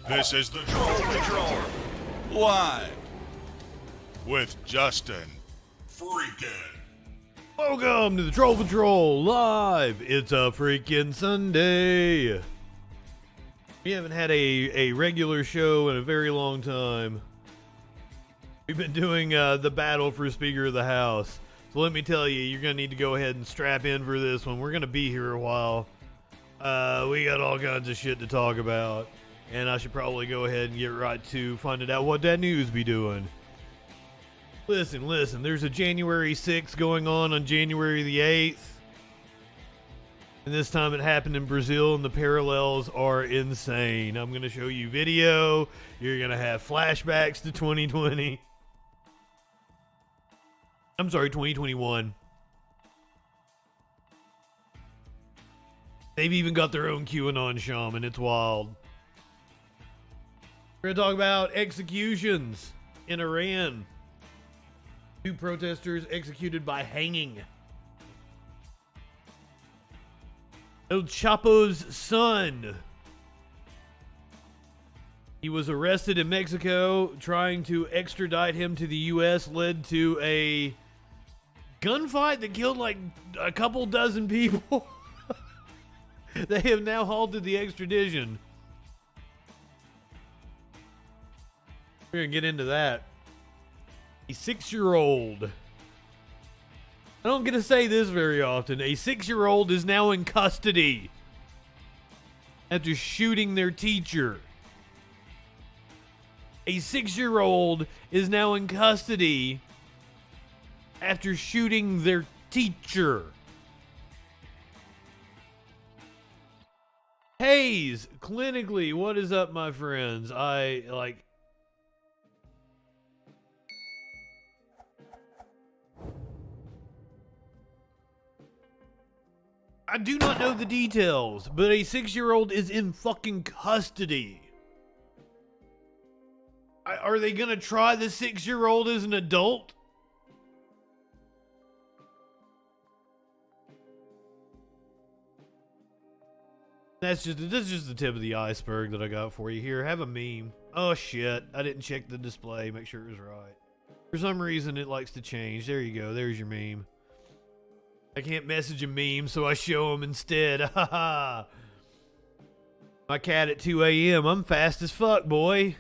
This is the Troll Patrol, live with Justin FREAKIN. Welcome to the Troll Patrol live. It's a freaking Sunday. We haven't had a regular show in a very long time. We've been doing the battle for Speaker of the House. So let me tell you, you're going to need to go ahead and strap in for this one. We're going to be here a while. We got all kinds of shit to talk about. And I should probably go ahead and get right to finding out what that news be doing. Listen, there's a January 6th going on January the 8th. And this time it happened in Brazil, and the parallels are insane. I'm going to show you video. You're going to have flashbacks to 2020. I'm sorry, 2021. They've even got their own QAnon shaman. It's wild. We're going to talk about executions in Iran. 2 protesters executed by hanging. El Chapo's son. He was arrested in Mexico. Trying to extradite him to the U.S. led to a gunfight that killed like a couple dozen people. They have now halted the extradition. We're going to get into that. A 6-year-old. I don't get to say this very often. A 6-year-old is now in custody after shooting their teacher. A 6-year-old is now in custody after shooting their teacher. Hayes, clinically, what is up, my friends? I do not know the details, but a 6-year-old is in fucking custody. Are they gonna try the 6-year-old as an adult? This is just the tip of the iceberg that I got for you here. Have a meme. Oh shit, I didn't check the display, make sure it was right. For some reason it likes to change. There you go, there's your meme. I can't message a meme, so I show them instead. Haha. My cat at 2 a.m. I'm fast as fuck, boy.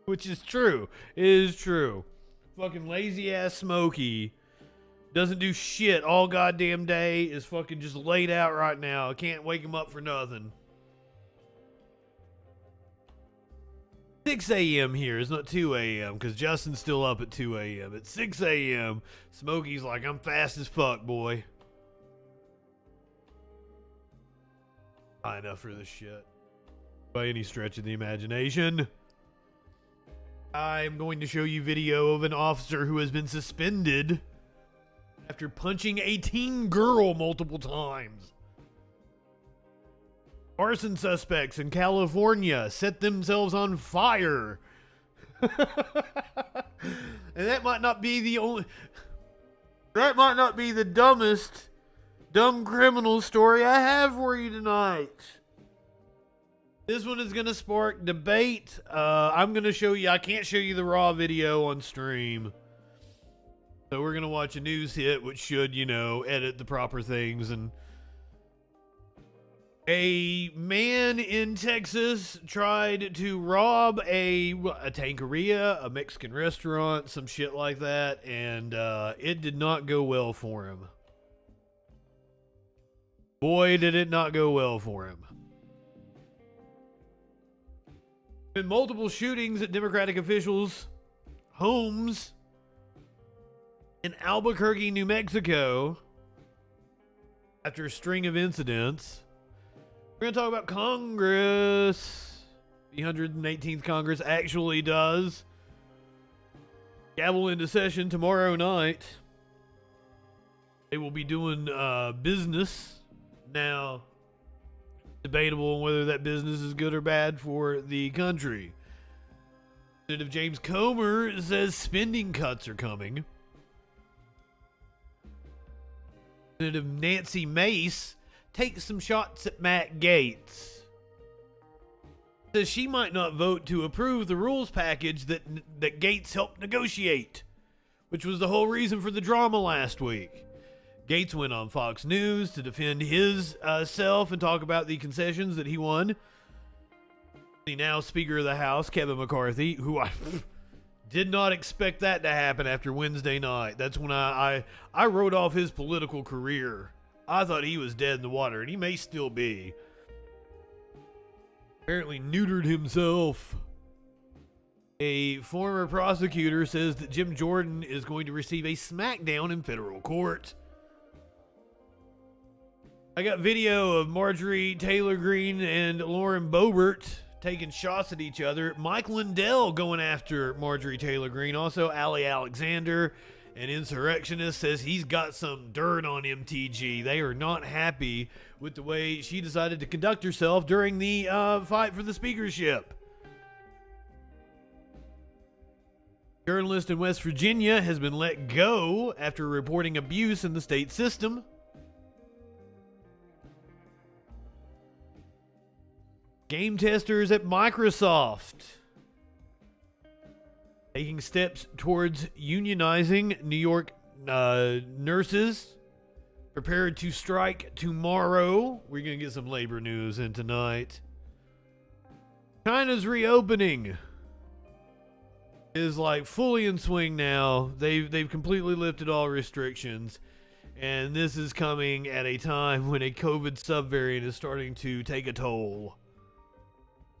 Which is true. It is true. Fucking lazy ass Smokey doesn't do shit all goddamn day. Is fucking just laid out right now. I can't wake him up for nothing. 6 a.m. here. It's not 2 a.m. because Justin's still up at 2 a.m. At 6 a.m. Smokey's like, I'm fast as fuck, boy. High enough for this shit. By any stretch of the imagination. I'm going to show you video of an officer who has been suspended after punching a teen girl multiple times. Arson suspects in California set themselves on fire. And that might not be the only... That might not be the dumb criminal story I have for you tonight. This one is going to spark debate. I'm going to show you... I can't show you the raw video on stream. So we're going to watch a news hit, which should, edit the proper things. And a man in Texas tried to rob a tanqueria, a Mexican restaurant, some shit like that, and it did not go well for him. Boy, did it not go well for him. Been multiple shootings at Democratic officials' homes in Albuquerque, New Mexico, after a string of incidents. We're going to talk about Congress. The 118th Congress actually does gavel into session tomorrow night. They will be doing business. Now, debatable on whether that business is good or bad for the country. Representative James Comer says spending cuts are coming. Representative Nancy Mace takes some shots at Matt Gaetz. says she might not vote to approve the rules package that Gates helped negotiate, which was the whole reason for the drama last week. Gates went on Fox News to defend his self and talk about the concessions that he won. The now Speaker of the House, Kevin McCarthy, who I did not expect that to happen after Wednesday night. That's when I wrote off his political career. I thought he was dead in the water, and he may still be. Apparently neutered himself. A former prosecutor says that Jim Jordan is going to receive a smackdown in federal court. I got video of Marjorie Taylor Greene and Lauren Boebert taking shots at each other. Mike Lindell going after Marjorie Taylor Greene. Also, Ali Alexander, an insurrectionist, says he's got some dirt on MTG. They are not happy with the way she decided to conduct herself during the fight for the speakership. Journalist in West Virginia has been let go after reporting abuse in the state system. Game testers at Microsoft taking steps towards unionizing. New York nurses prepared to strike tomorrow. We're going to get some labor news in tonight. China's reopening is like fully in swing now. They've completely lifted all restrictions, and this is coming at a time when a COVID subvariant is starting to take a toll.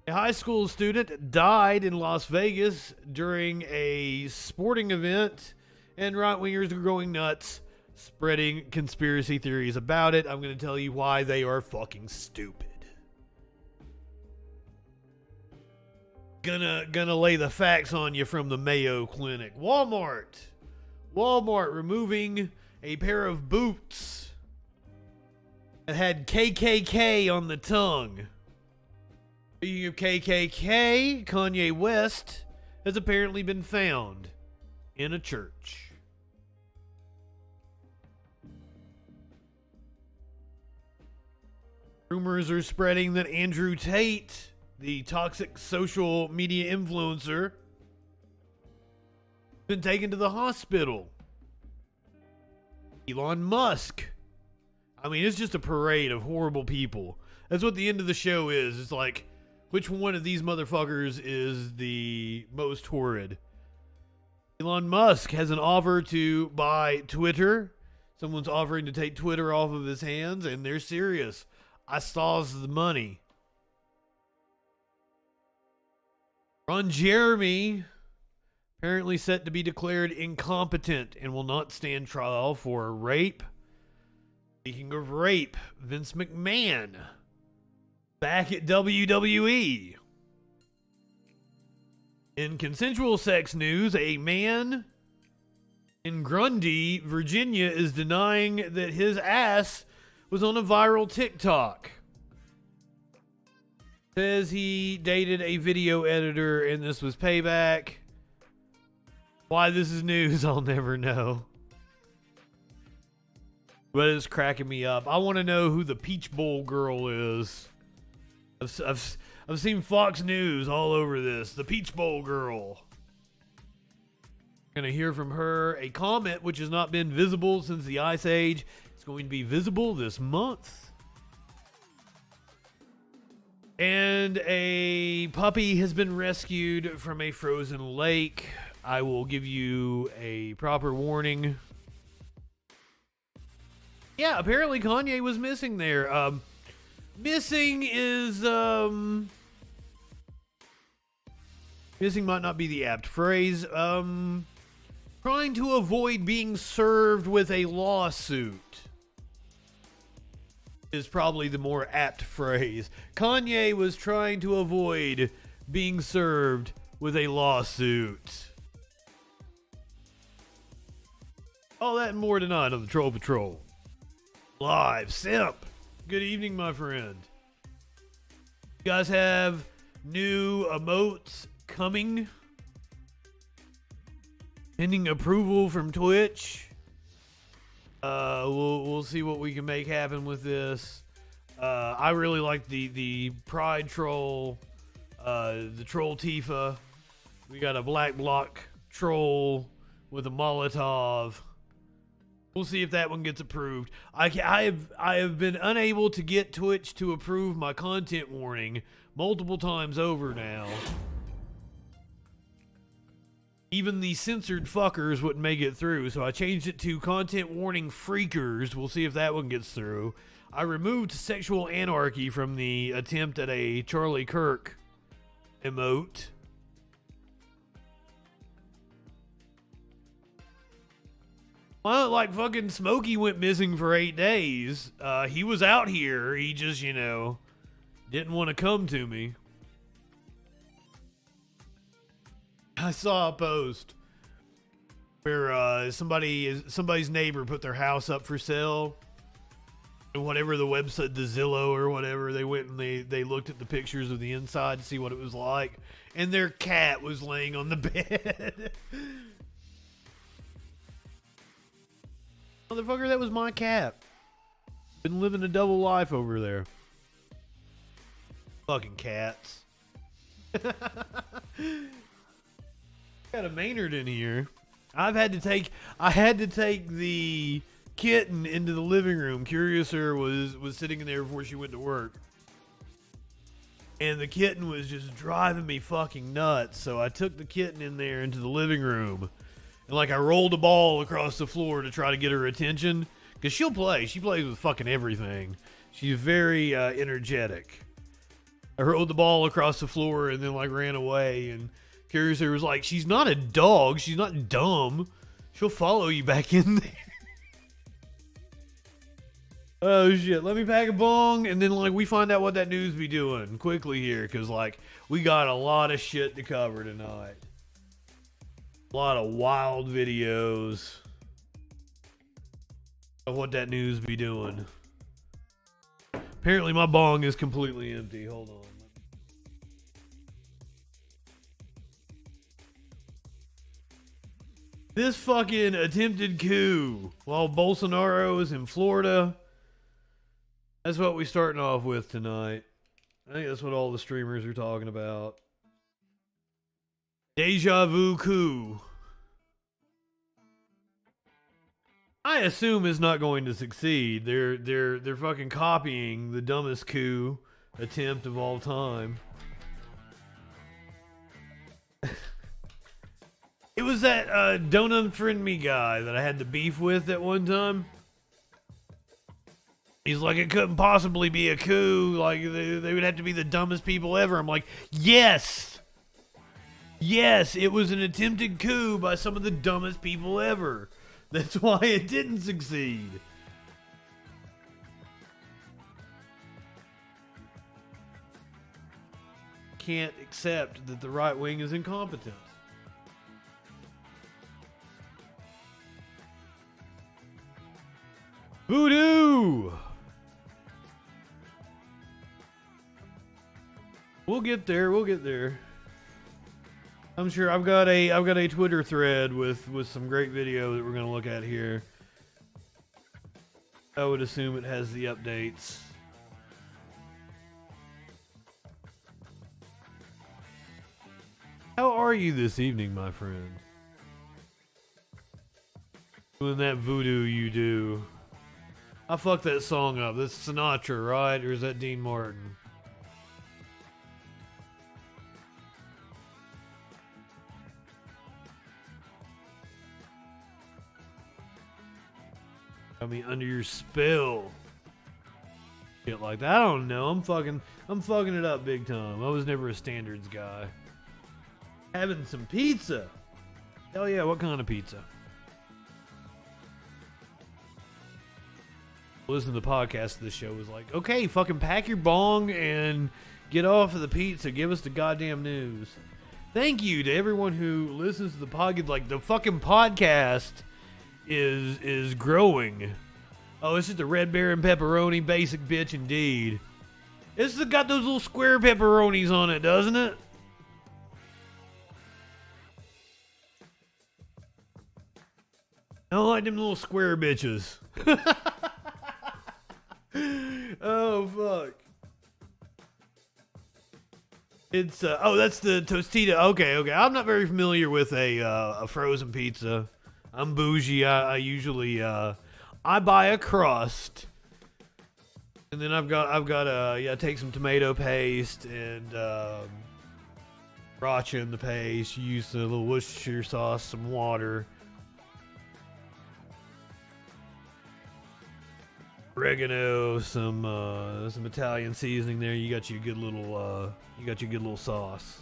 A high school student died in Las Vegas during a sporting event, and right-wingers are going nuts, spreading conspiracy theories about it. I'm going to tell you why they are fucking stupid. Gonna lay the facts on you from the Mayo Clinic. Walmart removing a pair of boots that had KKK on the tongue. Speaking of KKK, Kanye West has apparently been found in a church. Rumors are spreading that Andrew Tate, the toxic social media influencer, has been taken to the hospital. Elon Musk. I mean, it's just a parade of horrible people. That's what the end of the show is. It's like, which one of these motherfuckers is the most horrid? Elon Musk has an offer to buy Twitter. Someone's offering to take Twitter off of his hands, and they're serious. I saws the money. Ron Jeremy, apparently set to be declared incompetent and will not stand trial for rape. Speaking of rape, Vince McMahon back at WWE. In consensual sex news, a man in Grundy, Virginia, is denying that his ass was on a viral TikTok. Says he dated a video editor and this was payback. Why this is news, I'll never know. But it's cracking me up. I want to know who the Peach Bowl girl is. I've seen Fox News all over this. The Peach Bowl girl. Gonna hear from her. A comet which has not been visible since the Ice Age. It's going to be visible this month. And a puppy has been rescued from a frozen lake. I will give you a proper warning. Yeah, apparently Kanye was missing there. Missing is, missing might not be the apt phrase. Trying to avoid being served with a lawsuit is probably the more apt phrase. Kanye was trying to avoid being served with a lawsuit. All that and more tonight on the Troll Patrol. Live. Simp. Good evening, my friend. You guys have new emotes coming? Pending approval from Twitch. We'll see what we can make happen with this. I really like the Pride Troll the troll Tifa. We got a black block troll with a Molotov. We'll see if that one gets approved. I have been unable to get Twitch to approve my content warning multiple times over now. Even the censored fuckers wouldn't make it through, so I changed it to content warning freakers. We'll see if that one gets through. I removed sexual anarchy from the attempt at a Charlie Kirk emote. Well, like fucking Smokey went missing for 8 days. He was out here. He just, didn't want to come to me. I saw a post where somebody's neighbor put their house up for sale. And whatever the website, the Zillow or whatever, they went and they looked at the pictures of the inside to see what it was like. And their cat was laying on the bed. Motherfucker, that was my cat. Been living a double life over there. Fucking cats. Got a Maynard in here. I had to take the kitten into the living room. Curiouser was sitting in there before she went to work. And the kitten was just driving me fucking nuts. So I took the kitten in there into the living room. And I rolled a ball across the floor to try to get her attention. Because she'll play. She plays with fucking everything. She's very energetic. I rolled the ball across the floor and then ran away. And Curiouser was like, she's not a dog. She's not dumb. She'll follow you back in there. Oh shit, let me pack a bong and then we find out what that news be doing quickly here. Because we got a lot of shit to cover tonight. A lot of wild videos of what that news be doing. Apparently my bong is completely empty. Hold on. This fucking attempted coup while Bolsonaro is in Florida. That's what we're starting off with tonight. I think that's what all the streamers are talking about. Deja vu coup. I assume it's not going to succeed. They're fucking copying the dumbest coup attempt of all time. It was that don't unfriend me guy that I had the beef with at one time. He's like, it couldn't possibly be a coup. They would have to be the dumbest people ever. I'm like, yes! Yes, it was an attempted coup by some of the dumbest people ever. That's why it didn't succeed. Can't accept that the right wing is incompetent. Voodoo! We'll get there. We'll get there. I'm sure I've got a Twitter thread with some great video that we're gonna look at here. I would assume it has the updates. How are you this evening, my friend? Doing that voodoo you do. I fucked that song up. That's Sinatra, right? Or is that Dean Martin? Got me under your spell. Shit like that. I don't know. I'm fucking it up big time. I was never a standards guy. Having some pizza. Hell yeah, what kind of pizza? Listen to the podcast of the show was like, okay, fucking pack your bong and get off of the pizza. Give us the goddamn news. Thank you to everyone who listens to the podcast. The fucking podcast is growing. Oh, it's just a red bear and pepperoni basic bitch indeed. It's got those little square pepperonis on it, doesn't it? I don't like them little square bitches. Oh, fuck. It's oh, that's the Tostita. Okay, okay. I'm not very familiar with a frozen pizza. I'm bougie. I usually I buy a crust, and then I've got take some tomato paste and sriracha in the paste. Use a little Worcestershire sauce, some water, oregano, some Italian seasoning there. You got your good little sauce.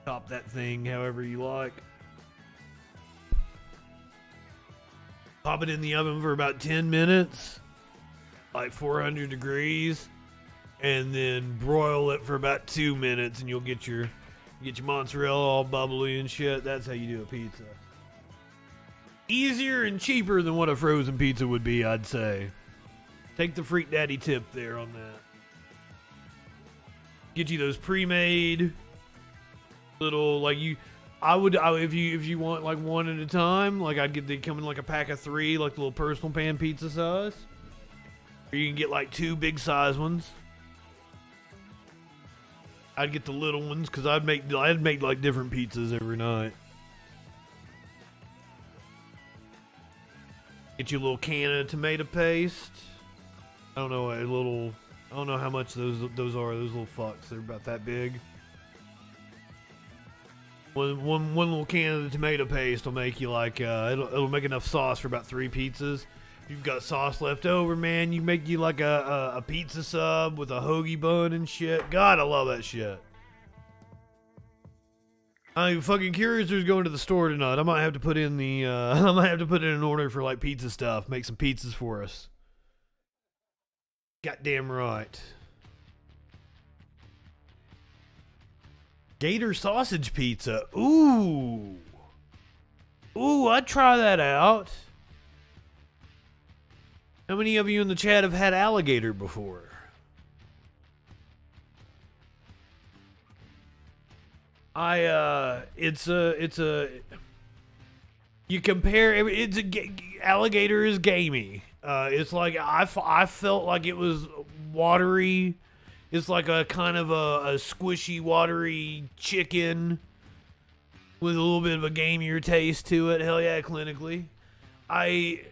Top that thing however you like. Pop it in the oven for about 10 minutes, like 400 degrees, and then broil it for about 2 minutes, and you'll get your mozzarella all bubbly and shit. That's how you do a pizza. Easier and cheaper than what a frozen pizza would be, I'd say. Take the Freak Daddy tip there on that. Get you those pre-made little, like, if you want like one at a time, like they come in like a pack of 3, like the little personal pan pizza size. Or you can get like 2 big size ones. I'd get the little ones because I'd make like different pizzas every night. Get you a little can of tomato paste. I don't know how much those are. Those little fucks, they're about that big. One little can of the tomato paste will make you like it'll make enough sauce for about 3 pizzas. If you've got sauce left over, man, you make you like a pizza sub with a hoagie bun and shit. God, I love that shit. I'm fucking curious who's going to the store tonight. I might have to put in an order for like pizza stuff. Make some pizzas for us. Goddamn right. Gator sausage pizza. Ooh. Ooh, I'd try that out. How many of you in the chat have had alligator before? You compare, alligator is gamey. It's like, I felt like it was watery. It's like a kind of a squishy, watery chicken with a little bit of a gamier taste to it. Hell yeah, clinically. I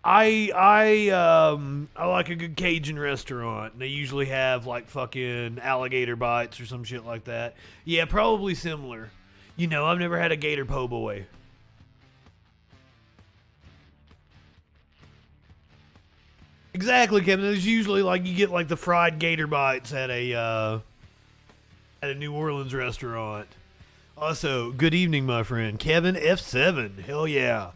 like a good Cajun restaurant. And they usually have like fucking alligator bites or some shit like that. Yeah, probably similar. You know, I've never had a gator po' boy. Exactly, Kevin. There's usually like you get like the fried gator bites at a New Orleans restaurant. Also, good evening, my friend Kevin F7. Hell yeah.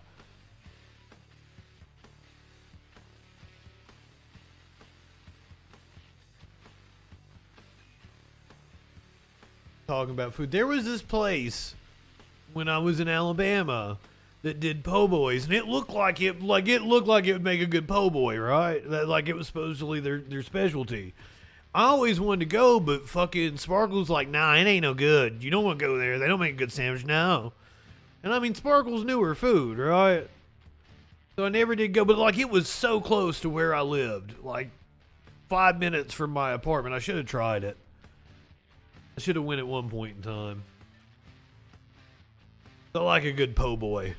Talking about food. There was this place when I was in Alabama that did po' boys, and it looked like it would make a good po' boy, right? Like it was supposedly their specialty. I always wanted to go, but fucking Sparkle's like, nah, it ain't no good. You don't want to go there. They don't make a good sandwich now. And I mean, Sparkle's newer food, right? So I never did go, but like it was so close to where I lived, like 5 minutes from my apartment. I should have tried it. I should have went at one point in time. I like a good po' boy.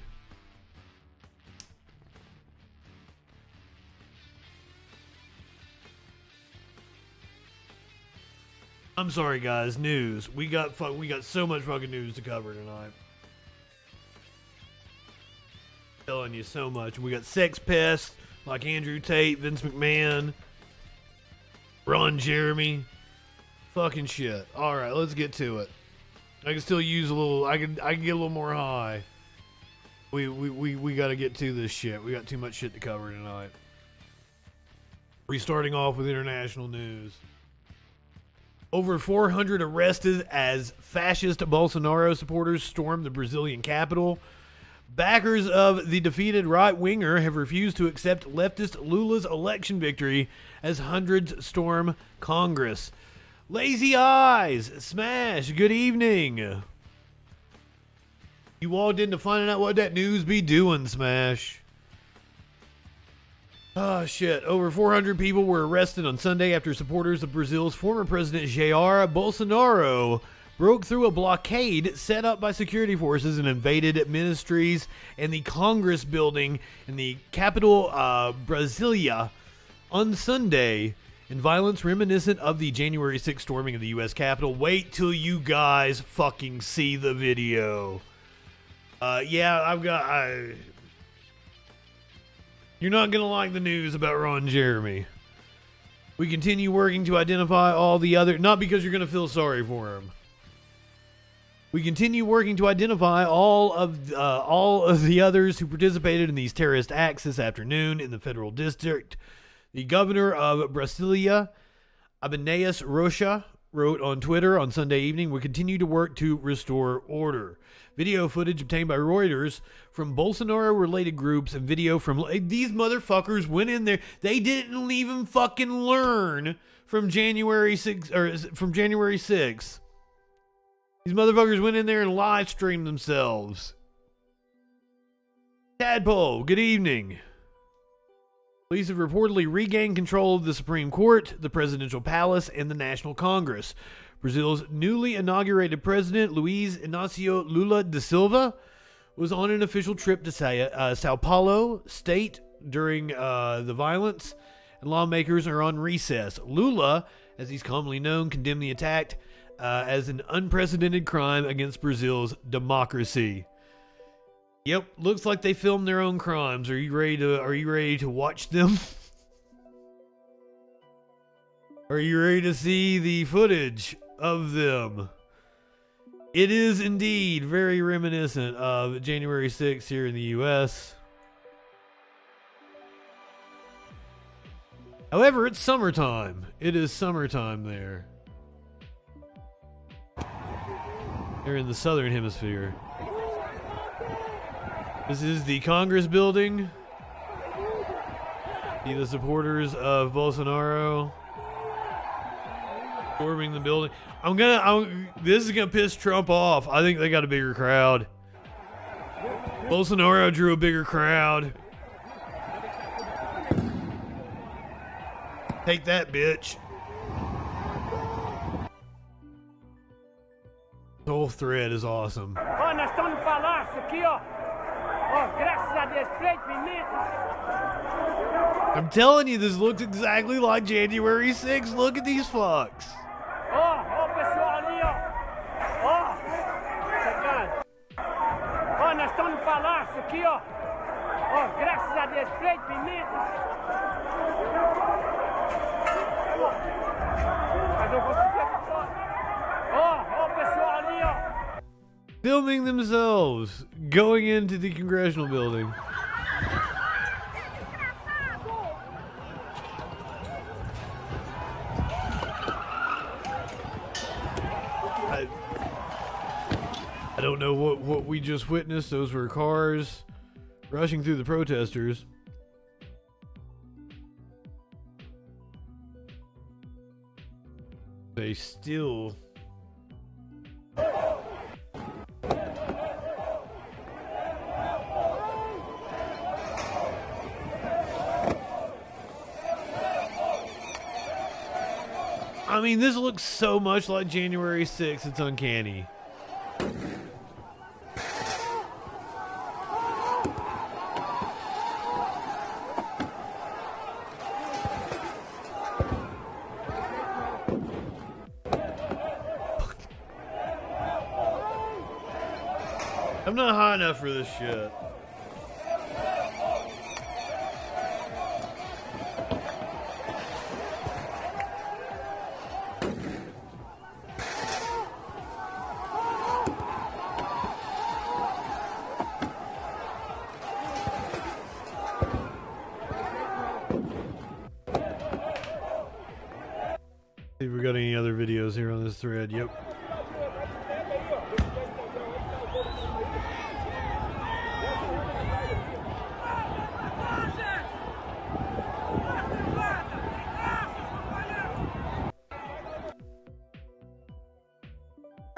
I'm sorry, guys. News. We got so much fucking news to cover tonight. Telling you so much. We got sex pests like Andrew Tate, Vince McMahon, Ron Jeremy. Fucking shit. All right, let's get to it. I can still use a little. I can get a little more high. We got to get to this shit. We got too much shit to cover tonight. We're starting off with international news. Over 400 arrested as fascist Bolsonaro supporters storm the Brazilian capital. Backers of the defeated right-winger have refused to accept leftist Lula's election victory as hundreds storm Congress. Lazy Eyes, Smash, good evening. You walked into finding out what that news be doing, Smash. Oh, shit. Over 400 people were arrested on Sunday after supporters of Brazil's former president Jair Bolsonaro broke through a blockade set up by security forces and invaded ministries and the Congress building in the capital, Brasilia, on Sunday in violence reminiscent of the January 6th storming of the U.S. Capitol. Wait till you guys fucking see the video. You're not going to like the news about Ron Jeremy. We continue working to identify all the other... Not because you're going to feel sorry for him. We continue working to identify all of the others who participated in these terrorist acts this afternoon in the federal district. The governor of Brasilia, Abinayas Rocha, wrote on Twitter on Sunday evening, "We continue to work to restore order." Video footage obtained by Reuters from Bolsonaro-related groups and video from... These motherfuckers went in there. They didn't even fucking learn from January 6th, or from January 6th. These motherfuckers went in there and live streamed themselves. Tadpole, good evening. Police have reportedly regained control of the Supreme Court, the Presidential Palace, and the National Congress. Brazil's newly inaugurated president, Luiz Inácio Lula da Silva, was on an official trip to Sao Paulo state during the violence, and lawmakers are on recess. Lula, as he's commonly known, condemned the attack as an unprecedented crime against Brazil's democracy. Yep, looks like they filmed their own crimes. Are you ready to watch them? Are you ready to see the footage of them? It is indeed very reminiscent of January 6th here in the U.S. However, it's summertime. It is summertime there. They're in the southern hemisphere. This is the Congress building. See the supporters of Bolsonaro storming the building. This is gonna piss Trump off. I think they got a bigger crowd. Bolsonaro drew a bigger crowd. Take that, bitch. The whole thread is awesome. I'm telling you, this looks exactly like January 6th. Look at these fucks. Nós estamos no palácio aqui, ó. Ó, graças a Deus, freio, pimenta. Mas eu vou seguir aqui fora. Ó, o pessoal ali, ó. Filming themselves going into the congressional building. I don't know what we just witnessed. Those were cars rushing through the protesters. They still... I mean, this looks so much like January 6th, it's uncanny. I'm not high enough for this shit. See if we got any other videos here on this thread. Yep.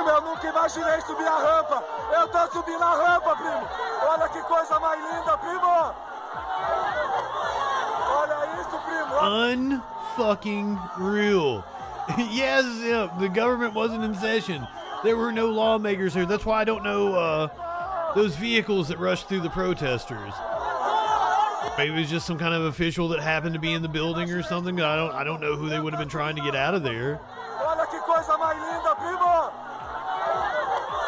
Meu, nunca imaginei subir a rampa. Eu tô subindo a rampa, primo. Olha que coisa mais linda, primo. Olha isso, primo. Unfucking real. Yes, the government wasn't in session. There were no lawmakers here. That's why I don't know those vehicles that rushed through the protesters. Maybe it was just some kind of official that happened to be in the building or something. I don't know who they would have been trying to get out of there. Olha que coisa mais linda, primo.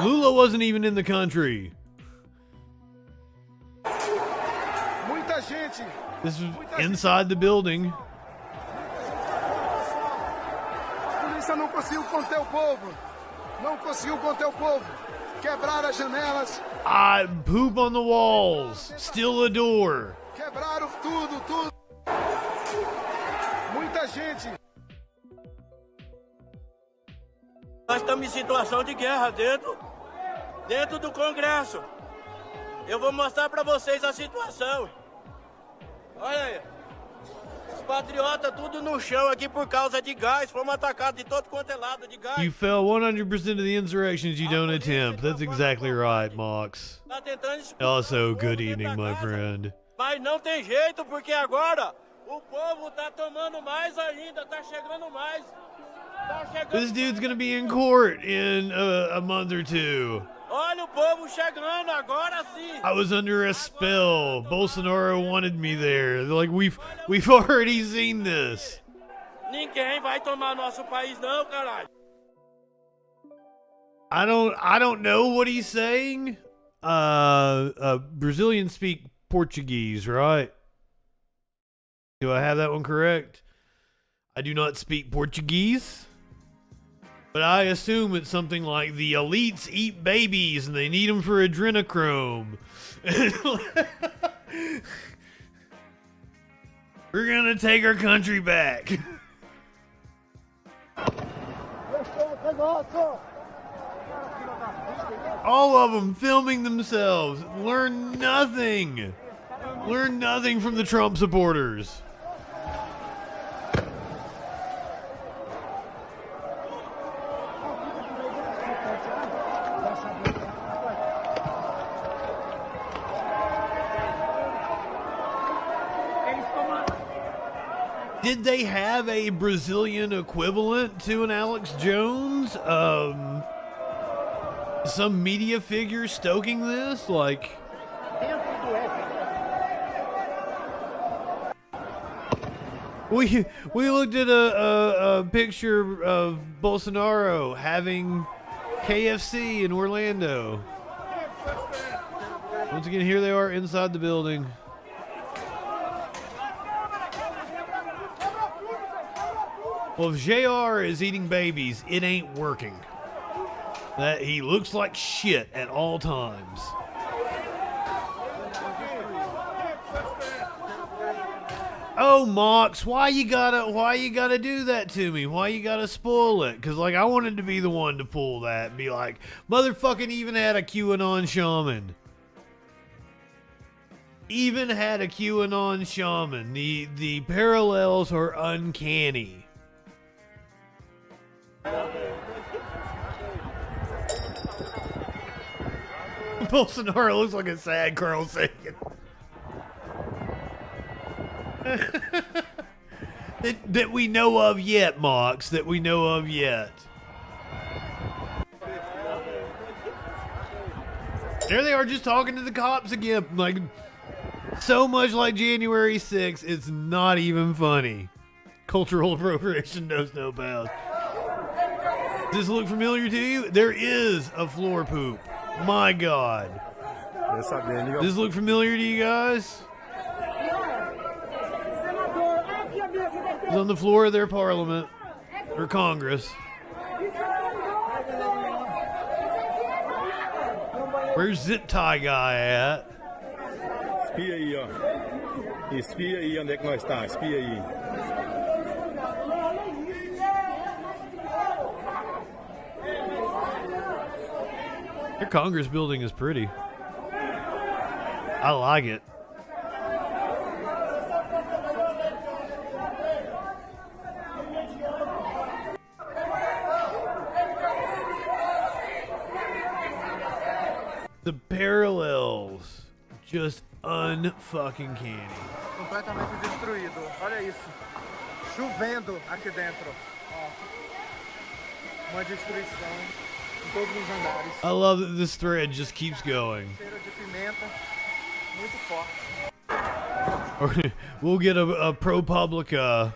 Lula wasn't even in the country. Muita gente. This was inside the building. A polícia não conseguiu conter o povo. Não conseguiu conter o povo. Quebraram as janelas. I poop on the walls. Steal a door. Quebraram tudo. Muita gente. Nós estamos em situação de guerra dentro do Congresso. Eu vou mostrar para vocês a situação. Olha aí. Os patriotas tudo no chão aqui por causa de gás. Fomos atacados de todo quanto é lado de gás. You fell 100% of the insurrections you don't attempt. That's exactly right, Mox. Tá tentando Also, good evening, my friend. Mas não tem jeito, porque agora o povo tá tomando mais ainda, tá chegando mais. This dude's gonna be in court in a month or two. Olha o povo chegando, agora sim. I was under a spell. Bolsonaro wanted me there. They're like, we've already seen this. Ninguém vai tomar nosso país não, caralho. I don't know what he's saying. Brazilians speak Portuguese, right? Do I have that one correct? I do not speak Portuguese, but I assume it's something like the elites eat babies and they need them for adrenochrome. We're gonna take our country back. All of them filming themselves. Learn nothing. Learn nothing from the Trump supporters. Did they have a Brazilian equivalent to an Alex Jones? Some media figure stoking this? Like, we looked at a picture of Bolsonaro having KFC in Orlando. Once again, here they are inside the building. Well, if JR is eating babies, it ain't working. That he looks like shit at all times. Oh, Mox, why you gotta do that to me? Why you gotta spoil it? Cause like I wanted to be the one to pull that and be like, motherfucking even had a QAnon shaman. Even had a QAnon shaman. The parallels are uncanny. Bolsonaro looks like a sad Carl Sagan. that we know of yet, Mox. That we know of yet. There they are just talking to the cops again. Like, so much like January 6th, it's not even funny. Cultural appropriation knows no bounds. Does this look familiar to you? There is a floor poop. My God. Does this look familiar to you guys? It's on the floor of their parliament, or Congress. Where's Zip Tie Guy at? Espia aí, ó. Espia aí onde é que nós tá. Espia aí. Your Congress building is pretty. I like it. The parallels, just unfucking canny. Completamente destruído. Olha isso. Chovendo aqui dentro. Ó. Uma destruição em todos os andares. I love that this thread just keeps going. Cheiro de pimenta muito forte. We'll get a ProPublica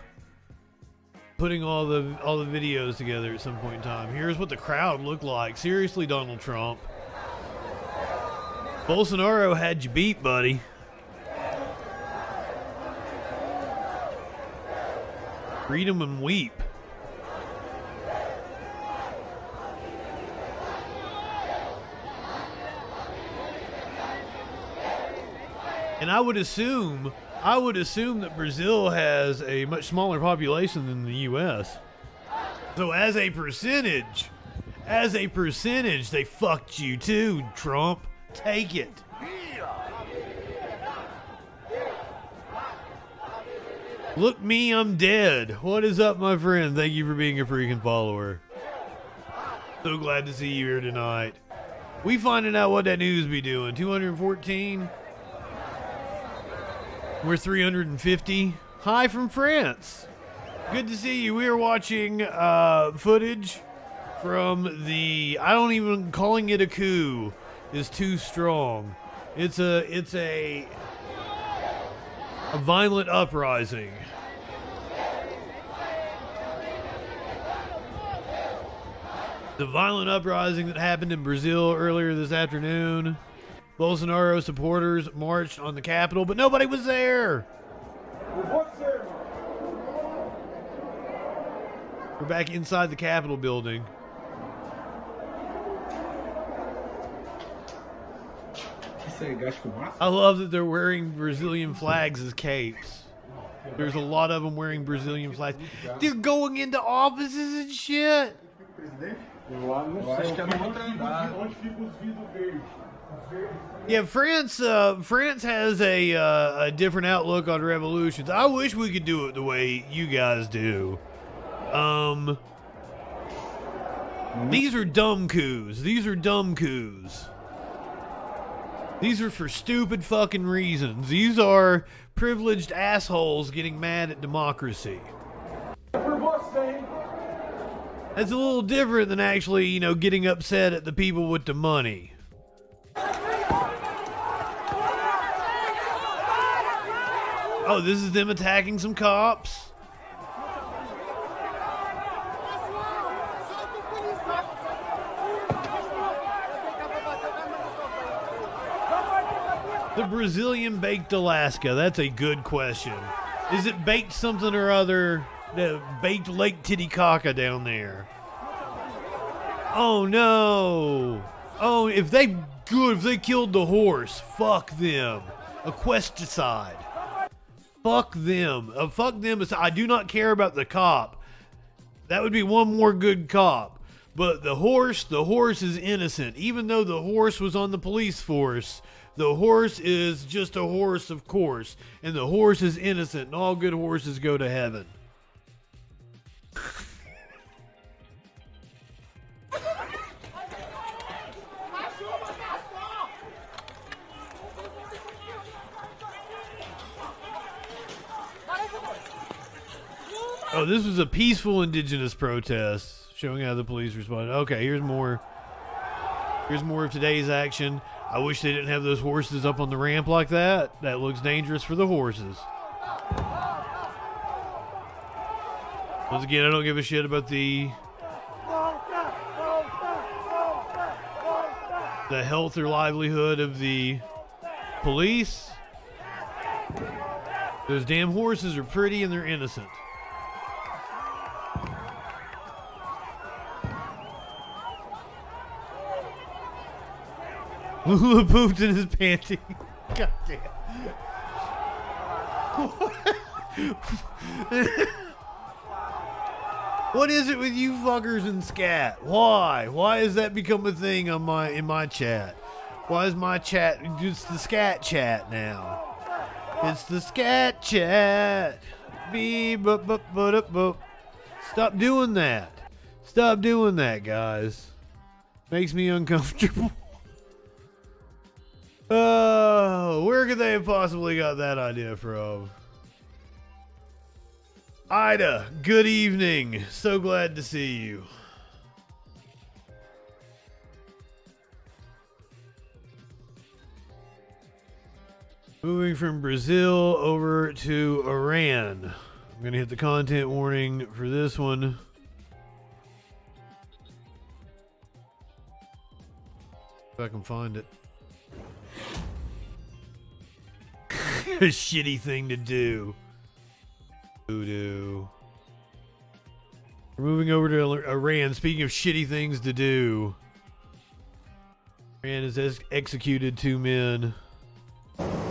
putting all the videos together at some point in time. Here's what the crowd looked like. Seriously, Donald Trump. Bolsonaro had you beat, buddy. Read 'em and weep. And I would assume that Brazil has a much smaller population than the US. So as a percentage, they fucked you too, Trump. Take it. Look me, I'm dead. What is up, my friend? Thank you for being a freaking follower. So glad to see you here tonight. We finding out what that news be doing. 214. We're 350. Hi from France. Good to see you. We are watching footage from the, I don't even, calling it a coup is too strong. It's a violent uprising. The violent uprising that happened in Brazil earlier this afternoon. Bolsonaro supporters marched on the Capitol, but nobody was there. We're back inside the Capitol building. I love that they're wearing Brazilian flags as capes. There's a lot of them wearing Brazilian flags. They're going into offices and shit. Yeah, France has a different outlook on revolutions. I wish we could do it the way you guys do. These are dumb coups. These are for stupid fucking reasons. These are privileged assholes getting mad at democracy. That's a little different than actually, getting upset at the people with the money. Oh, this is them attacking some cops? The Brazilian baked Alaska. That's a good question. Is it baked something or other? Baked Lake Titicaca down there. Oh no. Oh, if they killed the horse, fuck them. Equesticide. Fuck them. Fuck them. I do not care about the cop. That would be one more good cop. But the horse is innocent. Even though the horse was on the police force, the horse is just a horse, of course. And the horse is innocent, and all good horses go to heaven. Oh, this was a peaceful indigenous protest, showing how the police responded. Okay, here's more of today's action. I wish they didn't have those horses up on the ramp like that. That looks dangerous for the horses. Once again, I don't give a shit about the health or livelihood of the police. Those damn horses are pretty and they're innocent. Lula pooped in his panty. God damn. What is it with you fuckers and scat? Why? Why has that become a thing in my chat? Why is my chat? It's the scat chat now. It's the scat chat. Stop doing that. Stop doing that, guys. Makes me uncomfortable. Oh, where could they have possibly got that idea from? Ida, good evening. So glad to see you. Moving from Brazil over to Iran. I'm going to hit the content warning for this one. If I can find it. A shitty thing to do. Voodoo. We're moving over to Iran. Speaking of shitty things to do, Iran has executed 2 men.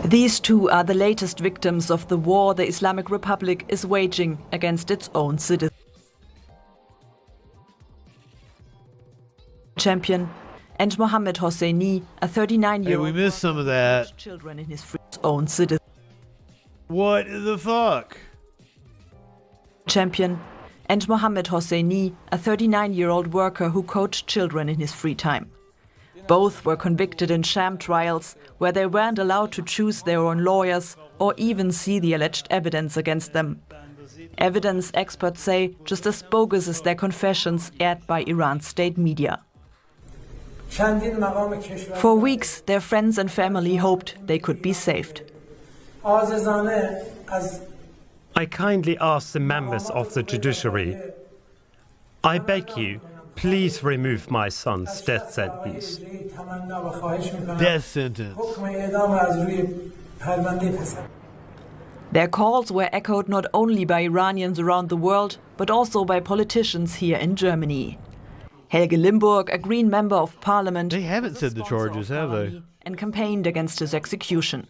These 2 are the latest victims of the war the Islamic Republic is waging against its own citizens. Champion and Mohammed Hosseini, a 39-year-old. Hey, we missed some of that. Children in his own citizens. What the fuck? Champion and Mohammed Hosseini, a 39-year-old worker who coached children in his free time. Both were convicted in sham trials where they weren't allowed to choose their own lawyers or even see the alleged evidence against them. Evidence, experts say, just as bogus as their confessions aired by Iran's state media. For weeks, their friends and family hoped they could be saved. I kindly ask the members of the judiciary, I beg you, please remove my son's death sentence. Death sentence. Their calls were echoed not only by Iranians around the world, but also by politicians here in Germany. Helge Limburg, a Green member of parliament, they haven't said the charges, have they? And campaigned against his execution.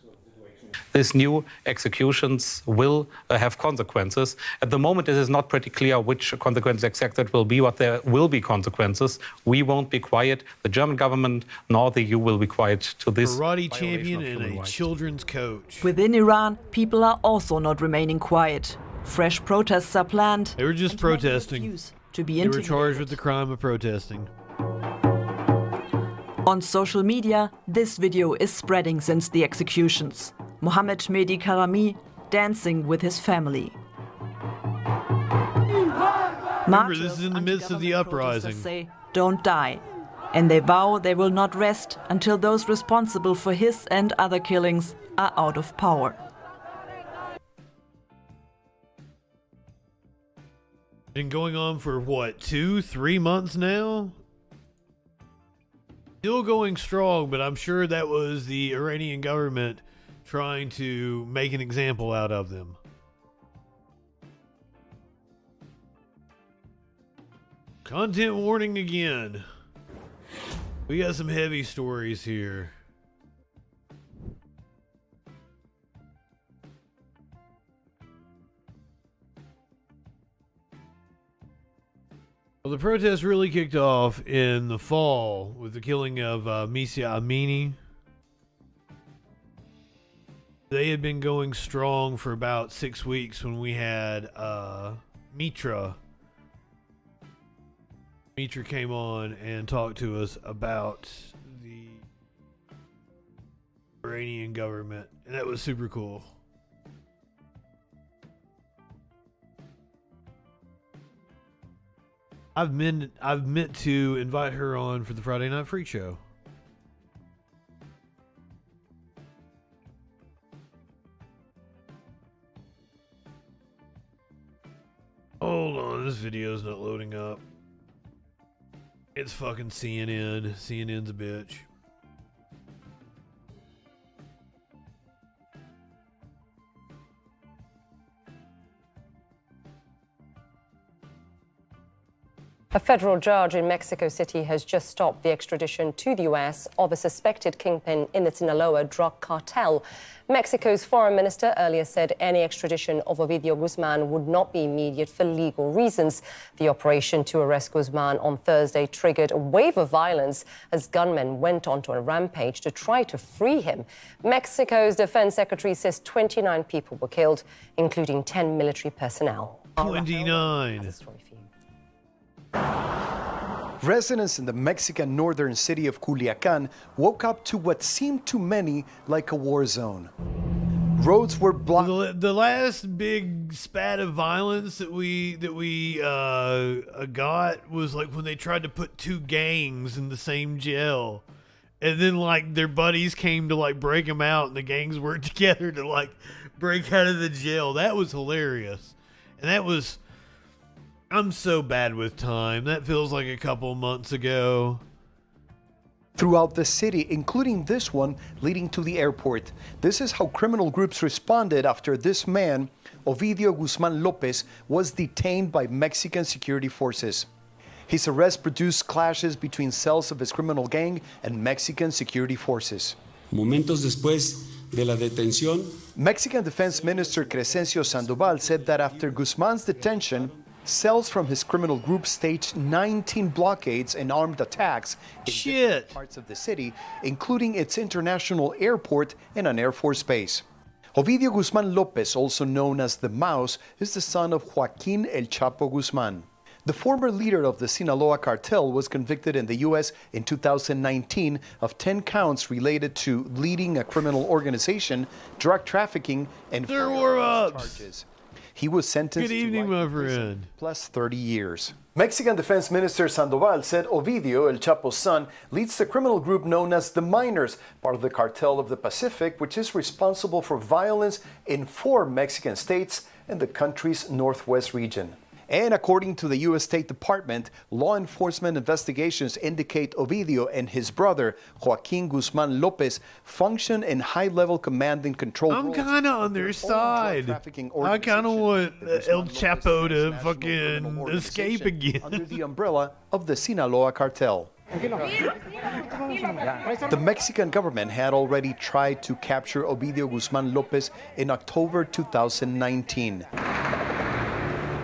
These new executions will have consequences. At the moment, it is not pretty clear which consequences exactly it will be, but there will be consequences. We won't be quiet. The German government nor the EU will be quiet to this. Karate champion and a children's coach. Within Iran, people are also not remaining quiet. Fresh protests are planned. They were just protesting. They were charged with the crime of protesting. On social media, this video is spreading since the executions. Mohammed Mehdi Karami dancing with his family. Remember, this is in the midst of the uprising. Say, don't die. And they vow they will not rest until those responsible for his and other killings are out of power. Been going on for what, 2-3 months now? Still going strong, but I'm sure that was the Iranian government trying to make an example out of them. Content warning again. We got some heavy stories here. Well, the protests really kicked off in the fall with the killing of Misia Amini. They had been going strong for about 6 weeks when we had Mitra. Mitra came on and talked to us about the Iranian government, and that was super cool. I've meant to invite her on for the Friday Night Freak Show. Hold on, this video's not loading up. It's fucking CNN. CNN's a bitch. A federal judge in Mexico City has just stopped the extradition to the U.S. of a suspected kingpin in the Sinaloa drug cartel. Mexico's foreign minister earlier said any extradition of Ovidio Guzman would not be immediate for legal reasons. The operation to arrest Guzman on Thursday triggered a wave of violence as gunmen went onto a rampage to try to free him. Mexico's defense secretary says 29 people were killed, including 10 military personnel. 29. Residents in the Mexican northern city of Culiacan woke up to what seemed to many like a war zone. Roads were blocked. The last big spat of violence that we got was like when they tried to put two gangs in the same jail, and then like their buddies came to like break them out, and the gangs worked together to like break out of the jail. That was hilarious, and that was. I'm so bad with time. That feels like a couple months ago. Throughout the city, including this one leading to the airport. This is how criminal groups responded after this man, Ovidio Guzman Lopez, was detained by Mexican security forces. His arrest produced clashes between cells of his criminal gang and Mexican security forces. Momentos después de la detención, Mexican Defense Minister Crescencio Sandoval said that after Guzman's detention, cells from his criminal group staged 19 blockades and armed attacks in different parts of the city, including its international airport and an Air Force base. Ovidio Guzman Lopez, also known as the Mouse, is the son of Joaquin El Chapo Guzman. The former leader of the Sinaloa cartel was convicted in the U.S. in 2019 of 10 counts related to leading a criminal organization, drug trafficking, and charges. He was sentenced to life prison plus 30 years. Mexican Defense Minister Sandoval said Ovidio, El Chapo's son, leads the criminal group known as the Miners, part of the Cartel of the Pacific, which is responsible for violence in 4 Mexican states and the country's northwest region. And according to the U.S. State Department, law enforcement investigations indicate Ovidio and his brother, Joaquin Guzman Lopez, function in high-level command and control roles. I'm kind of on their side. I kind of want El Chapo to fucking escape again. Under the umbrella of the Sinaloa cartel. The Mexican government had already tried to capture Ovidio Guzman Lopez in October 2019.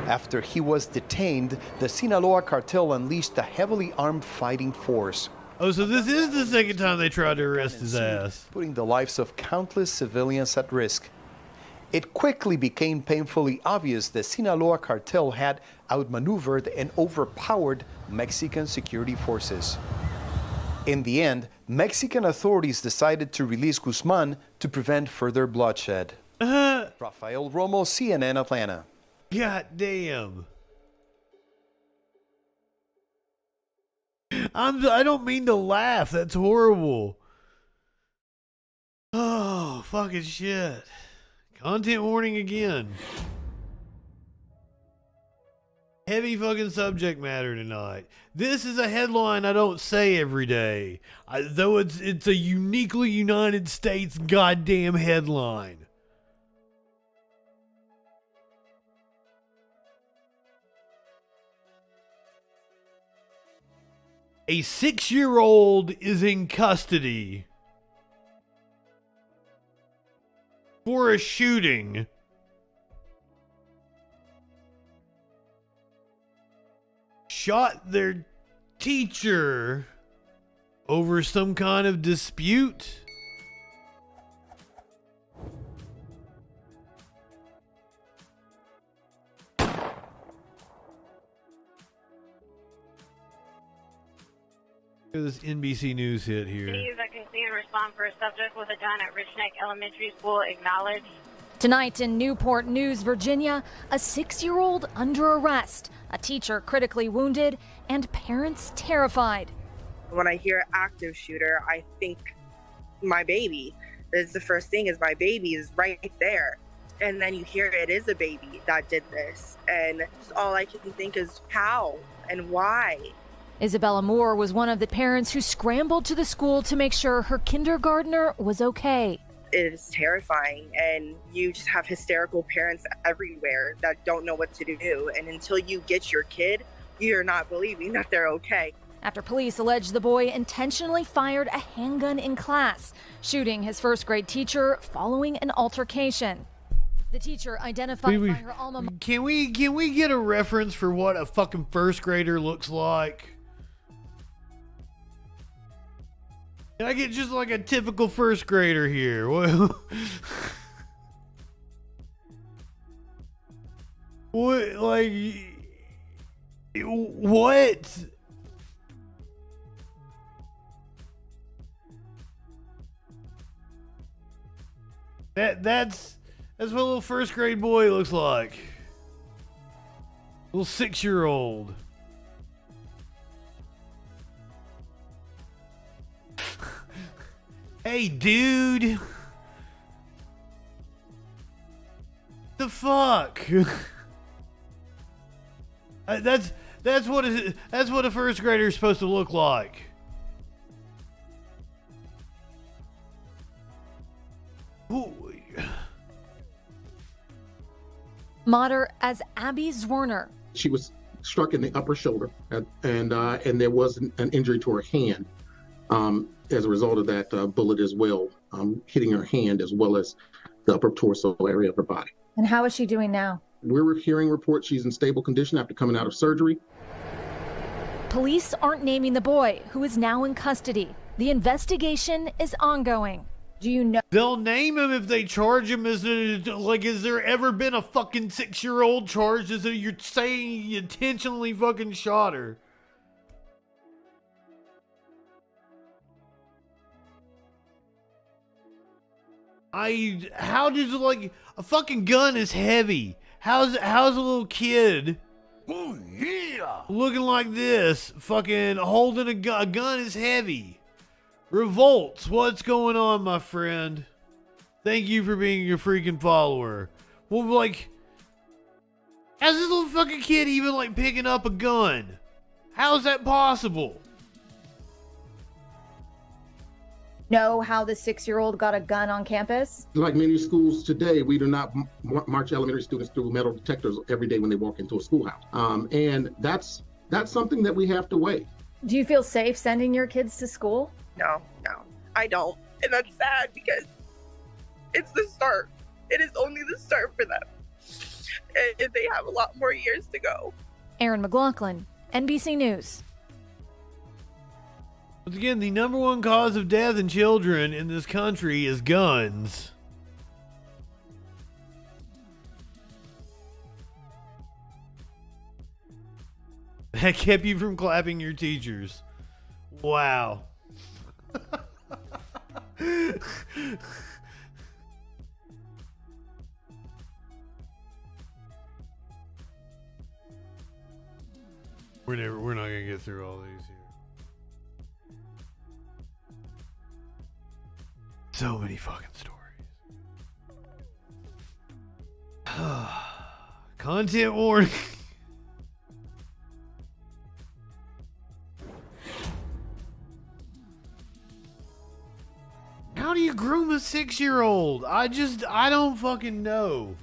After he was detained, the Sinaloa cartel unleashed a heavily armed fighting force. Oh, so this is the second time they tried to arrest his ass. Putting the lives of countless civilians at risk. It quickly became painfully obvious the Sinaloa cartel had outmaneuvered and overpowered Mexican security forces. In the end, Mexican authorities decided to release Guzman to prevent further bloodshed. Rafael Romo, CNN Atlanta. God damn. I don't mean to laugh. That's horrible. Oh, fucking shit. Content warning again. Heavy fucking subject matter tonight. This is a headline I don't say every day. Though it's a uniquely United States goddamn headline. A 6-year-old is in custody for a shooting shot their teacher over some kind of dispute. This NBC News hit here. Cities that can clean and respond for a subject with a gun at Richneck Elementary School acknowledged. Tonight in Newport News, Virginia, a 6-year-old under arrest, a teacher critically wounded, and parents terrified. When I hear active shooter, I think my baby. That's the first thing, is my baby is right there. And then you hear it is a baby that did this. And all I can think is how and why. Isabella Moore was one of the parents who scrambled to the school to make sure her kindergartner was okay. It is terrifying, and you just have hysterical parents everywhere that don't know what to do. And until you get your kid, you're not believing that they're okay. After police allege the boy intentionally fired a handgun in class, shooting his first grade teacher following an altercation. The teacher identified by her alma mater. Can we get a reference for what a fucking first grader looks like? Can I get just like a typical first grader here? What? Like, what? That's what a little first grade boy looks like. Little 6-year-old. Hey, dude. The fuck? That's what a first grader is supposed to look like. Modder as Abby Zwerner. She was struck in the upper shoulder, and there was an injury to her hand as a result of that bullet as well, hitting her hand as well as the upper torso area of her body. And how is she doing now? We're hearing reports she's in stable condition after coming out of surgery. Police aren't naming the boy, who is now in custody. The investigation is ongoing. Do you know? They'll name him if they charge him as has there ever been a fucking 6-year-old charged as you're saying you intentionally fucking shot her? How did like a fucking gun is heavy? How's a little kid looking like this fucking holding a gun? A gun is heavy. Revolts, what's going on, my friend? Thank you for being your freaking follower. Well, like, how's this little fucking kid even like picking up a gun? How's that possible? Know how the 6-year-old got a gun on campus? Like many schools today, we do not march elementary students through metal detectors every day when they walk into a schoolhouse. And that's something that we have to weigh. Do you feel safe sending your kids to school? No, I don't. And that's sad because it's the start. It is only the start for them. And they have a lot more years to go. Aaron McLaughlin, NBC News. Once again, the number one cause of death in children in this country is guns. That kept you from clapping your teachers. Wow. We're not gonna get through all these here. So many fucking stories. Content warning. How do you groom a 6-year-old? I don't fucking know.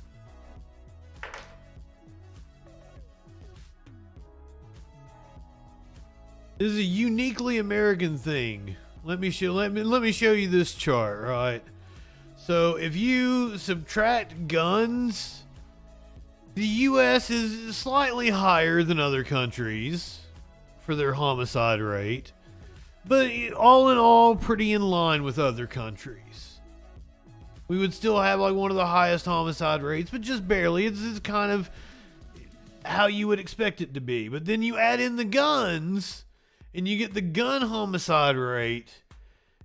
This is a uniquely American thing. Let me show you this chart, right? So if you subtract guns, the US is slightly higher than other countries for their homicide rate, but all in all pretty in line with other countries. We would still have like one of the highest homicide rates, but just barely. It's kind of how you would expect it to be. But then you add in the guns and you get the gun homicide rate,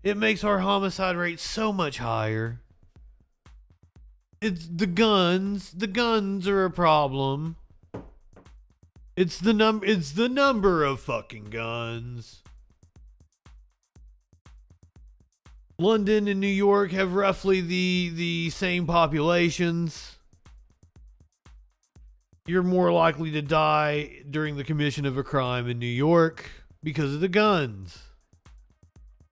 it makes our homicide rate so much higher. It's the guns. The guns are a problem. It's the number of fucking guns. London and New York have roughly the same populations. You're more likely to die during the commission of a crime in New York because of the guns.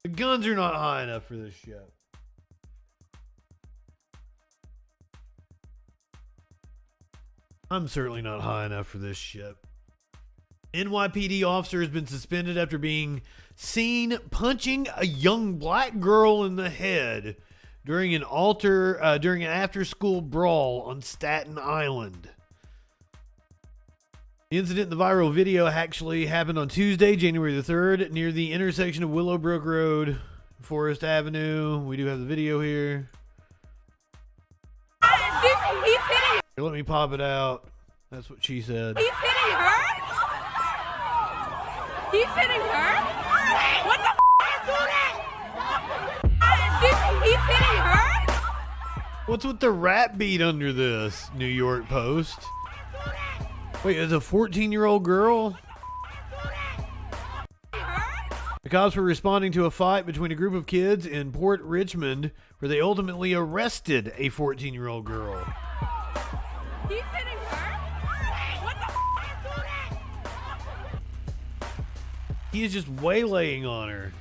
The guns are not high enough for this shit. I'm certainly not high enough for this shit. NYPD officer has been suspended after being seen punching a young black girl in the head during an after-school brawl on Staten Island. The incident in the viral video actually happened on Tuesday, January the 3rd, near the intersection of Willowbrook Road, Forest Avenue. We do have the video here. Here, let me pop it out. That's what she said. He's hitting her? He's hitting her? What the f*** is that? He's hitting her? What's with the rap beat under this? New York Post. Wait, is a 14-year-old girl? The cops were responding to a fight between a group of kids in Port Richmond where they ultimately arrested a 14-year-old girl. He's hitting her? What the He is just waylaying on her.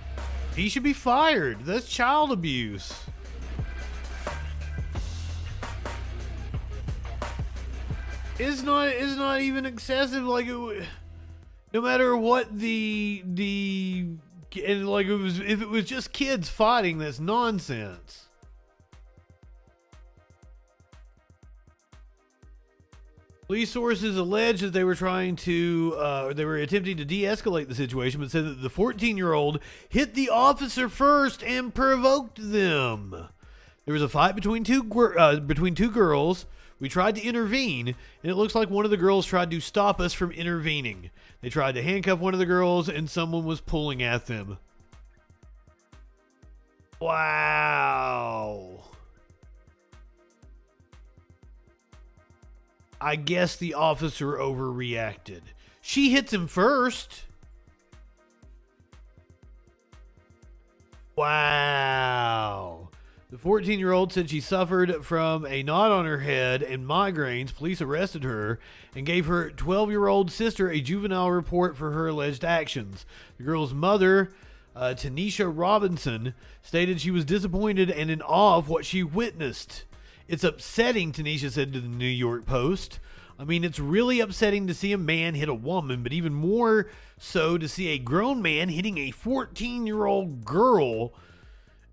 He should be fired. That's child abuse. It's not even excessive. Like no matter what and like if it was just kids fighting, that's nonsense. Police sources allege that they were attempting to de-escalate the situation, but said that the 14-year-old hit the officer first and provoked them. There was a fight between two girls. We tried to intervene, and it looks like one of the girls tried to stop us from intervening. They tried to handcuff one of the girls, and someone was pulling at them. Wow. I guess the officer overreacted. She hits him first. Wow. The 14-year-old said she suffered from a knot on her head and migraines. Police arrested her and gave her 12-year-old sister a juvenile report for her alleged actions. The girl's mother, Tanisha Robinson, stated she was disappointed and in awe of what she witnessed. It's upsetting, Tanisha said to the New York Post. I mean, it's really upsetting to see a man hit a woman, but even more so to see a grown man hitting a 14-year-old girl.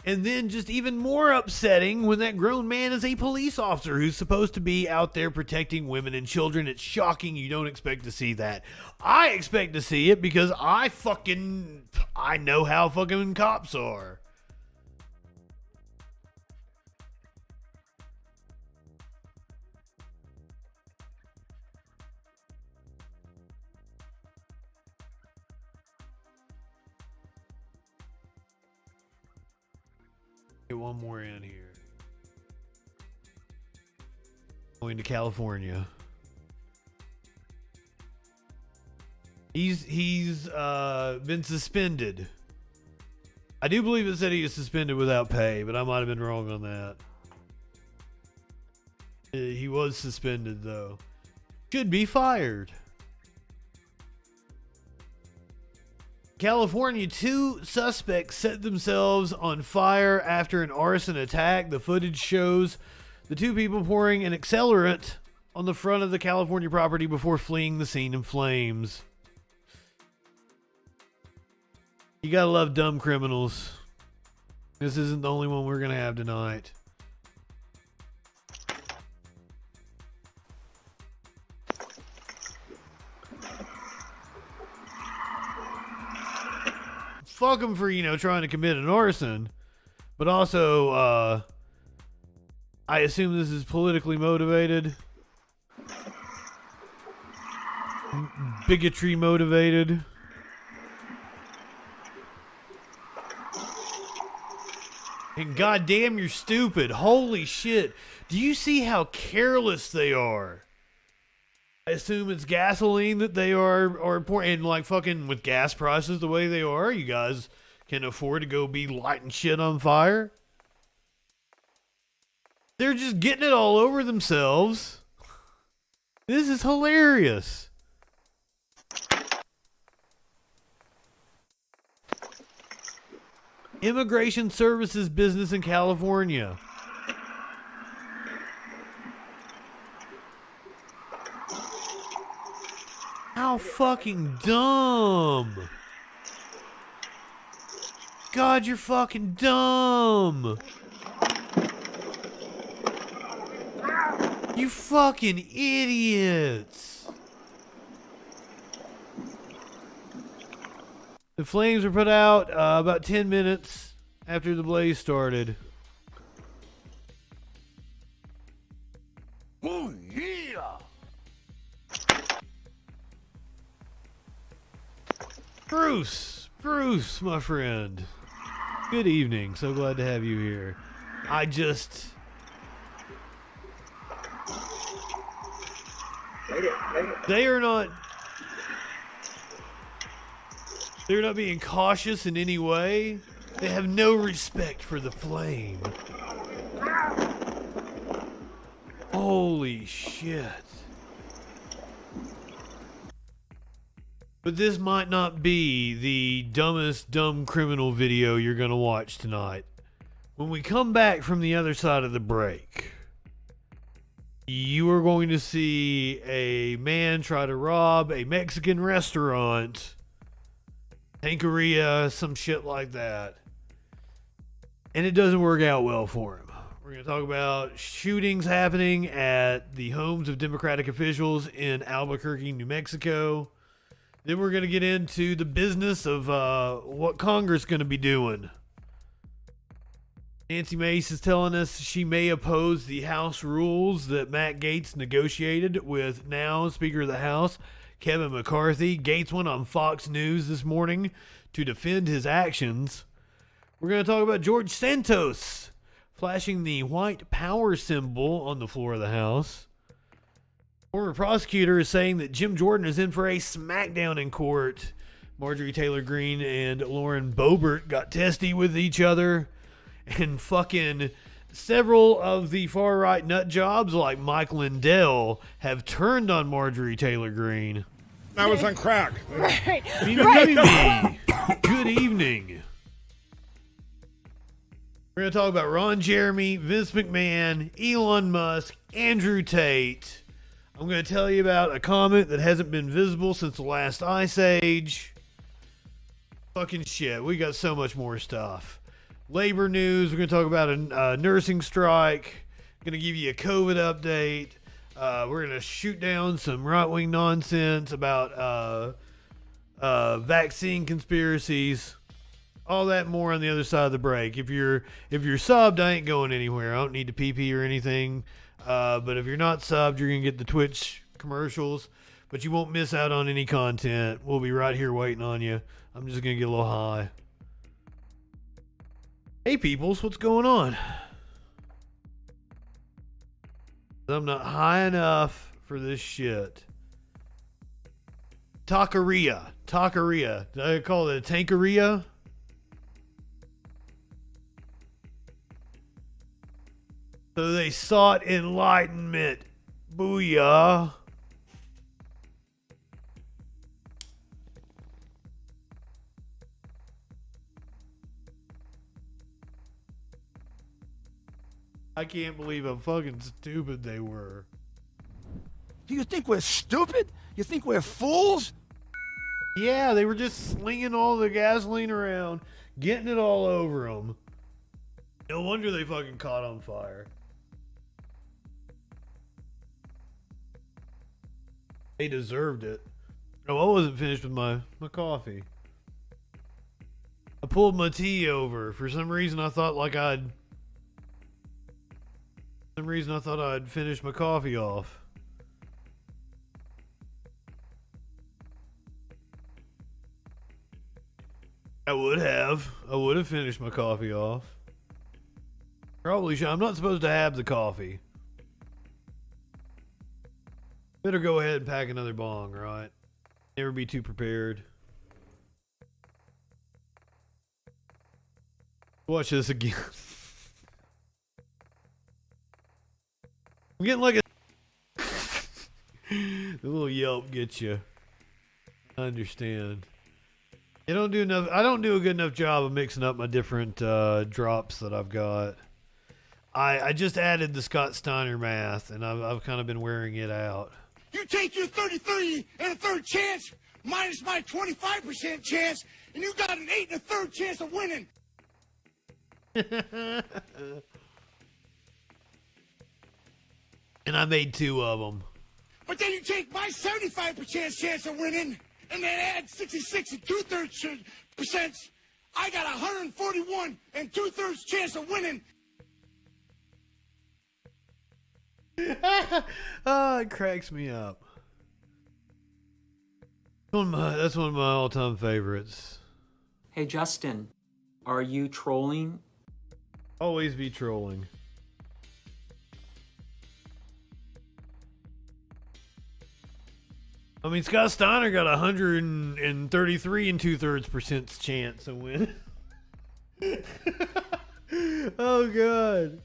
And then just even more upsetting when that grown man is a police officer who's supposed to be out there protecting women and children. It's shocking you don't expect to see that. I expect to see it because I know how fucking cops are. Get one more in here. Going to California. He's been suspended. I do believe it said he was suspended without pay, but I might have been wrong on that. He was suspended though. Should be fired. California, 2 suspects set themselves on fire after an arson attack. The footage shows the 2 people pouring an accelerant on the front of the California property before fleeing the scene in flames. You gotta love dumb criminals. This isn't the only one we're gonna have tonight. Fuck them for, trying to commit an arson. But also, I assume this is politically motivated. Bigotry motivated. And goddamn, you're stupid. Holy shit. Do you see how careless they are? I assume it's gasoline that they are pouring, and like fucking with gas prices the way they are, you guys can afford to go be lighting shit on fire. They're just getting it all over themselves. This is hilarious. Immigration services business in California. How fucking dumb. God, you're fucking dumb. You fucking idiots. The flames were put out about 10 minutes after the blaze started. Oh, yeah. Bruce, my friend. Good evening. So glad to have you here. They're not being cautious in any way. They have no respect for the flame. Holy shit. But this might not be the dumbest dumb criminal video you're going to watch tonight. When we come back from the other side of the break, you are going to see a man try to rob a Mexican restaurant, taqueria, some shit like that. And it doesn't work out well for him. We're going to talk about shootings happening at the homes of Democratic officials in Albuquerque, New Mexico. Then we're going to get into the business of what Congress is going to be doing. Nancy Mace is telling us she may oppose the House rules that Matt Gaetz negotiated with now Speaker of the House, Kevin McCarthy. Gaetz went on Fox News this morning to defend his actions. We're going to talk about George Santos flashing the white power symbol on the floor of the House. Former prosecutor is saying that Jim Jordan is in for a smackdown in court. Marjorie Taylor Greene and Lauren Boebert got testy with each other. And fucking several of the far-right nut jobs like Mike Lindell have turned on Marjorie Taylor Greene. I was on crack. Right. Good evening. We're going to talk about Ron Jeremy, Vince McMahon, Elon Musk, Andrew Tate. I'm going to tell you about a comet that hasn't been visible since the last ice age. Fucking shit. We got so much more stuff. Labor news. We're going to talk about a nursing strike. Going to give you a COVID update. We're going to shoot down some right-wing nonsense about vaccine conspiracies. All that and more on the other side of the break. If you're subbed, I ain't going anywhere. I don't need to pee or anything. But if you're not subbed, you're going to get the Twitch commercials. But you won't miss out on any content. We'll be right here waiting on you. I'm just going to get a little high. Hey peoples, what's going on? I'm not high enough for this shit. Taqueria. Did I call it a tankeria? So they sought enlightenment. Booyah. I can't believe how fucking stupid they were. Do you think we're stupid? You think we're fools? Yeah, they were just slinging all the gasoline around, getting it all over them. No wonder they fucking caught on fire. They deserved it. Oh, I wasn't finished with my coffee. I pulled my tea over. For some reason, I thought I'd finish my coffee off. I would have finished my coffee off. Probably should. I'm not supposed to have the coffee. Better go ahead and pack another bong, right? Never be too prepared. Watch this again. I'm getting like a... The little yelp gets you. I understand. I don't do a good enough job of mixing up my different drops that I've got. I just added the Scott Steiner math, and I've kind of been wearing it out. You take your 30-30 and a third chance, minus my 25% chance, and you got an 8 1/3 chance of winning. And I made 2 of them. But then you take my 75% chance of winning, and then add 66 2/3%. I got 141 2/3 chance of winning. Oh, it cracks me up. That's one of my all-time favorites. Hey, Justin, are you trolling? Always be trolling. I mean, Scott Steiner got 133 2/3% chance to win. Oh, God.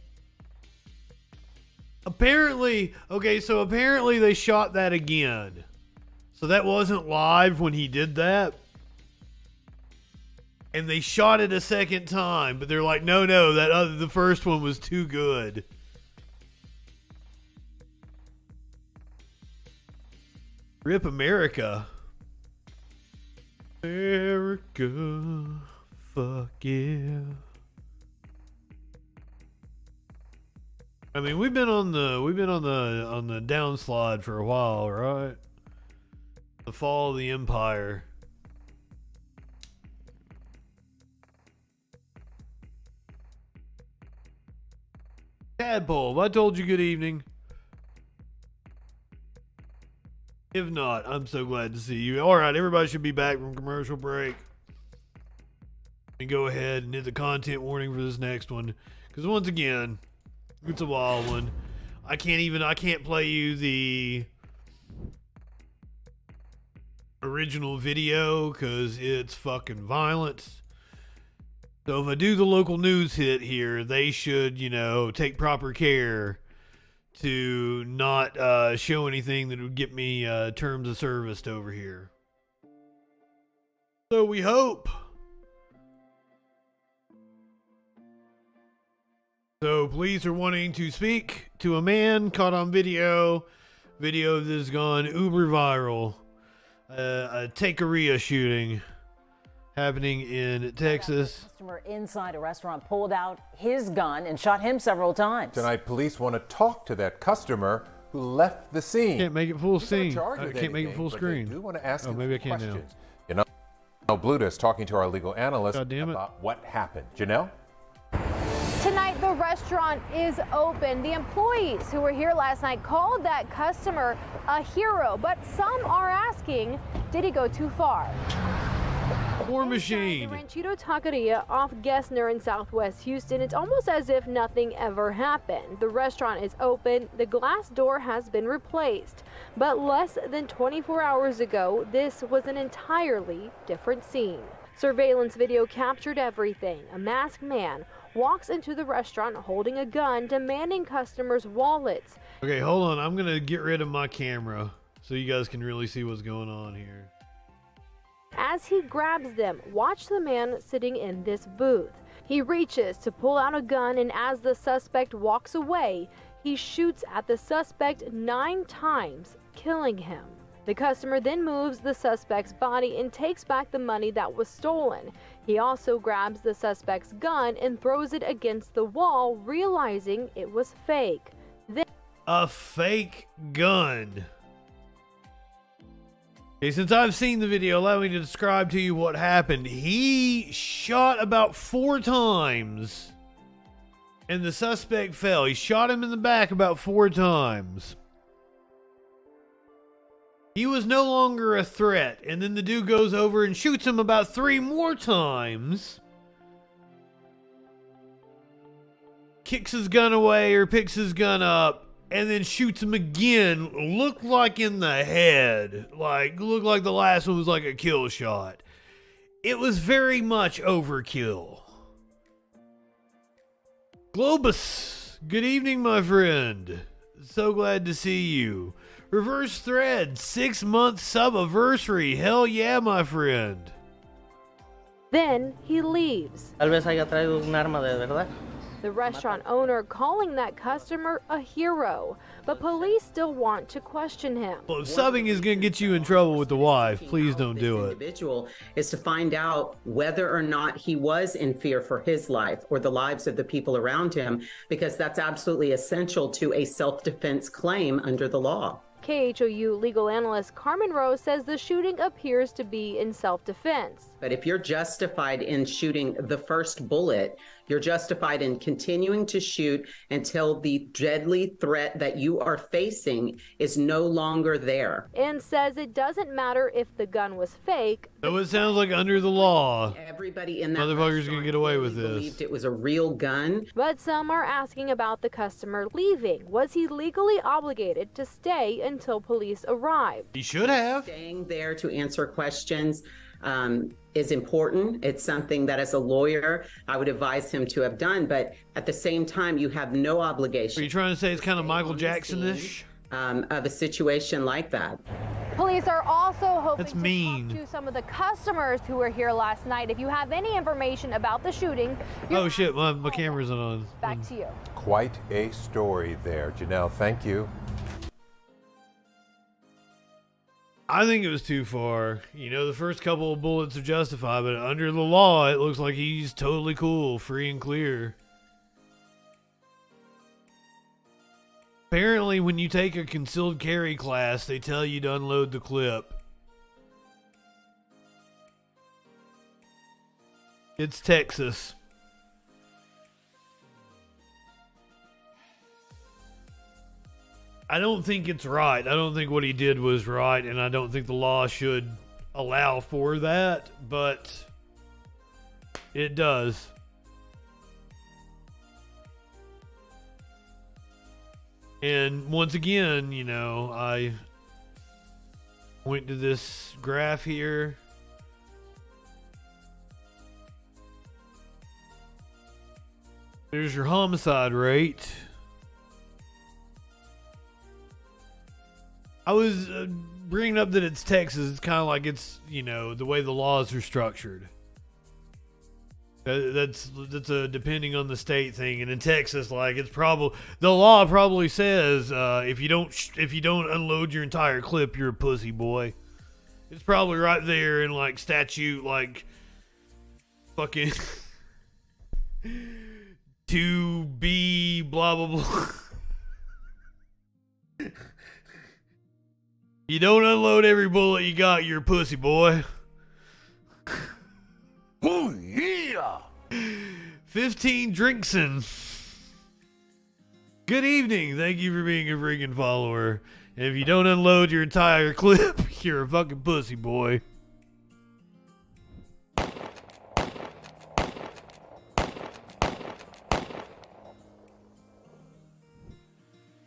Apparently they shot that again. So that wasn't live when he did that. And they shot it a second time, but they're like, no, the first one was too good. Rip America. America. Fuck yeah. I mean, we've been on the downslide for a while, right? The fall of the empire. Tadpole, I told you good evening. If not, I'm so glad to see you. All right, everybody should be back from commercial break. And go ahead and hit the content warning for this next one. Because once again, it's a wild one. I can't play you the original video because it's fucking violent. So if I do the local news hit here, they should, take proper care to not show anything that would get me terms of service over here. So we hope. So police are wanting to speak to a man caught on video. Video that has gone uber viral. A taqueria shooting happening in Texas. A customer inside a restaurant pulled out his gun and shot him several times. Tonight, police want to talk to that customer who left the scene. Can't make it full scene. I can't make it full screen. I do want to ask him maybe I can questions. Janelle Blutis talking to our legal analyst about what happened. Janelle? Tonight, the restaurant is open. The employees who were here last night called that customer a hero, but some are asking, did he go too far? War Machine. The Ranchito Taqueria off Gessner in Southwest Houston. It's almost as if nothing ever happened. The restaurant is open. The glass door has been replaced. But less than 24 hours ago, this was an entirely different scene. Surveillance video captured everything. A masked man walks into the restaurant holding a gun, demanding customers' wallets. Okay, hold on. I'm going to get rid of my camera so you guys can really see what's going on here. As he grabs them, watch the man sitting in this booth. He reaches to pull out a gun, and as the suspect walks away, he shoots at the suspect 9 times, killing him. The customer then moves the suspect's body and takes back the money that was stolen. He also grabs the suspect's gun and throws it against the wall, realizing it was fake. A fake gun. Okay, since I've seen the video, allow me to describe to you what happened. He shot about 4 times, and the suspect fell. He shot him in the back about 4 times. He was no longer a threat, and then the dude goes over and shoots him about 3 more times. Kicks his gun away or picks his gun up, and then shoots him again. Looked like in the head. Looked like the last one was like a kill shot. It was very much overkill. Globus, good evening, my friend. So glad to see you. Reverse Thread, 6-month sub-anniversary. Hell yeah, my friend. Then he leaves. Tal vez haya traído un arma de verdad. The restaurant owner calling that customer a hero, but police still want to question him. Well, if subbing is going to get you in trouble with the wife, please don't do it. Individual is to find out whether or not he was in fear for his life or the lives of the people around him, because that's absolutely essential to a self-defense claim under the law. KHOU legal analyst Carmen Rose says the shooting appears to be in self-defense. But if you're justified in shooting the first bullet, you're justified in continuing to shoot until the deadly threat that you are facing is no longer there. And says it doesn't matter if the gun was fake. So it sounds like under the law, everybody in that motherfuckers gonna get away with this. Believed it was a real gun. But some are asking about the customer leaving. Was he legally obligated to stay until police arrived? He should have. Staying there to answer questions is important. It's something that as a lawyer, I would advise him to have done. But at the same time, you have no obligation. Are you trying to say it's kind of Michael Jackson-ish? Of a situation like that. Police are also hoping That's to mean. talk to some of the customers who were here last night. If you have any information about the shooting, Oh shit, my camera's on. back to you. Quite a story there. Janelle, thank you. I think it was too far. You know, the first couple of bullets are justified, but under the law, it looks like he's totally cool, free and clear. Apparently, when you take a concealed carry class, they tell you to unload the clip. It's Texas. I don't think it's right. I don't think what he did was right, and I don't think the law should allow for that, but it does. And once again, you know, I went to this graph here. There's your homicide rate. I was bringing up that it's Texas. It's kind of like it's, you know, the way the laws are structured. That's a depending on the state thing. And in Texas, like, it's probably the law probably says if you don't unload your entire clip, you're a pussy boy. It's probably right there in like statute, like fucking 2B blah blah blah. You don't unload every bullet you got, you're a pussy boy. Oh yeah! 15 Drinkson. Good evening. Thank you for being a freaking follower. And if you don't unload your entire clip, you're a fucking pussy boy.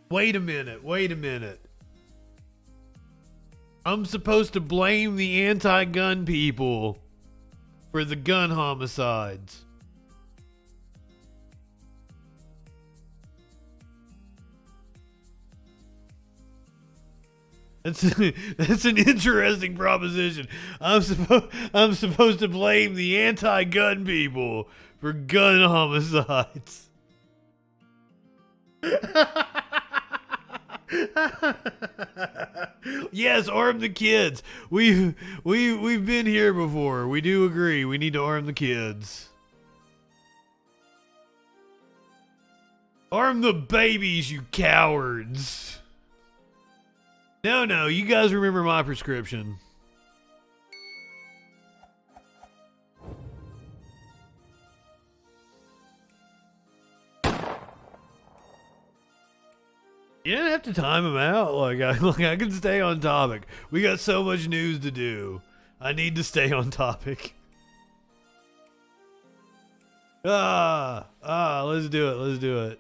Wait a minute. I'm supposed to blame the anti-gun people for the gun homicides. That's an interesting proposition. I'm supposed to blame the anti-gun people for gun homicides. Yes, arm the kids. We've been here before. We do agree. We need to arm the kids. Arm the babies, you cowards. No, you guys remember my prescription. You didn't have to time them out. Like I can stay on topic. We got so much news to do. I need to stay on topic. Let's do it.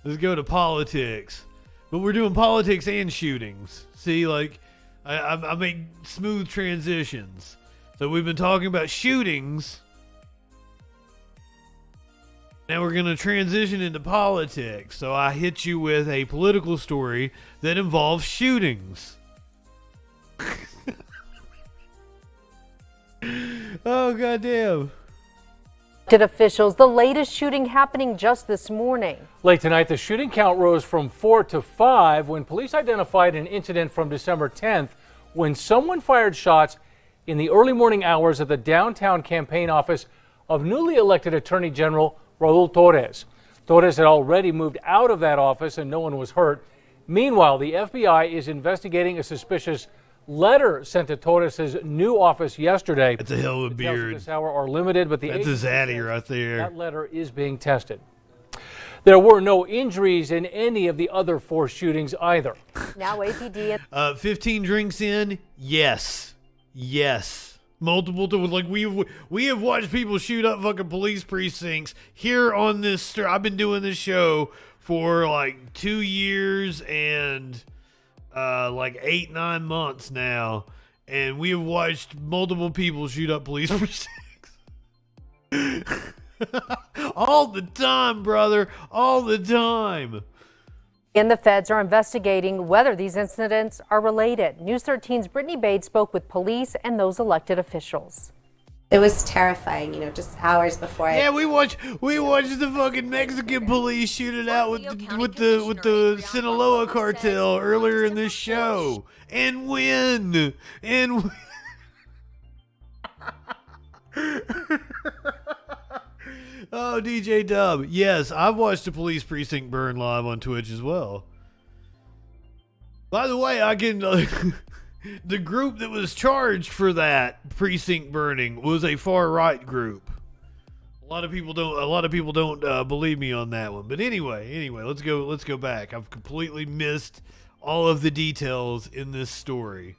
Let's go to politics. But we're doing politics and shootings. See, like, I make smooth transitions. So we've been talking about shootings. Now we're going to transition into politics. So I hit you with a political story that involves shootings. Oh, goddamn. Officials, the latest shooting happening just this morning. Late tonight, the shooting count rose from 4 to 5 when police identified an incident from December 10th when someone fired shots in the early morning hours at the downtown campaign office of newly elected Attorney General Raul Torres. Torres had already moved out of that office and no one was hurt. Meanwhile, the FBI is investigating a suspicious letter sent to Torres's new office yesterday. That's a hell of a Details beard. This hour are limited, but the That's his zaddy right there. That letter is being tested. There were no injuries in any of the other 4 shootings either. Now APD. 15 drinks in, yes. Multiple times. Like we have watched people shoot up fucking police precincts here on this. I've been doing this show for like 2 years and like 8-9 months now, and we have watched multiple people shoot up police precincts. All the time, brother. All the time. And the feds are investigating whether these incidents are related. News 13's Brittany Bates spoke with police and those elected officials. It was terrifying, just hours before. Yeah, we watched the fucking Mexican police shoot it out with the Sinaloa cartel earlier in this show, and win. Oh, DJ Dub. Yes, I've watched a police precinct burn live on Twitch as well. By the way, I can... the group that was charged for that precinct burning was a far-right group. A lot of people don't believe me on that one. But anyway, let's go back. I've completely missed all of the details in this story.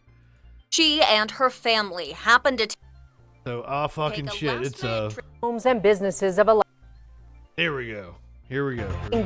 She and her family happened to So, fucking shit. It's homes and businesses of Here we go.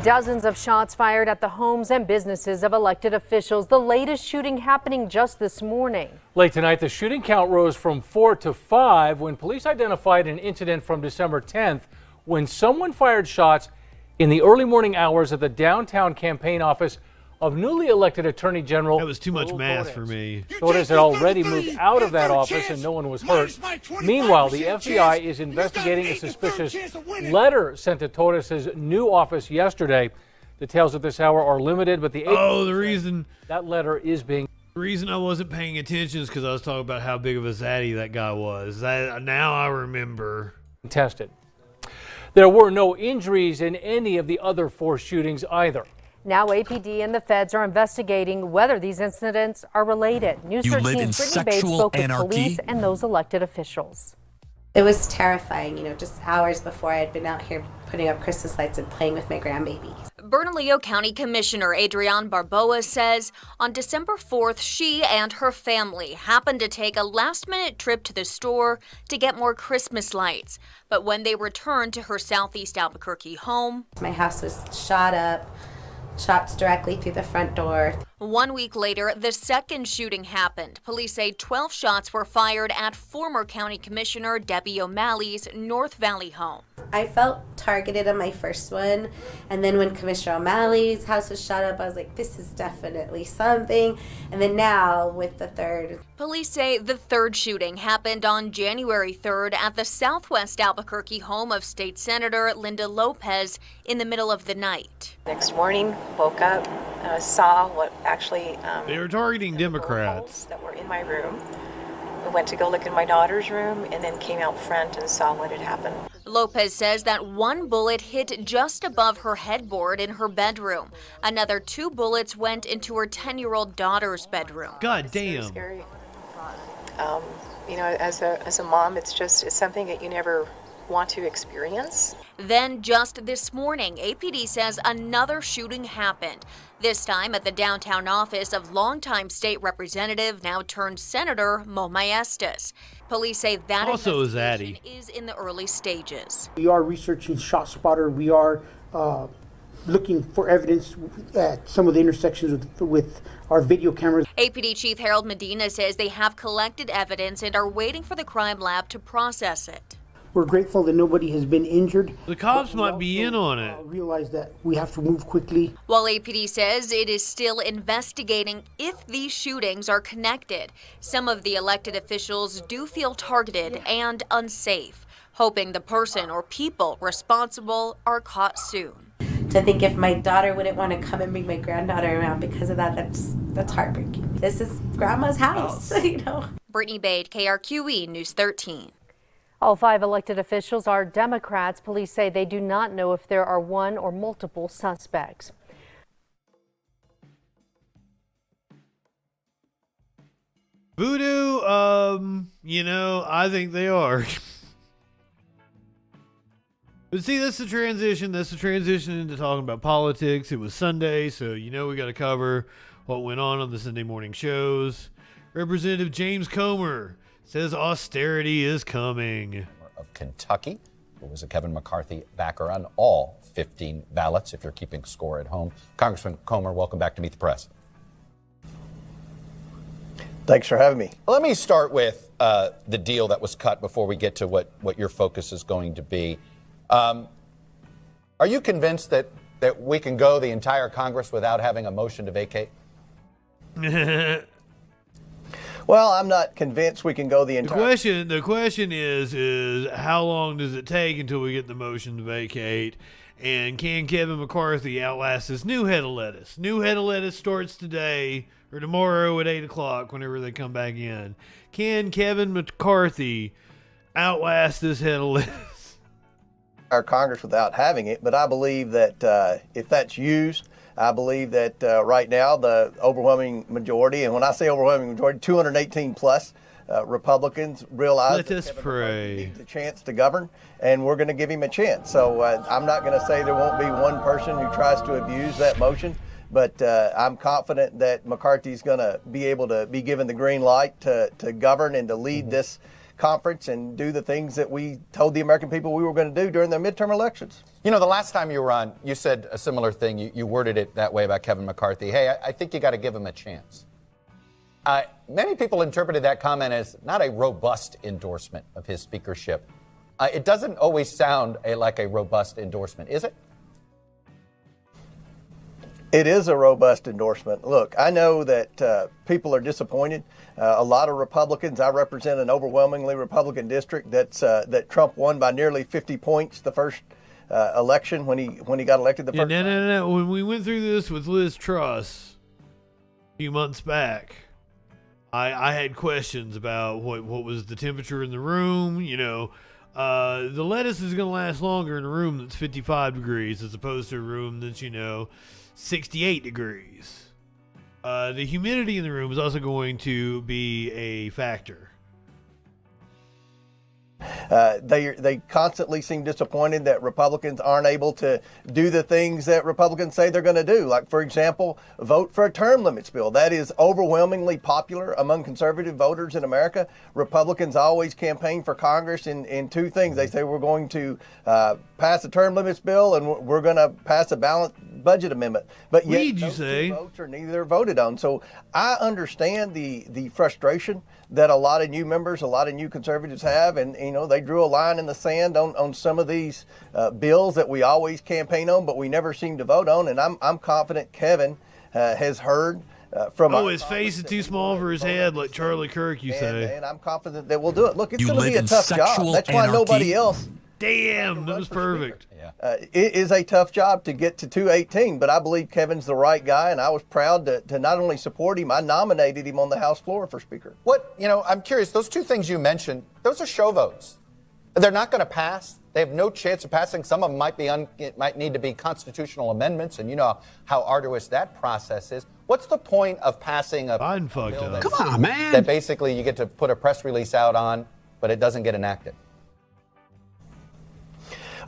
Dozens of shots fired at the homes and businesses of elected officials. The latest shooting happening just this morning. Late tonight, the shooting count rose from 4 to 5 when police identified an incident from December 10th when someone fired shots in the early morning hours at the downtown campaign office of newly elected Attorney General. That was too much math for me. Torres had already moved out of that office and no one was hurt. Meanwhile, the FBI is investigating a suspicious letter sent to Torres's new office yesterday. Details at this hour are limited, but the reason that letter is being... The reason I wasn't paying attention is because I was talking about how big of a zaddy that guy was. Now I remember. Tested. There were no injuries in any of the other 4 shootings either. Now APD and the feds are investigating whether these incidents are related. News 13's Brittany Bates spoke with police and those elected officials. It was terrifying, just hours before I had been out here putting up Christmas lights and playing with my grandbabies. Bernalillo County Commissioner Adrian Barboa says on December 4th, she and her family happened to take a last-minute trip to the store to get more Christmas lights. But when they returned to her southeast Albuquerque home, my house was shot up. Shots directly through the front door. 1 week later, the second shooting happened. Police say 12 shots were fired at former County Commissioner Debbie O'Malley's North Valley home. I felt targeted on my first one, and then when Commissioner O'Malley's house was shot up, I was like, this is definitely something. And then now with the third. Police say the third shooting happened on January 3rd at the southwest Albuquerque home of State Senator Linda Lopez in the middle of the night. Next morning, woke up, saw what actually... they were targeting Democrats. ...that were in my room. I went to go look in my daughter's room and then came out front and saw what had happened. Lopez says that one bullet hit just above her headboard in her bedroom. Another 2 bullets went into her 10-year-old daughter's bedroom. God damn. It's scary. As a mom, it's something that you never want to experience. Then just this morning, APD says another shooting happened. This time at the downtown office of longtime state representative, now turned Senator Mo Maestas. Police say that also investigation is in the early stages. We are researching ShotSpotter. We are looking for evidence at some of the intersections with our video cameras. APD Chief Harold Medina says they have collected evidence and are waiting for the crime lab to process it. We're grateful that nobody has been injured. The cops might be in on it. Realize that we have to move quickly. While APD says it is still investigating if these shootings are connected, some of the elected officials do feel targeted and unsafe, hoping the person or people responsible are caught soon. To think if my daughter wouldn't want to come and bring my granddaughter around because of that, that's heartbreaking. This is grandma's house, Brittany Bade, KRQE News 13. All 5 elected officials are Democrats. Police say they do not know if there are one or multiple suspects. Voodoo, I think they are. But see, that's the transition. That's the transition into talking about politics. It was Sunday, so we got to cover what went on the Sunday morning shows. Representative James Comer says austerity is coming. Of Kentucky, who was a Kevin McCarthy backer on all 15 ballots, if you're keeping score at home. Congressman Comer, welcome back to Meet the Press. Thanks for having me. Let me start with the deal that was cut before we get to what your focus is going to be. Are you convinced that we can go the entire Congress without having a motion to vacate? Well, I'm not convinced we can go the entire... The question is how long does it take until we get the motion to vacate? And can Kevin McCarthy outlast this new head of lettuce? New head of lettuce starts today or tomorrow at 8 o'clock whenever they come back in. Can Kevin McCarthy outlast this head of lettuce? Our Congress without having it, but I believe that if that's used, I believe that right now the overwhelming majority, and when I say overwhelming majority, 218 plus Republicans realize Let us pray. He needs a chance to govern, and we're going to give him a chance. So I'm not going to say there won't be one person who tries to abuse that motion, but I'm confident that McCarthy's going to be able to be given the green light to govern and to lead this conference and do the things that we told the American people we were going to do during the midterm elections. The last time you were on, you said a similar thing. You worded it that way about Kevin McCarthy. Hey, I think you got to give him a chance. Many people interpreted that comment as not a robust endorsement of his speakership. It doesn't always sound like a robust endorsement, is it? It is a robust endorsement. Look, I know that people are disappointed. A lot of Republicans, I represent an overwhelmingly Republican district that Trump won by nearly 50 points the first election when he got elected the first time. No. When we went through this with Liz Truss a few months back, I had questions about what was the temperature in the room. The lettuce is going to last longer in a room that's 55 degrees as opposed to a room that's 68 degrees. The humidity in the room is also going to be a factor. They constantly seem disappointed that Republicans aren't able to do the things that Republicans say they're going to do. Like, for example, vote for a term limits bill. That is overwhelmingly popular among conservative voters in America. Republicans always campaign for Congress in two things. They say we're going to pass a term limits bill and we're going to pass a balanced budget amendment. But yet those two votes are neither voted on. So I understand the frustration that a lot of new members, a lot of new conservatives have, and they drew a line in the sand on some of these bills that we always campaign on, but we never seem to vote on. And I'm confident Kevin has heard from. His face is too small for his head, like Charlie Kirk, you say. And I'm confident that we'll do it. Look, it's going to be a tough job. That's why nobody else. Damn, that was perfect. It is a tough job to get to 218, but I believe Kevin's the right guy, and I was proud to not only support him, I nominated him on the House floor for Speaker. I'm curious, those two things you mentioned, those are show votes. They're not going to pass. They have no chance of passing. Some of them might need to be constitutional amendments, and you know how arduous that process is. What's the point of passing a bill Come on, man. that basically you get to put a press release out on, but it doesn't get enacted?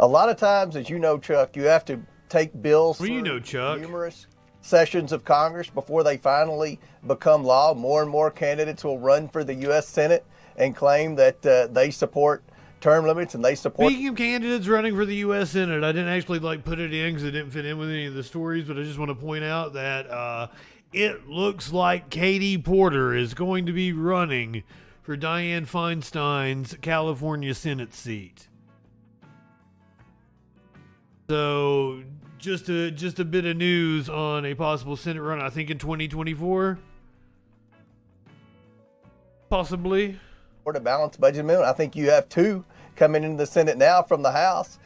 A lot of times, as you know, Chuck, you have to take bills through numerous sessions of Congress before they finally become law. More and more candidates will run for the U.S. Senate and claim that they support term limits and they support... Speaking of candidates running for the U.S. Senate, I didn't actually put it in because it didn't fit in with any of the stories, but I just want to point out that it looks like Katie Porter is going to be running for Dianne Feinstein's California Senate seat. So, just a bit of news on a possible Senate run, I think in 2024. Possibly. For the balanced budget amendment, I think you have two coming into the Senate now from the House,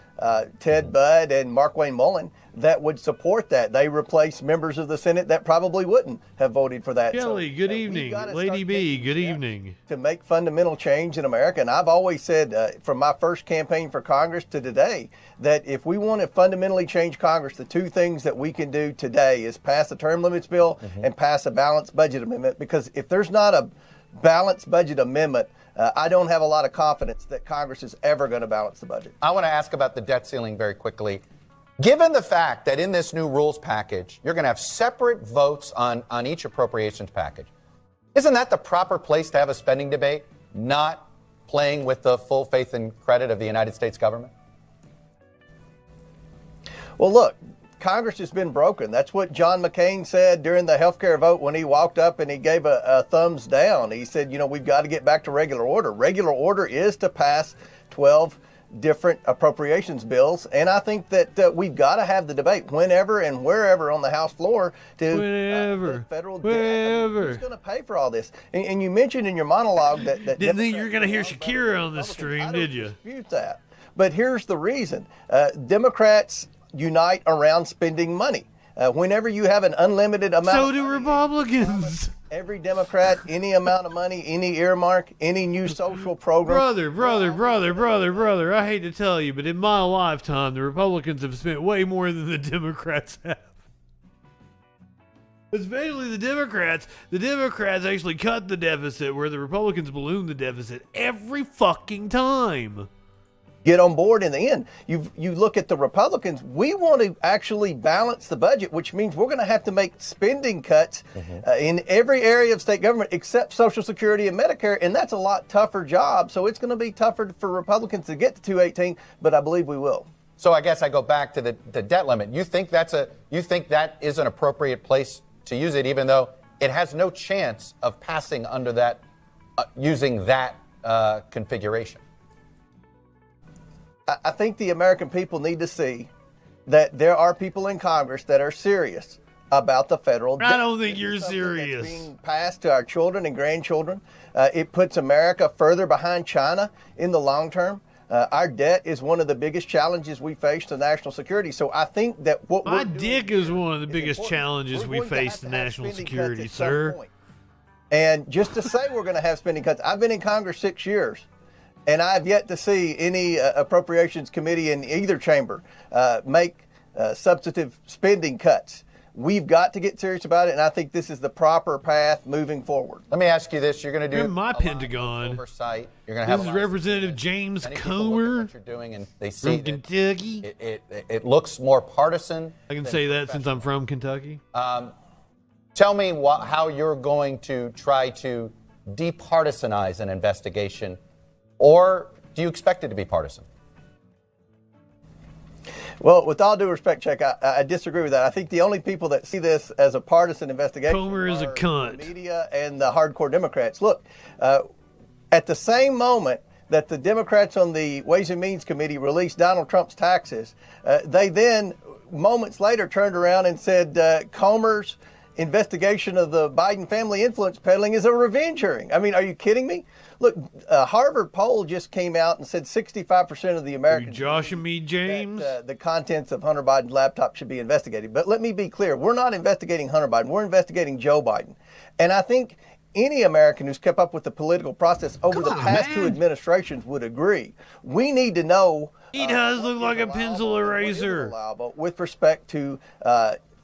Ted Budd and Markwayne Mullin, that would support that. They replace members of the Senate that probably wouldn't have voted for that. Kelly, good evening. Lady B, good evening. To make fundamental change in America. And I've always said from my first campaign for Congress to today that if we want to fundamentally change Congress, the two things that we can do today is pass a term limits bill and pass a balanced budget amendment. Because if there's not a balanced budget amendment, I don't have a lot of confidence that Congress is ever going to balance the budget. I want to ask about the debt ceiling very quickly. Given the fact that in this new rules package, you're going to have separate votes on each appropriations package, isn't that the proper place to have a spending debate, not playing with the full faith and credit of the United States government? Well, look, Congress has been broken. That's what John McCain said during the health care vote when he walked up and he gave a thumbs down. He said, you know, we've got to get back to regular order. Regular order is to pass 12 different appropriations bills. And I think that we've got to have the debate whenever and wherever on the House floor to federal debt. I mean, who's going to pay for all this? And you mentioned in your monologue that didn't think you were going to hear Shakira on this stream, did you? Dispute that. But here's the reason. Democrats unite around spending money. Whenever you have an unlimited amount so do Republicans. Every Democrat, any amount of money, any earmark, any new social program. Brother, I hate to tell you, but in my lifetime, the Republicans have spent way more than the Democrats have. Especially the Democrats. The Democrats actually cut the deficit where the Republicans ballooned the deficit every fucking time. Get on board in the end. You look at the Republicans, we want to actually balance the budget, which means we're going to have to make spending cuts in every area of state government except Social Security and Medicare, and that's a lot tougher job. So it's going to be tougher for Republicans to get to 218, but I believe we will. So I guess I go back to the debt limit. You think that is an appropriate place to use it, even though it has no chance of passing under that using that configuration? I think the American people need to see that there are people in Congress that are serious about the federal debt. I don't think you're serious. That's being passed to our children and grandchildren. It puts America further behind China in the long term. Our debt is one of the biggest challenges we face to national security. So I think that what my dick is one of the biggest challenges we face to national security, sir. And just to say we're going to have spending cuts, I've been in Congress 6 years. And I've yet to see any appropriations committee in either chamber make substantive spending cuts. We've got to get serious about it, and I think this is the proper path moving forward. Let me ask you this: you're going to do in my Pentagon oversight. You're going to have this is Representative James Comer what you're doing, and they see from Kentucky. It looks more partisan. I can say that since I'm from Kentucky. Tell me how you're going to try to departisanize an investigation. Or do you expect it to be partisan? Well, with all due respect, Chuck, I disagree with that. I think the only people that see this as a partisan investigation Comer is a cunt. The media and the hardcore Democrats. Look, at the same moment that the Democrats on the Ways and Means Committee released Donald Trump's taxes, they then, moments later, turned around and said Comer's investigation of the Biden family influence peddling is a revenge hearing. I mean, are you kidding me? Look, a Harvard poll just came out and said 65% of the Americans joshing me, James? That, the contents of Hunter Biden's laptop should be investigated. But let me be clear. We're not investigating Hunter Biden. We're investigating Joe Biden. And I think any American who's kept up with the political process over the past two administrations would agree. We need to know. He does look like a pencil eraser. With respect to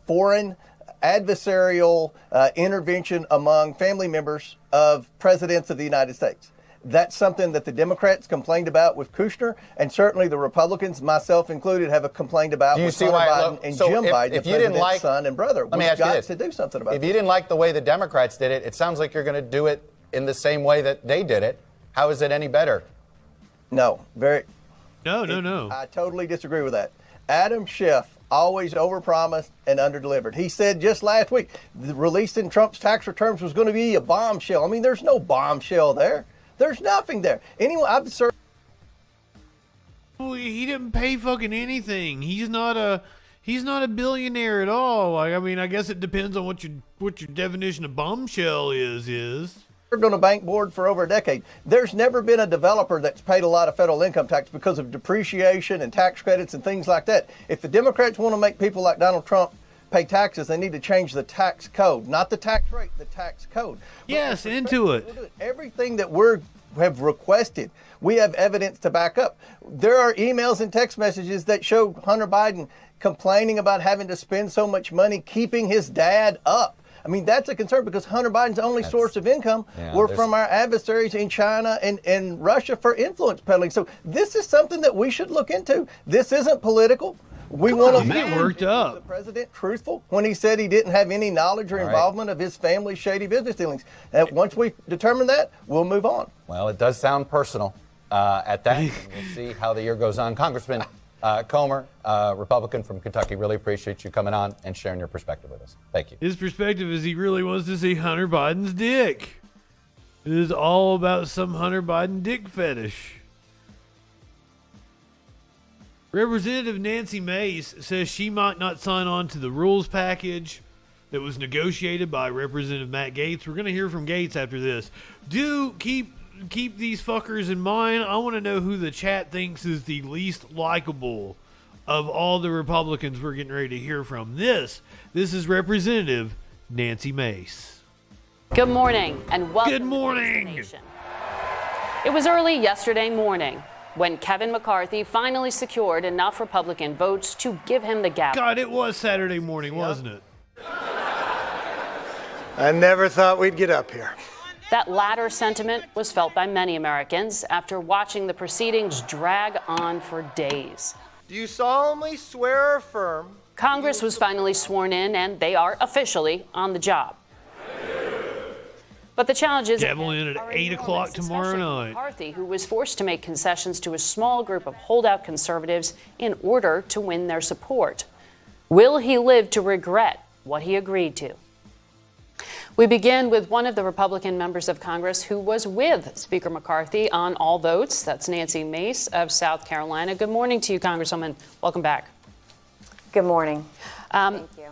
foreign adversarial intervention among family members of presidents of the United States. That's something that the Democrats complained about with Kushner, and certainly the Republicans, myself included, have complained about with Hunter Biden and Jim Biden, the president's son and brother. We've got to do something about it. If you didn't like the way the Democrats did it, it sounds like you're going to do it in the same way that they did it. How is it any better? No. No. I totally disagree with that. Adam Schiff always overpromised and underdelivered. He said just last week, releasing Trump's tax returns was going to be a bombshell. I mean, there's no bombshell there. There's nothing there. Anyway, I've served. He didn't pay fucking anything. He's not a billionaire at all. Like, I mean, I guess it depends on what your definition of bombshell is. On a bank board for over a decade. There's never been a developer that's paid a lot of federal income tax because of depreciation and tax credits and things like that. If the Democrats want to make people like Donald Trump pay taxes, they need to change the tax code, not the tax rate, the tax code. Yes, into it. Everything that we have requested, we have evidence to back up. There are emails and text messages that show Hunter Biden complaining about having to spend so much money keeping his dad up. I mean, that's a concern because Hunter Biden's only source of income were from our adversaries in China and Russia for influence peddling. So this is something that we should look into. This isn't political. We want to get worked up. The president truthful when he said he didn't have any knowledge or involvement of his family's shady business dealings. Once we determine that, we'll move on. Well, it does sound personal at that. And we'll see how the year goes on. Congressman Comer, Republican from Kentucky, really appreciate you coming on and sharing your perspective with us. Thank you. His perspective is he really wants to see Hunter Biden's dick. It is all about some Hunter Biden dick fetish. Representative Nancy Mace says she might not sign on to the rules package that was negotiated by Representative Matt Gaetz. We're going to hear from Gaetz after this. Do keep these fuckers in mind. I want to know who the chat thinks is the least likable of all the Republicans we're getting ready to hear from. This is Representative Nancy Mace. Good morning and welcome. Good morning. To the Nation. It was early yesterday morning when Kevin McCarthy finally secured enough Republican votes to give him the gavel. God, it was Saturday morning, wasn't it? I never thought we'd get up here. That latter sentiment was felt by many Americans after watching the proceedings drag on for days. Do you solemnly swear or affirm? Congress was finally sworn in, and they are officially on the job. But the challenge is gavel in at 8 o'clock tomorrow night. McCarthy, who was forced to make concessions to a small group of holdout conservatives in order to win their support. Will he live to regret what he agreed to? We begin with one of the Republican members of Congress who was with Speaker McCarthy on all votes. That's Nancy Mace of South Carolina. Good morning to you, Congresswoman. Welcome back. Good morning. Thank you.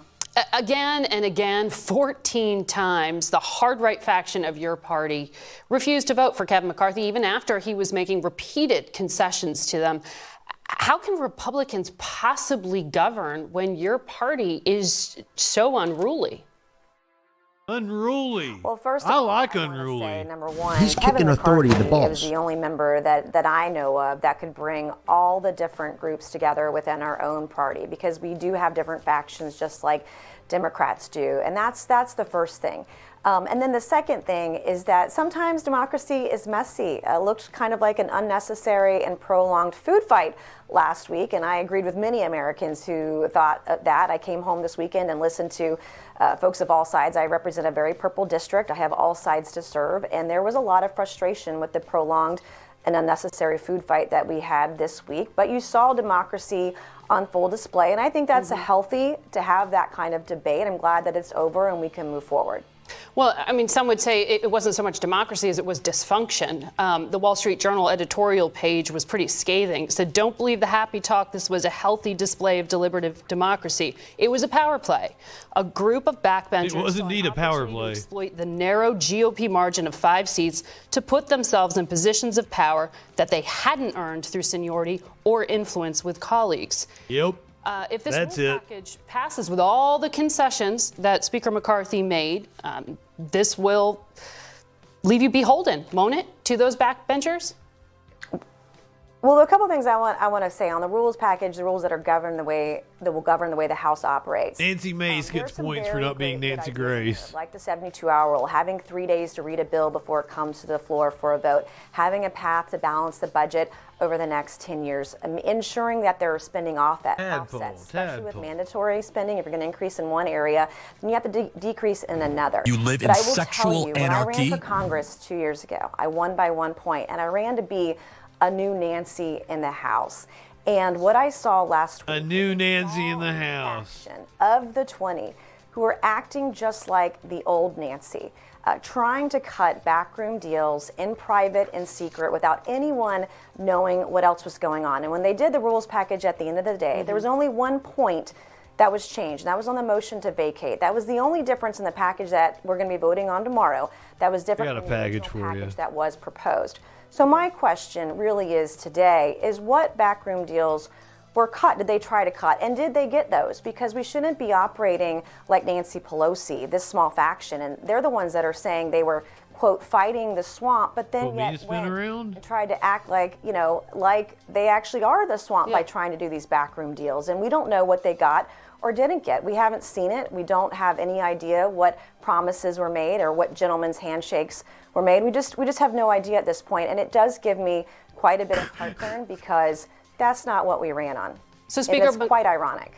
Again and again, 14 times, the hard-right faction of your party refused to vote for Kevin McCarthy, even after he was making repeated concessions to them. How can Republicans possibly govern when your party is so unruly? Unruly. Well, first of I all, like I unruly. Say, number one, he's Kevin kicking McCarthy authority in the balls. is the only member that I know of that could bring all the different groups together within our own party, because we do have different factions just like Democrats do, and that's the first thing. And then the second thing is that sometimes democracy is messy. It looked kind of like an unnecessary and prolonged food fight last week, and I agreed with many Americans who thought that. I came home this weekend and listened to folks of all sides. I represent a very purple district. I have all sides to serve, and there was a lot of frustration with the prolonged and unnecessary food fight that we had this week. But you saw democracy on full display, and I think that's healthy to have that kind of debate. I'm glad that it's over and we can move forward. Well, I mean, some would say it wasn't so much democracy as it was dysfunction. The Wall Street Journal editorial page was pretty scathing. It said, "Don't believe the happy talk. This was a healthy display of deliberative democracy." It was a power play. A group of backbenchers It was indeed a power play. Exploit the narrow GOP margin of 5 seats to put themselves in positions of power that they hadn't earned through seniority or influence with colleagues. Yep. If this rule package passes with all the concessions that Speaker McCarthy made, this will leave you beholden, won't it, to those backbenchers? Well, there are a couple of things I want to say on the rules package, the rules that will govern the way the House operates. Nancy Mace gets points for not being Nancy Grace. Like the 72-hour rule, having 3 days to read a bill before it comes to the floor for a vote, having a path to balance the budget over the next 10 years, ensuring that they're spending offsets, especially with mandatory spending. If you're going to increase in one area, then you have to decrease in another. You live but in I will sexual tell you, anarchy? when I ran for Congress 2 years ago, I won by 1 point, and I ran to be a new Nancy in the House. And what I saw last week, a new Nancy in the House, of the 20 who are acting just like the old Nancy, trying to cut backroom deals in private and secret without anyone knowing what else was going on. And when they did the rules package at the end of the day, there was only 1 point that was changed, and that was on the motion to vacate. That was the only difference in the package that we're going to be voting on tomorrow. That was different from the original package that was proposed. So my question really is today is what backroom deals were cut? Did they try to cut? And did they get those? Because we shouldn't be operating like Nancy Pelosi, this small faction. And they're the ones that are saying they were quote, fighting the swamp, but then Want me to yet spin went around? and tried to act like, you know, like they actually are the swamp by trying to do these backroom deals. And we don't know what they got or didn't get. We haven't seen it. We don't have any idea what promises were made or what gentlemen's handshakes were made. We just have no idea at this point. And it does give me quite a bit of heartburn because that's not what we ran on. So, Speaker, it's quite ironic.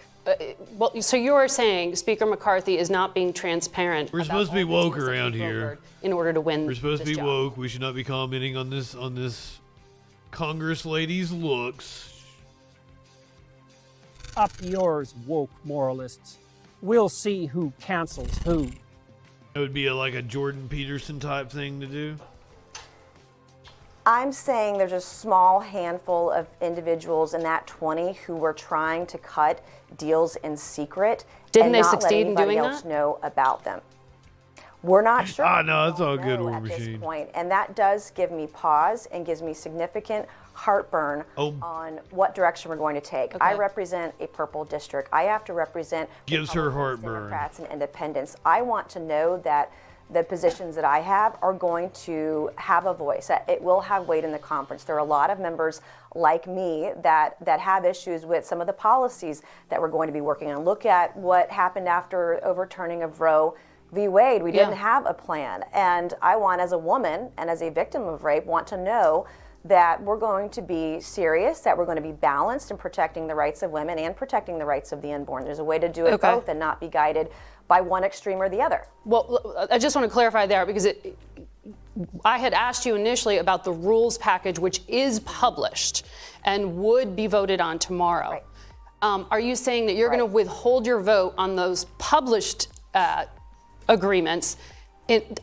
Well, so you're saying Speaker McCarthy is not being transparent. We're supposed to be woke around here. In order to win, we're supposed to be job. woke. We should not be commenting on this Congress lady's looks. Up yours, woke moralists. We'll see who cancels who. It would be like a Jordan Peterson type thing to do. I'm saying there's a small handful of individuals in that 20 who were trying to cut deals in secret and they not succeed let in anybody doing else that? know about them. We're not sure. No, it's all good, War at this Machine. point, and that does give me pause and gives me significant heartburn on what direction we're going to take. I represent a purple district. I have to represent Gives her Republicans, heartburn. Democrats, and independents. I want to know that the positions that I have are going to have a voice. It will have weight in the conference. There are a lot of members like me that have issues with some of the policies that we're going to be working on. Look at what happened after overturning of Roe v. Wade. We didn't have a plan. And I want, as a woman and as a victim of rape, want to know that we're going to be serious, that we're going to be balanced in protecting the rights of women and protecting the rights of the unborn. There's a way to do it both and not be guided by one extreme or the other. Well, I just want to clarify there because I had asked you initially about the rules package, which is published and would be voted on tomorrow. Right. Are you saying that you're going to withhold your vote on those published agreements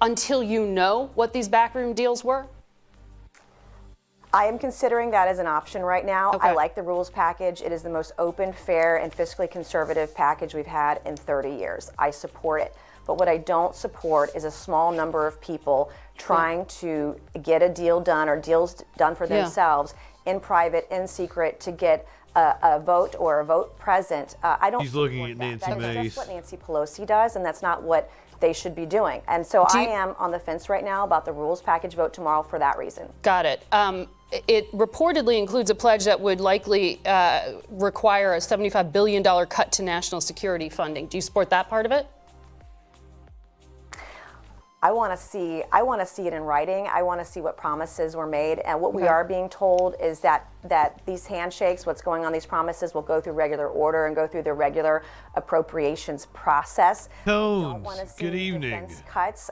until you know what these backroom deals were? I am considering that as an option right now. I like the rules package. It is the most open, fair, and fiscally conservative package we've had in 30 years. I support it. But what I don't support is a small number of people trying to get a deal done or deals done for themselves in private, in secret, to get a vote or a vote present. I don't. She's looking at Nancy Mace. That's Mace. what Nancy Pelosi does, and that's not what they should be doing. And so I am on the fence right now about the rules package vote tomorrow for that reason. Got it. It reportedly includes a pledge that would likely require a $75 billion cut to national security funding. Do you support that part of it? I want to see it in writing. I want to see what promises were made, and what we are being told is that these handshakes, what's going on, these promises will go through regular order and go through the regular appropriations process. Tones, good evening. Defense cuts.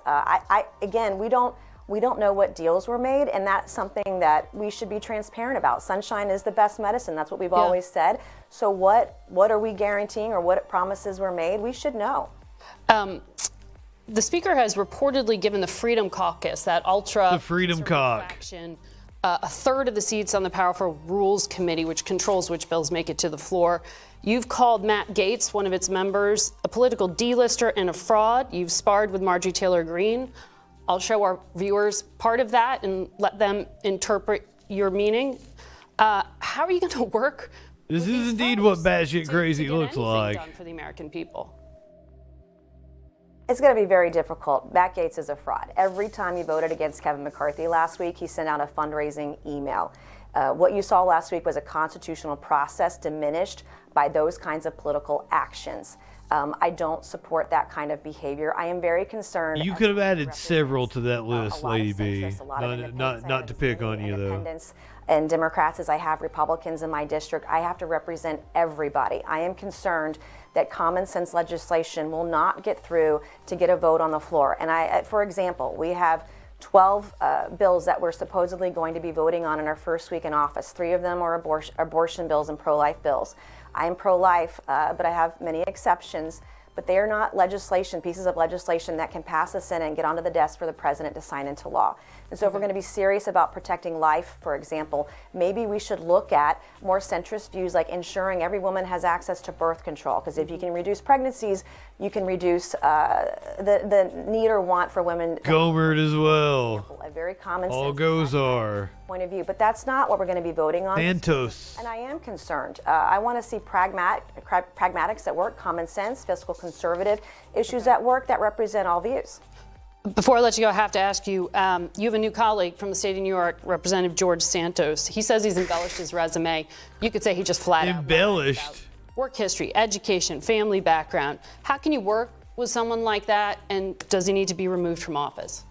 Again, we don't know what deals were made, and that's something that we should be transparent about. Sunshine is the best medicine. That's what we've always said. So what are we guaranteeing, or what promises were made? We should know. The Speaker has reportedly given the Freedom Caucus, that ultra Freedom Cock faction, a third of the seats on the powerful Rules Committee, which controls which bills make it to the floor. You've called Matt Gaetz, one of its members, a political D-lister and a fraud. You've sparred with Marjorie Taylor Greene. I'll show our viewers part of that and let them interpret your meaning. How are you going to work? This is indeed what batshit crazy looks like. Done for the American people. It's going to be very difficult. Matt Gaetz is a fraud. Every time he voted against Kevin McCarthy last week, he sent out a fundraising email. What you saw last week was a constitutional process diminished by those kinds of political actions. I don't support that kind of behavior. I am very concerned. You could have added several to that list, Lady B. Not to pick on you, though. And Democrats, as I have Republicans in my district, I have to represent everybody. I am concerned that common sense legislation will not get through to get a vote on the floor. And for example, we have 12 bills that we're supposedly going to be voting on in our first week in office. 3 of them are abortion bills and pro-life bills. I am pro-life, but I have many exceptions. But they are not pieces of legislation that can pass the Senate and get onto the desk for the president to sign into law. And so if we're going to be serious about protecting life, for example, maybe we should look at more centrist views like ensuring every woman has access to birth control. Because if you can reduce pregnancies, you can reduce the need or want for women. Gohmert as well. A very common All sense goes are. point of view. But that's not what we're going to be voting on. Santos. And I am concerned. I want to see pragmatics at work, common sense, fiscal conservative issues at work that represent all views. Before I let you go, I have to ask you, you have a new colleague from the state of New York, Representative George Santos. He says he's embellished his resume. You could say he just flat out embellished. Work history, education, family background. How can you work with someone like that, and does he need to be removed from office?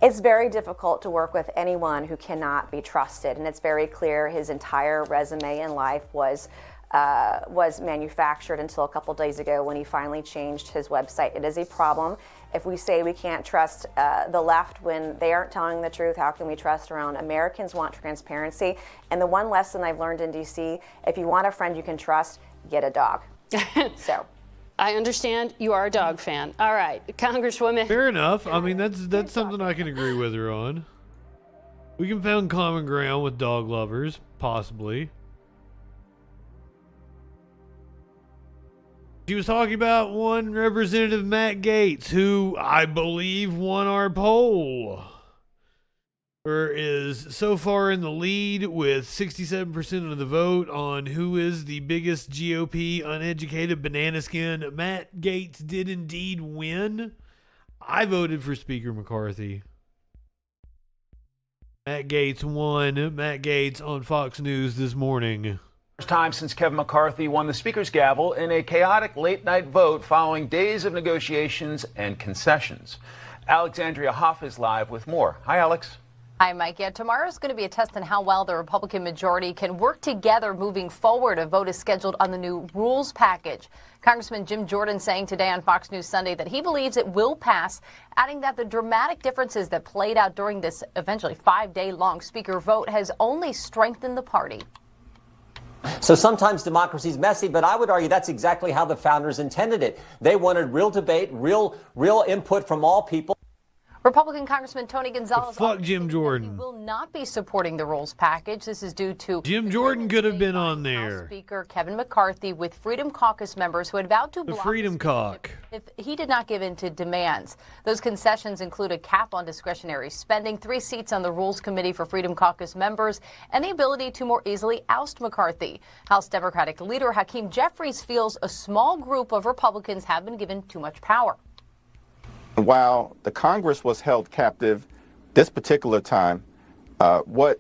It's very difficult to work with anyone who cannot be trusted, and it's very clear his entire resume in life was manufactured until a couple days ago when he finally changed his website. It is a problem. If we say we can't trust the left when they aren't telling the truth, how can we trust our own? Americans want transparency. And the one lesson I've learned in D.C., if you want a friend you can trust, get a dog. So. I understand you are a dog fan. All right, Congresswoman. Fair enough. I mean, that's something I can agree with her on. We can find common ground with dog lovers, possibly. She was talking about one Representative Matt Gaetz, who I believe won our poll, or is so far in the lead with 67% of the vote on who is the biggest GOP uneducated banana skin. Matt Gaetz did indeed win. I voted for Speaker McCarthy. Matt Gaetz won. Matt Gaetz on Fox News this morning. First time since Kevin McCarthy won the Speaker's gavel in a chaotic late-night vote following days of negotiations and concessions. Alexandria Hoff is live with more. Hi, Alex. Hi, Mike. Yeah, tomorrow's going to be a test on how well the Republican majority can work together moving forward. A vote is scheduled on the new rules package. Congressman Jim Jordan saying today on Fox News Sunday that he believes it will pass, adding that the dramatic differences that played out during this eventually 5-day-long Speaker vote has only strengthened the party. So sometimes democracy's messy, but I would argue that's exactly how the founders intended it. They wanted real debate, real input from all people. Republican Congressman Tony Gonzalez fuck Jim Jordan. will not be supporting the rules package. This is due to Jim Jordan could have been on there. House Speaker Kevin McCarthy with Freedom Caucus members who had vowed to block the Freedom Cauc if he did not give in to demands. Those concessions include a cap on discretionary spending, 3 seats on the Rules Committee for Freedom Caucus members, and the ability to more easily oust McCarthy. House Democratic leader Hakeem Jeffries feels a small group of Republicans have been given too much power. While the Congress was held captive this particular time, what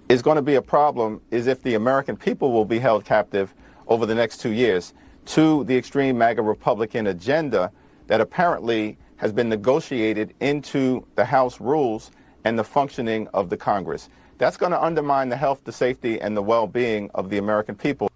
is going to be a problem is if the American people will be held captive over the next 2 years to the extreme MAGA Republican agenda that apparently has been negotiated into the House rules and the functioning of the Congress. That's going to undermine the health, the safety, and the well-being of the American people.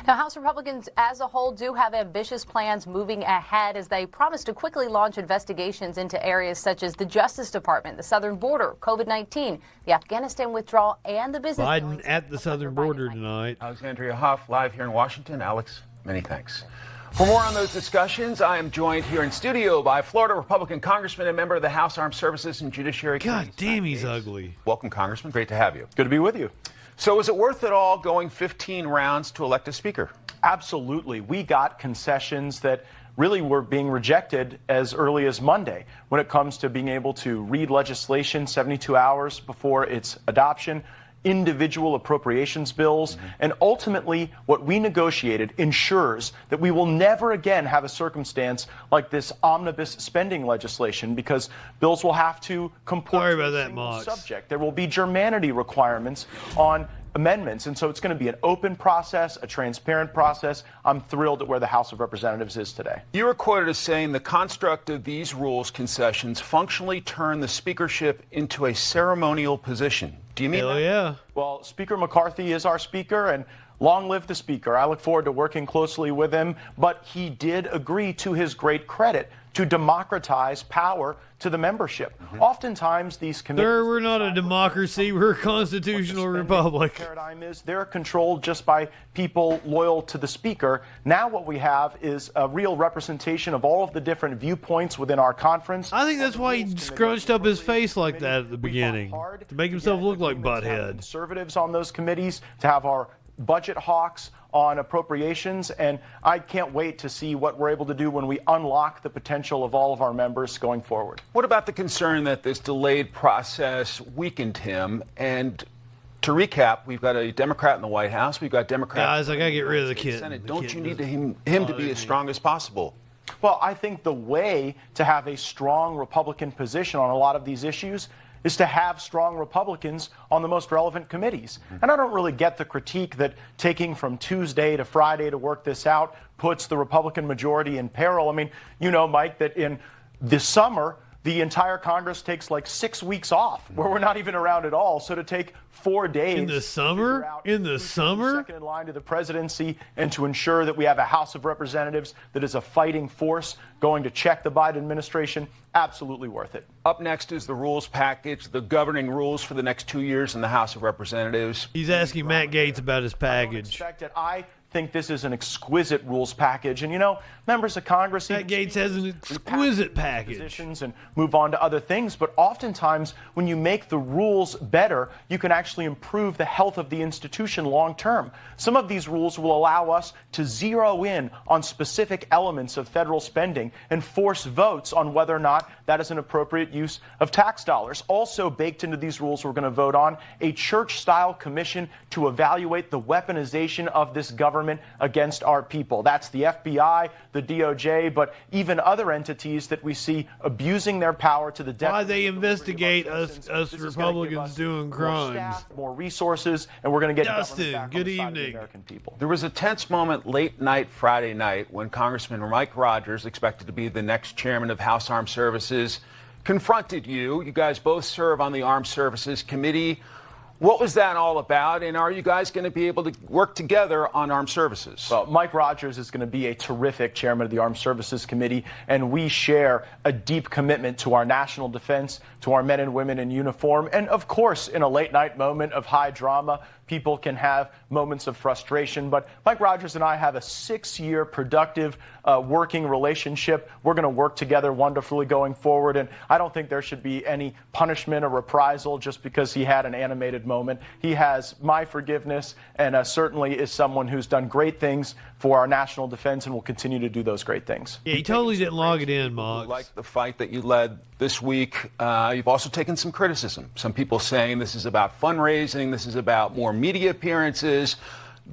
Now, House Republicans as a whole do have ambitious plans moving ahead as they promise to quickly launch investigations into areas such as the Justice Department, the southern border, COVID-19, the Afghanistan withdrawal, and the business. Biden at the southern border tonight. Alexandria Hoff live here in Washington. Alex, many thanks. For more on those discussions, I am joined here in studio by Florida Republican Congressman and member of the House Armed Services and Judiciary Committee. God damn, he's ugly. Welcome, Congressman. Great to have you. Good to be with you. So is it worth it all going 15 rounds to elect a speaker? Absolutely. We got concessions that really were being rejected as early as Monday when it comes to being able to read legislation 72 hours before its adoption, individual appropriations bills, and ultimately what we negotiated ensures that we will never again have a circumstance like this omnibus spending legislation because bills will have to comport to a single subject. There will be germanity requirements on amendments, and so it's going to be an open process, a transparent process. I'm thrilled at where the House of Representatives is today. You were quoted as saying the construct of these rules concessions functionally turn the speakership into a ceremonial position. Do you mean that? Yeah. Well, Speaker McCarthy is our speaker, and long live the speaker. I look forward to working closely with him, but he did agree, to his great credit, to democratize power to the membership. Oftentimes these committees... Sir, we're not a democracy, we're a constitutional republic. Paradigm is they're controlled just by people loyal to the speaker. Now what we have is a real representation of all of the different viewpoints within our conference. I think that's why he scrunched up his face like that at the beginning, to make himself look like butthead. Conservatives on those committees, to have our budget hawks on appropriations, and I can't wait to see what we're able to do when we unlock the potential of all of our members going forward. What about the concern that this delayed process weakened him? And to recap, we've got a Democrat in the White House. We've got Democrats. Guys, I got to get rid of the kid. Senate. Don't you need him to be as strong as possible? Well, I think the way to have a strong Republican position on a lot of these issues is to have strong Republicans on the most relevant committees. And I don't really get the critique that taking from Tuesday to Friday to work this out puts the Republican majority in peril. I mean, you know, Mike, that in this summer, the entire Congress takes like 6 weeks off where we're not even around at all. So to take 4 days in the summer, second in line to the presidency, and to ensure that we have a House of Representatives that is a fighting force going to check the Biden administration, absolutely worth it. Up next is the rules package, the governing rules for the next 2 years in the House of Representatives. He's asking Matt Gaetz about his package. I think this is an exquisite rules package. And, you know, members of Congress... Matt Gaetz has an exquisite package. And move on to other things. But oftentimes, when you make the rules better, you can actually improve the health of the institution long term. Some of these rules will allow us to zero in on specific elements of federal spending and force votes on whether or not that is an appropriate use of tax dollars. Also baked into these rules we're going to vote on a church-style commission to evaluate the weaponization of this government against our people. That's the FBI, the DOJ, but even other entities that we see abusing their power to the detriment. Why they investigate us Republicans doing crimes. More staff, more resources, and we're going to get Dustin, back good on the side of the evening. American people. There was a tense moment late night Friday night when Congressman Mike Rogers, expected to be the next chairman of House Armed Services, confronted you. You guys both serve on the Armed Services Committee. What was that all about, and are you guys going to be able to work together on armed services? Well, Mike Rogers is going to be a terrific chairman of the Armed Services Committee, and we share a deep commitment to our national defense, to our men and women in uniform, and of course, in a late-night moment of high drama, people can have moments of frustration. But Mike Rogers and I have a 6-year productive working relationship. We're going to work together wonderfully going forward. And I don't think there should be any punishment or reprisal just because he had an animated moment. He has my forgiveness and certainly is someone who's done great things for our national defense and will continue to do those great things. Yeah, he totally didn't log it in, Mox. Like the fight that you led this week, you've also taken some criticism. Some people saying this is about fundraising, this is about more media appearances.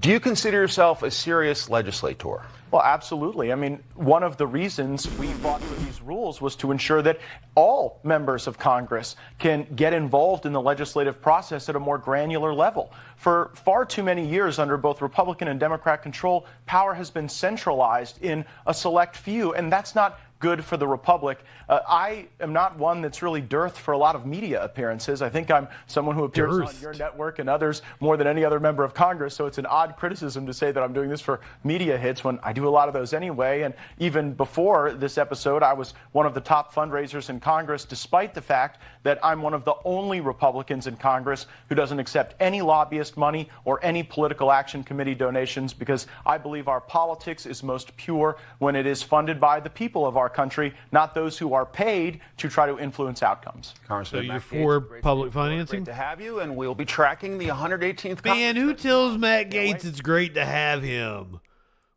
Do you consider yourself a serious legislator? Well, absolutely. I mean, one of the reasons we fought for these rules was to ensure that all members of Congress can get involved in the legislative process at a more granular level. For far too many years, under both Republican and Democrat control, power has been centralized in a select few, and that's not good for the Republic. I am not one that's really dearth for a lot of media appearances. I think I'm someone who appears on your network and others more than any other member of Congress, so it's an odd criticism to say that I'm doing this for media hits when I do a lot of those anyway. And even before this episode, I was one of the top fundraisers in Congress, despite the fact that I'm one of the only Republicans in Congress who doesn't accept any lobbyist money or any political action committee donations, because I believe our politics is most pure when it is funded by the people of our country, not those who are paid to try to influence outcomes. So you're for public financing? Great to have you, and we'll be tracking the 118th. Man, who tells Matt Gaetz it's great to have him?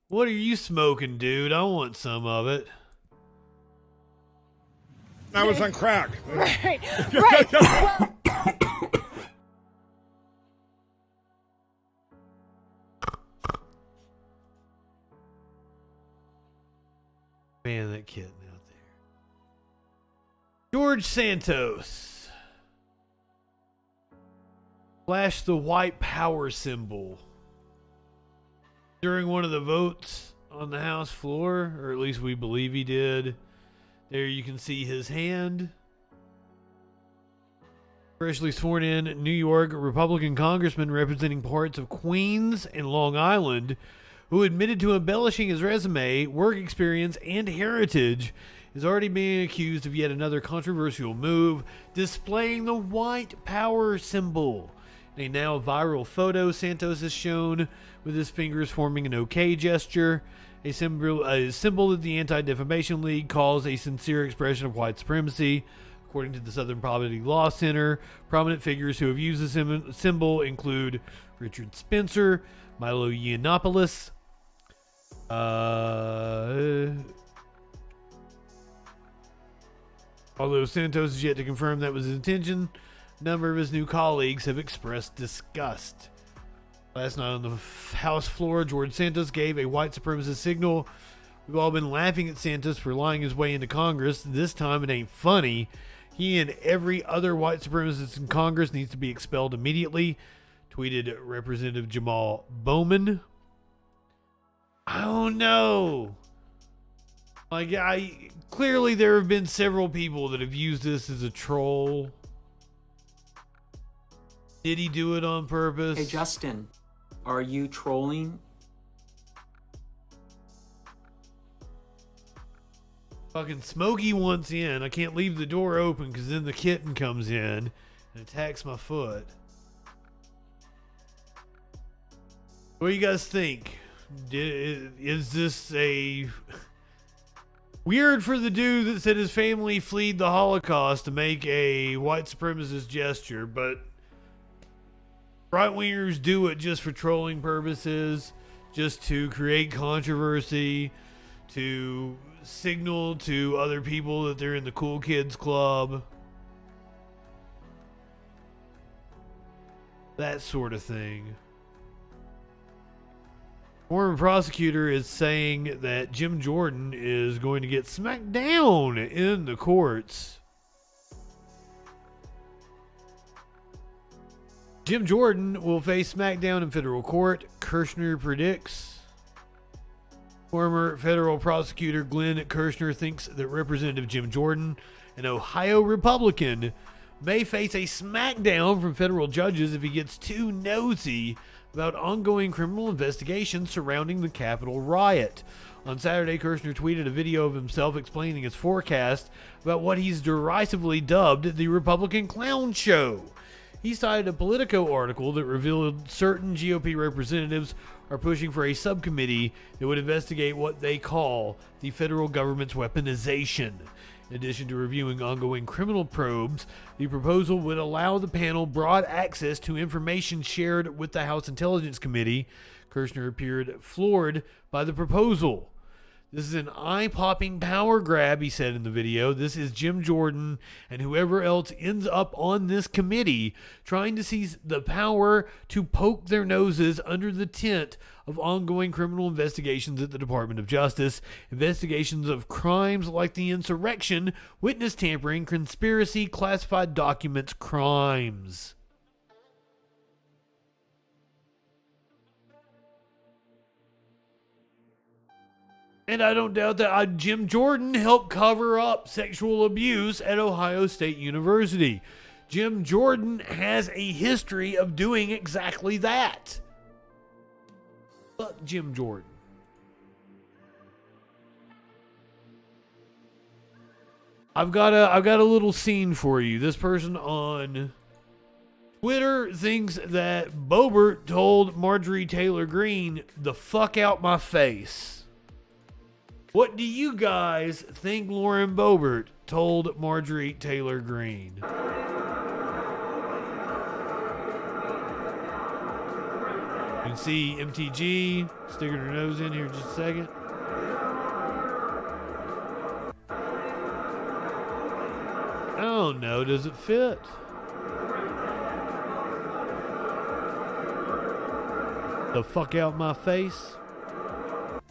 What are you smoking, dude? I want some of it. I was on crack. Right. Well, Man, that kitten out there. George Santos flashed the white power symbol during one of the votes on the House floor, or at least we believe he did. There you can see his hand. Freshly sworn in New York Republican congressman representing parts of Queens and Long Island, who admitted to embellishing his resume, work experience, and heritage, is already being accused of yet another controversial move, displaying the white power symbol. In a now viral photo, Santos is shown with his fingers forming an OK gesture, a symbol that the Anti-Defamation League calls a sincere expression of white supremacy. According to the Southern Poverty Law Center, prominent figures who have used the symbol include Richard Spencer, Milo Yiannopoulos, although Santos is yet to confirm that was his intention, a number of his new colleagues have expressed disgust. Last night on the House floor, George Santos gave a white supremacist signal We've all been laughing at Santos for lying his way into Congress. This time it ain't funny. He and every other white supremacist in Congress needs to be expelled immediately, tweeted Representative Jamal Bowman. I don't know. Clearly there have been several people that have used this as a troll. Did he do it on purpose? Hey, Justin, are you trolling? Fucking Smokey wants in. I can't leave the door open because then the kitten comes in and attacks my foot. What do you guys think? Is this a... Weird for the dude that said his family fled the Holocaust to make a white supremacist gesture, but right-wingers do it just for trolling purposes, just to create controversy, to signal to other people that they're in the cool kids club. That sort of thing. Former prosecutor is saying that Jim Jordan is going to get smacked down in the courts. Jim Jordan will face smackdown in federal court, Kirshner predicts. Former federal prosecutor Glenn Kirshner thinks that Representative Jim Jordan, an Ohio Republican, may face a smackdown from federal judges if he gets too nosy about ongoing criminal investigations surrounding the Capitol riot. On Saturday, Kirshner tweeted a video of himself explaining his forecast about what he's derisively dubbed the Republican Clown Show. He cited a Politico article that revealed certain GOP representatives are pushing for a subcommittee that would investigate what they call the federal government's weaponization. In addition to reviewing ongoing criminal probes, the proposal would allow the panel broad access to information shared with the House Intelligence Committee. Kirshner appeared floored by the proposal. This is an eye-popping power grab, he said in the video. This is Jim Jordan and whoever else ends up on this committee trying to seize the power to poke their noses under the tent of ongoing criminal investigations at the Department of Justice, investigations of crimes like the insurrection, witness tampering, conspiracy, classified documents, crimes. And I don't doubt that Jim Jordan helped cover up sexual abuse at Ohio State University. Jim Jordan has a history of doing exactly that. Fuck Jim Jordan. I've got a little scene for you. This person on Twitter thinks that Boebert told Marjorie Taylor Greene, "The fuck out my face." What do you guys think Lauren Boebert told Marjorie Taylor Greene? You can see MTG sticking her nose in here just a second. I don't know. Does it fit? The fuck out my face?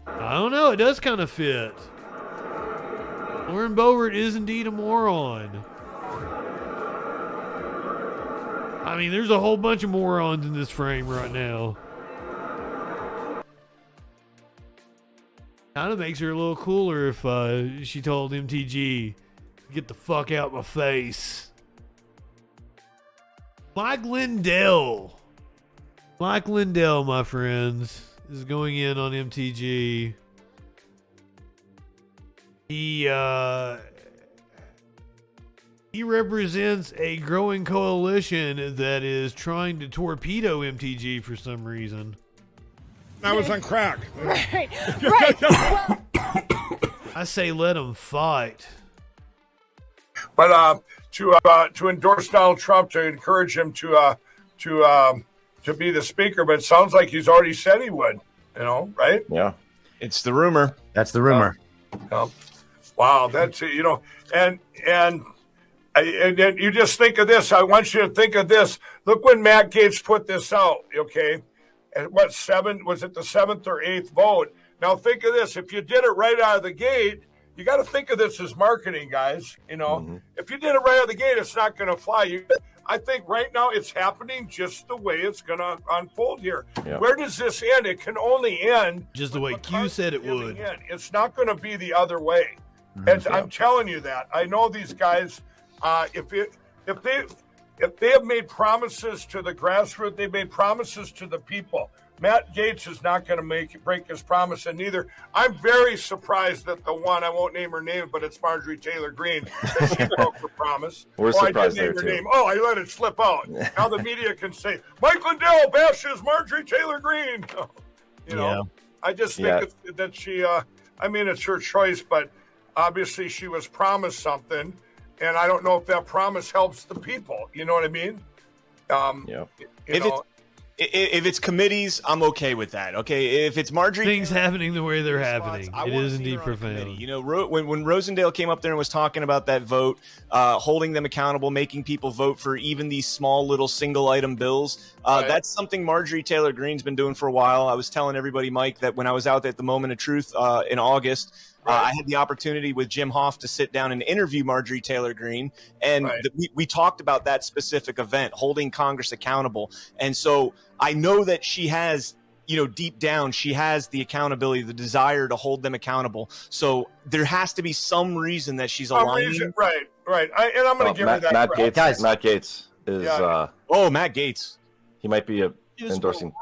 I don't know. It does kind of fit. Lauren Boebert is indeed a moron. I mean, there's a whole bunch of morons in this frame right now. Kind of makes her a little cooler if she told MTG, "Get the fuck out my face." Mike Lindell, my friends, is going in on MTG. He represents a growing coalition that is trying to torpedo MTG for some reason. I was on crack. Right. I say let them fight. But to endorse Donald Trump, to encourage him to be the speaker, but it sounds like he's already said he would. You know, right? Yeah, it's the rumor. That's the rumor. Wow, that's and you just think of this. I want you to think of this. Look when Matt Gaetz put this out. Okay, and what, 7 was it, the 7th or 8th vote? Now think of this: if you did it right out of the gate, you got to think of this as marketing, guys. If you did it right out of the gate, it's not going to fly. I think right now it's happening just the way it's going to unfold here. Yeah. Where does this end? It can only end just the way Q said it would. It's not going to be the other way. I'm telling you that. I know these guys. If they have made promises to the grassroots, they've made promises to the people. Matt Gaetz is not going to break his promise, and neither. I'm very surprised that the one, I won't name her name, but it's Marjorie Taylor Greene, that she broke her promise. We're surprised I did name there, her too. name. Oh, I let it slip out. Now the media can say, Mike Lindell bashes Marjorie Taylor Greene. I just think that she, it's her choice, but obviously she was promised something, and I don't know if that promise helps the people. You know what I mean? If it's committees, I'm okay with that. Okay, if it's Marjorie, things happening the way they're happening, it is indeed profound. When Rosendale came up there and was talking about that vote, holding them accountable, making people vote for even these small little single item bills, that's something Marjorie Taylor Greene's been doing for a while. I was telling everybody, Mike, that when I was out at the Moment of Truth in August, I had the opportunity with Jim Hoff to sit down and interview Marjorie Taylor Greene, and we talked about that specific event, holding Congress accountable. And so I know that she has, deep down, she has the accountability, the desire to hold them accountable. So there has to be some reason that she's aligning. Right. And I'm going to give her that. Matt Gaetz is. Matt Gaetz. He might be endorsing.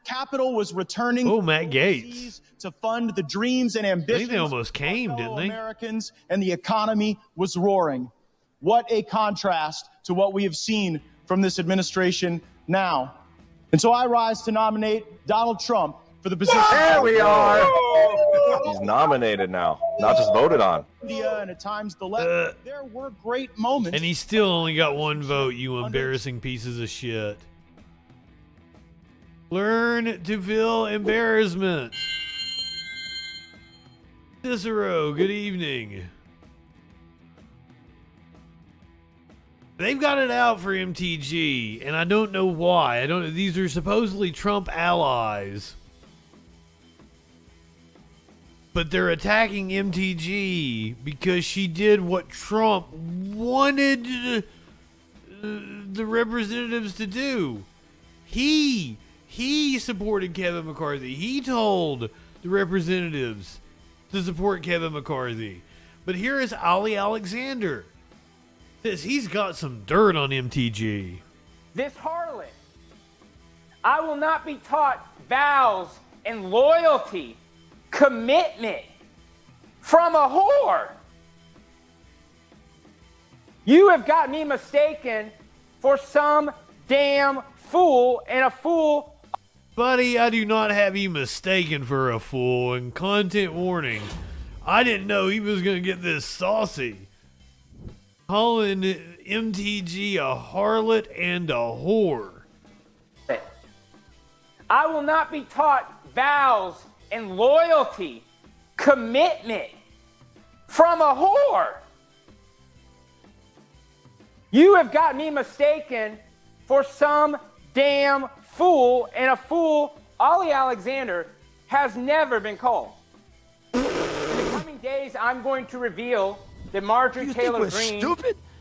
Capital was returning. Oh, Matt Gaetz. To fund the dreams and ambitions. I think they almost came, didn't they? Americans, and the economy was roaring. What a contrast to what we have seen from this administration now. And so I rise to nominate Donald Trump for the position. There we are. He's nominated now, not just voted on. India and at times the left. There were great moments. And he still only got one vote, you embarrassing pieces of shit. Learn to feel embarrassment. Cicero, good evening. They've got it out for MTG, and I don't know why. These are supposedly Trump allies. But they're attacking MTG because she did what Trump wanted the representatives to do. He supported Kevin McCarthy. He told the representatives to support Kevin McCarthy. But here is Ali Alexander. Says he's got some dirt on MTG. This harlot, I will not be taught vows and loyalty, commitment from a whore. You have got me mistaken for some damn fool, and a fool. Buddy, I do not have you mistaken for a fool, and content warning, I didn't know he was going to get this saucy. Calling MTG a harlot and a whore. I will not be taught vows and loyalty, commitment from a whore. You have got me mistaken for some damn fool, and a fool, Ali Alexander, has never been called. In the coming days, I'm going to reveal that Marjorie Taylor Greene,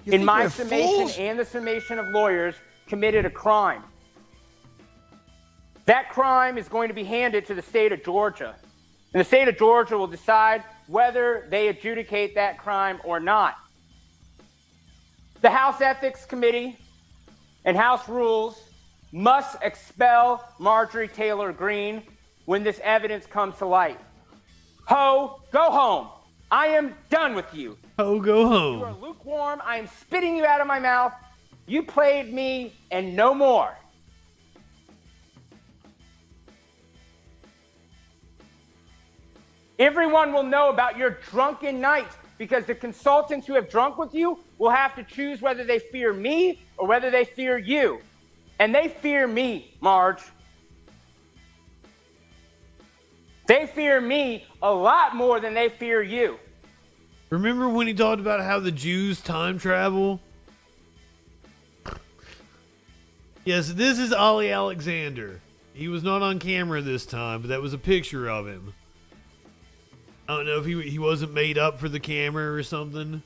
in my summation and the summation of lawyers, committed a crime. That crime is going to be handed to the state of Georgia. And the state of Georgia will decide whether they adjudicate that crime or not. The House Ethics Committee and House Rules must expel Marjorie Taylor Greene when this evidence comes to light. Ho, go home. I am done with you. Ho, go home. You are lukewarm. I am spitting you out of my mouth. You played me and no more. Everyone will know about your drunken nights because the consultants who have drunk with you will have to choose whether they fear me or whether they fear you. And they fear me, Marge. They fear me a lot more than they fear you. Remember when he talked about how the Jews time travel? Yes, this is Ali Alexander. He was not on camera this time, but that was a picture of him. I don't know if he wasn't made up for the camera or something.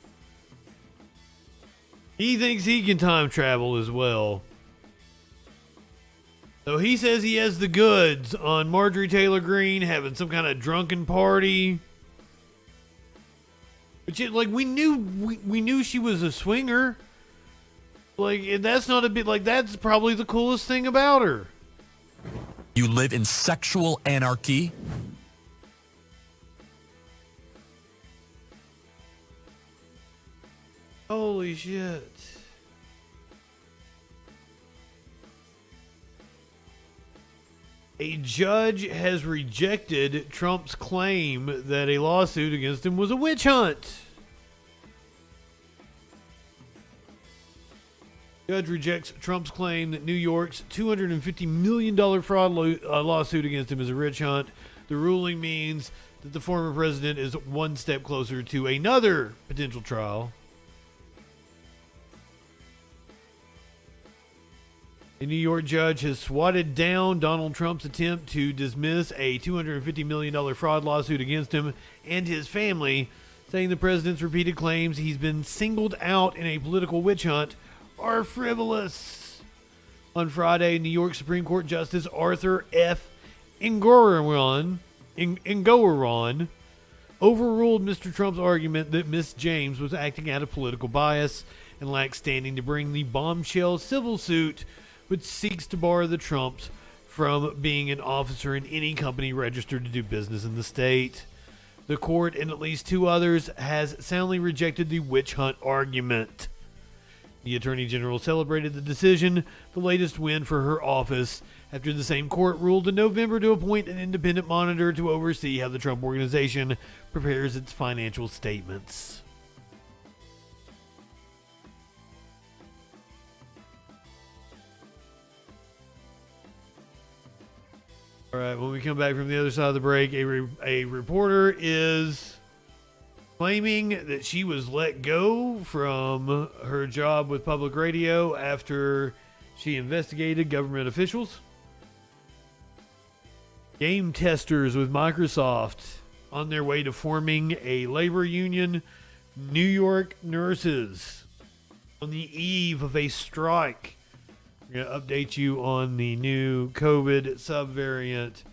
He thinks he can time travel as well. So he says he has the goods on Marjorie Taylor Greene having some kind of drunken party. But yet, like, we knew she was a swinger. Like, and that's not a bit, like, that's probably the coolest thing about her. You live in sexual anarchy? Holy shit. A judge has rejected Trump's claim that a lawsuit against him was a witch hunt. Judge rejects Trump's claim that New York's $250 million fraud lawsuit against him is a witch hunt. The ruling means that the former president is one step closer to another potential trial. A New York judge has swatted down Donald Trump's attempt to dismiss a $250 million fraud lawsuit against him and his family, saying the president's repeated claims he's been singled out in a political witch hunt are frivolous. On Friday, New York Supreme Court Justice Arthur F. Engoron overruled Mr. Trump's argument that Ms. James was acting out of political bias and lacked standing to bring the bombshell civil suit which seeks to bar the Trumps from being an officer in any company registered to do business in the state. The court and at least two others has soundly rejected the witch hunt argument. The Attorney General celebrated the decision, the latest win for her office, after the same court ruled in November to appoint an independent monitor to oversee how the Trump Organization prepares its financial statements. All right, when we come back from the other side of the break, a reporter is claiming that she was let go from her job with public radio after she investigated government officials. Game testers with Microsoft on their way to forming a labor union. New York nurses on the eve of a strike. We're going to update you on the new COVID subvariant.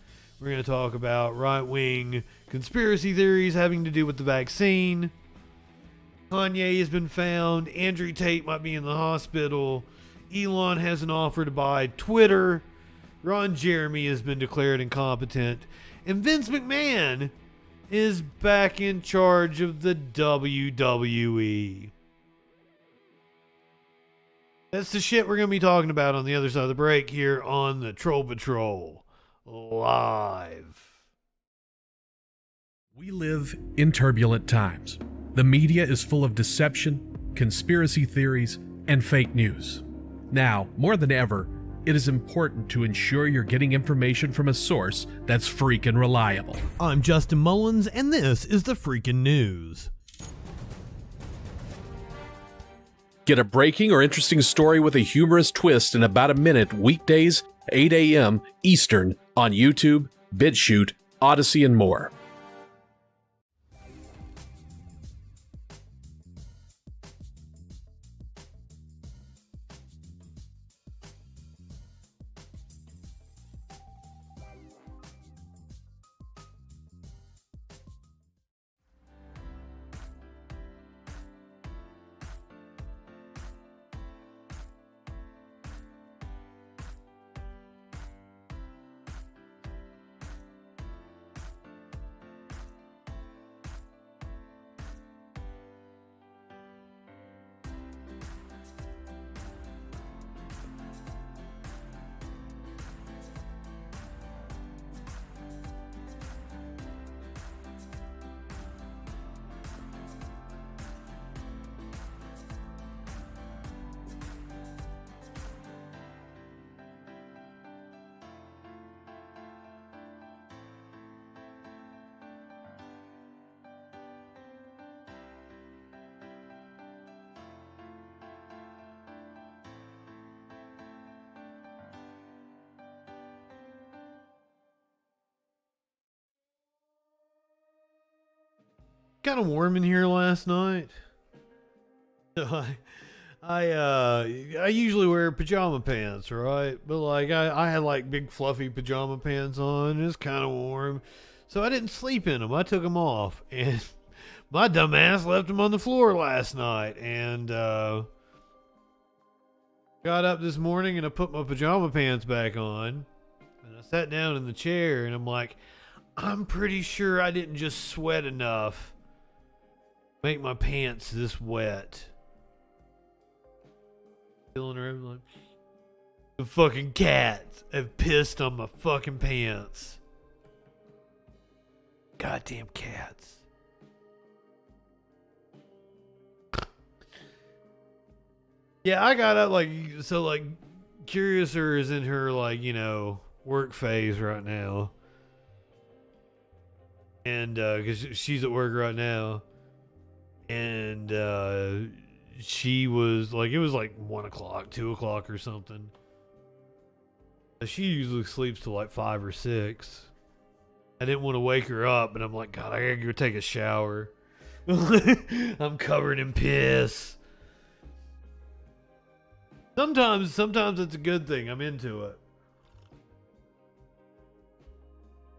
We're going to talk about right-wing conspiracy theories having to do with the vaccine. Kanye has been found. Andrew Tate might be in the hospital. Elon has an offer to buy Twitter. Ron Jeremy has been declared incompetent. And Vince McMahon is back in charge of the WWE. That's the shit we're going to be talking about on the other side of the break here on the Troll Patrol Live. We live in turbulent times. The media is full of deception, conspiracy theories, and fake news. Now, more than ever, it is important to ensure you're getting information from a source that's freaking reliable. I'm Justin Mullins, and this is the Freakin' News. Get a breaking or interesting story with a humorous twist in about a minute weekdays, 8 a.m. Eastern on YouTube, BitChute, Odyssey, and more. kind of warm in here last night. So I usually wear pajama pants, right? But like I had like big fluffy pajama pants on. It's kind of warm, so I didn't sleep in them. I took them off, and my dumb ass left them on the floor last night. And got up this morning and I put my pajama pants back on, and I sat down in the chair, and I'm like, I'm pretty sure I didn't just sweat enough to make my pants this wet. Feeling around like, the fucking cats have pissed on my fucking pants. Goddamn cats. Yeah, I got up like, so like, Curiouser is in her like, you know, work phase right now. And, cause she's at work right now. And, she was like, it was like 1 o'clock, 2 o'clock or something. She usually sleeps till like 5 or 6. I didn't want to wake her up, but I'm like, God, I gotta go take a shower. I'm covered in piss. Sometimes it's a good thing. I'm into it.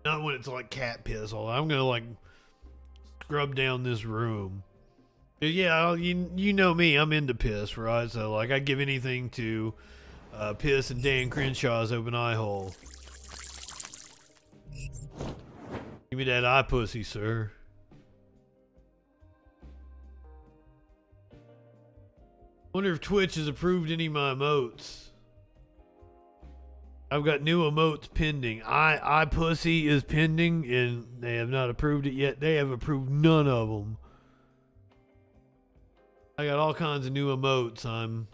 Not when it's like cat piss. I'm gonna like scrub down this room. Yeah, you know me. I'm into piss, right? So like, I give anything to piss in Dan Crenshaw's open eye hole. Give me that eye pussy, sir. Wonder if Twitch has approved any of my emotes. I've got new emotes pending. I pussy is pending, and they have not approved it yet. They have approved none of them. I got all kinds of new emotes I'm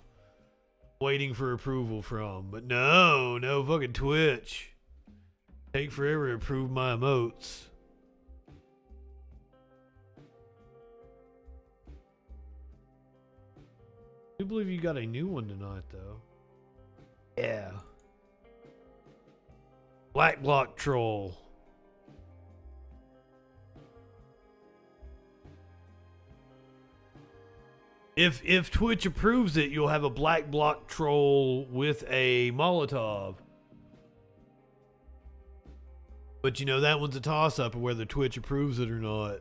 waiting for approval from. But no fucking Twitch. Take forever to approve my emotes. I do believe you got a new one tonight, though. Yeah. Black Block Troll. If Twitch approves it, you'll have a Black Block Troll with a Molotov. But you know, that one's a toss-up of whether Twitch approves it or not.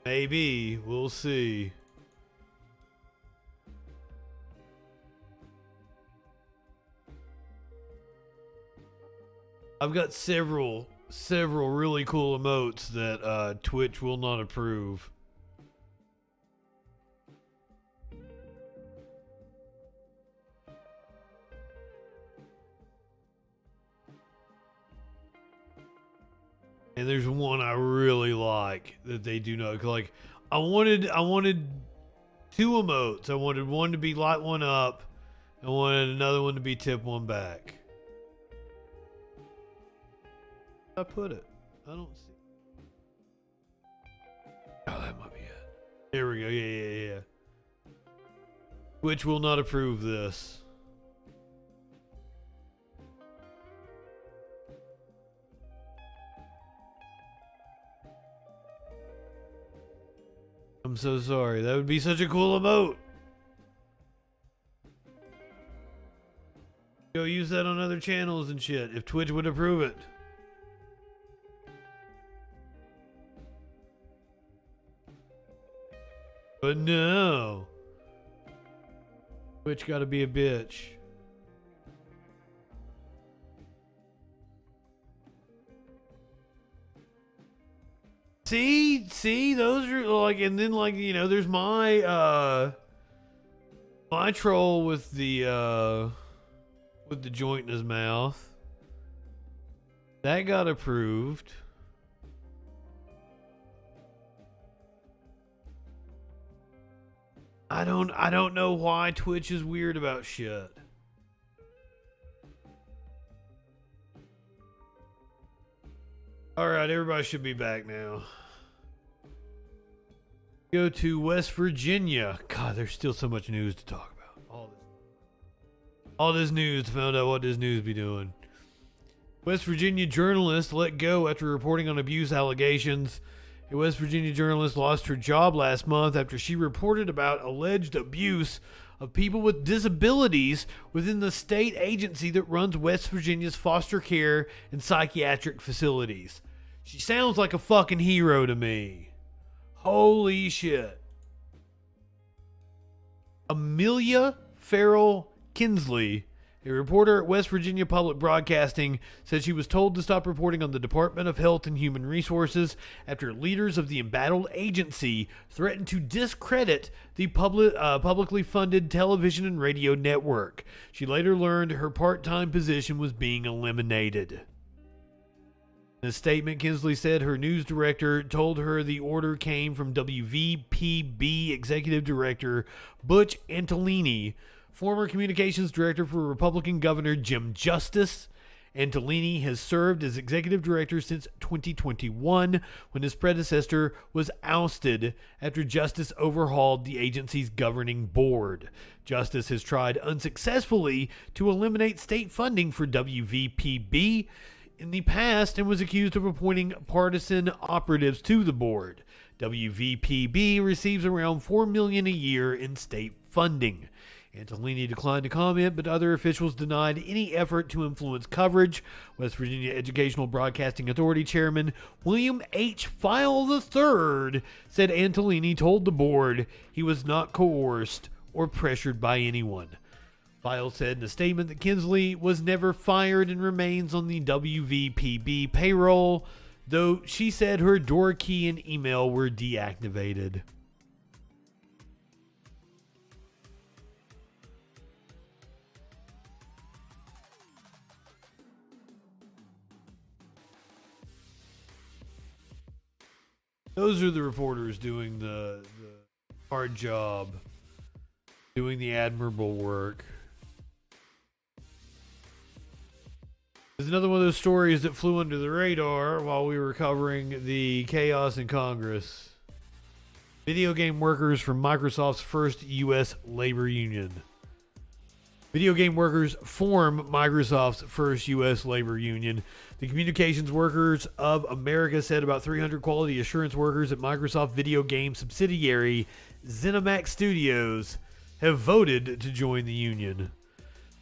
Maybe. We'll see. I've got several really cool emotes that Twitch will not approve. And there's one I really like that they do not like. I wanted 2 emotes. I wanted one to be light one up, and wanted another one to be tip one back. I put it. I don't see. Oh, that might be it. There we go. Yeah. Twitch will not approve this. I'm so sorry. That would be such a cool emote. Go use that on other channels and shit if Twitch would approve it. But no. Twitch gotta be a bitch. See, those are like, and then like, you know, there's my my troll with the joint in his mouth. That got approved. I don't know why Twitch is weird about shit. All right, everybody should be back now. Go to West Virginia. God, there's still so much news to talk about. All this news to find out what this news be doing. West Virginia journalist let go after reporting on abuse allegations. A West Virginia journalist lost her job last month after she reported about alleged abuse of people with disabilities within the state agency that runs West Virginia's foster care and psychiatric facilities. She sounds like a fucking hero to me. Holy shit. Amelia Farrell Kinsley, a reporter at West Virginia Public Broadcasting, said she was told to stop reporting on the Department of Health and Human Resources after leaders of the embattled agency threatened to discredit the publicly funded television and radio network. She later learned her part-time position was being eliminated. In a statement, Kinsley said her news director told her the order came from WVPB Executive Director Butch Antolini, former communications director for Republican Governor Jim Justice. Antolini has served as executive director since 2021, when his predecessor was ousted after Justice overhauled the agency's governing board. Justice has tried unsuccessfully to eliminate state funding for WVPB in the past and was accused of appointing partisan operatives to the board. WVPB receives around $4 million a year in state funding. Antolini declined to comment, but other officials denied any effort to influence coverage. West Virginia Educational Broadcasting Authority Chairman William H. File III said Antolini told the board he was not coerced or pressured by anyone. File said in a statement that Kinsley was never fired and remains on the WVPB payroll, though she said her door key and email were deactivated. Those are the reporters doing the hard job, doing the admirable work. There's another one of those stories that flew under the radar while we were covering the chaos in Congress. Video game workers from Microsoft's first U.S. labor union. Video game workers form Microsoft's first U.S. labor union. The Communications Workers of America said about 300 quality assurance workers at Microsoft video game subsidiary ZeniMax Studios have voted to join the union.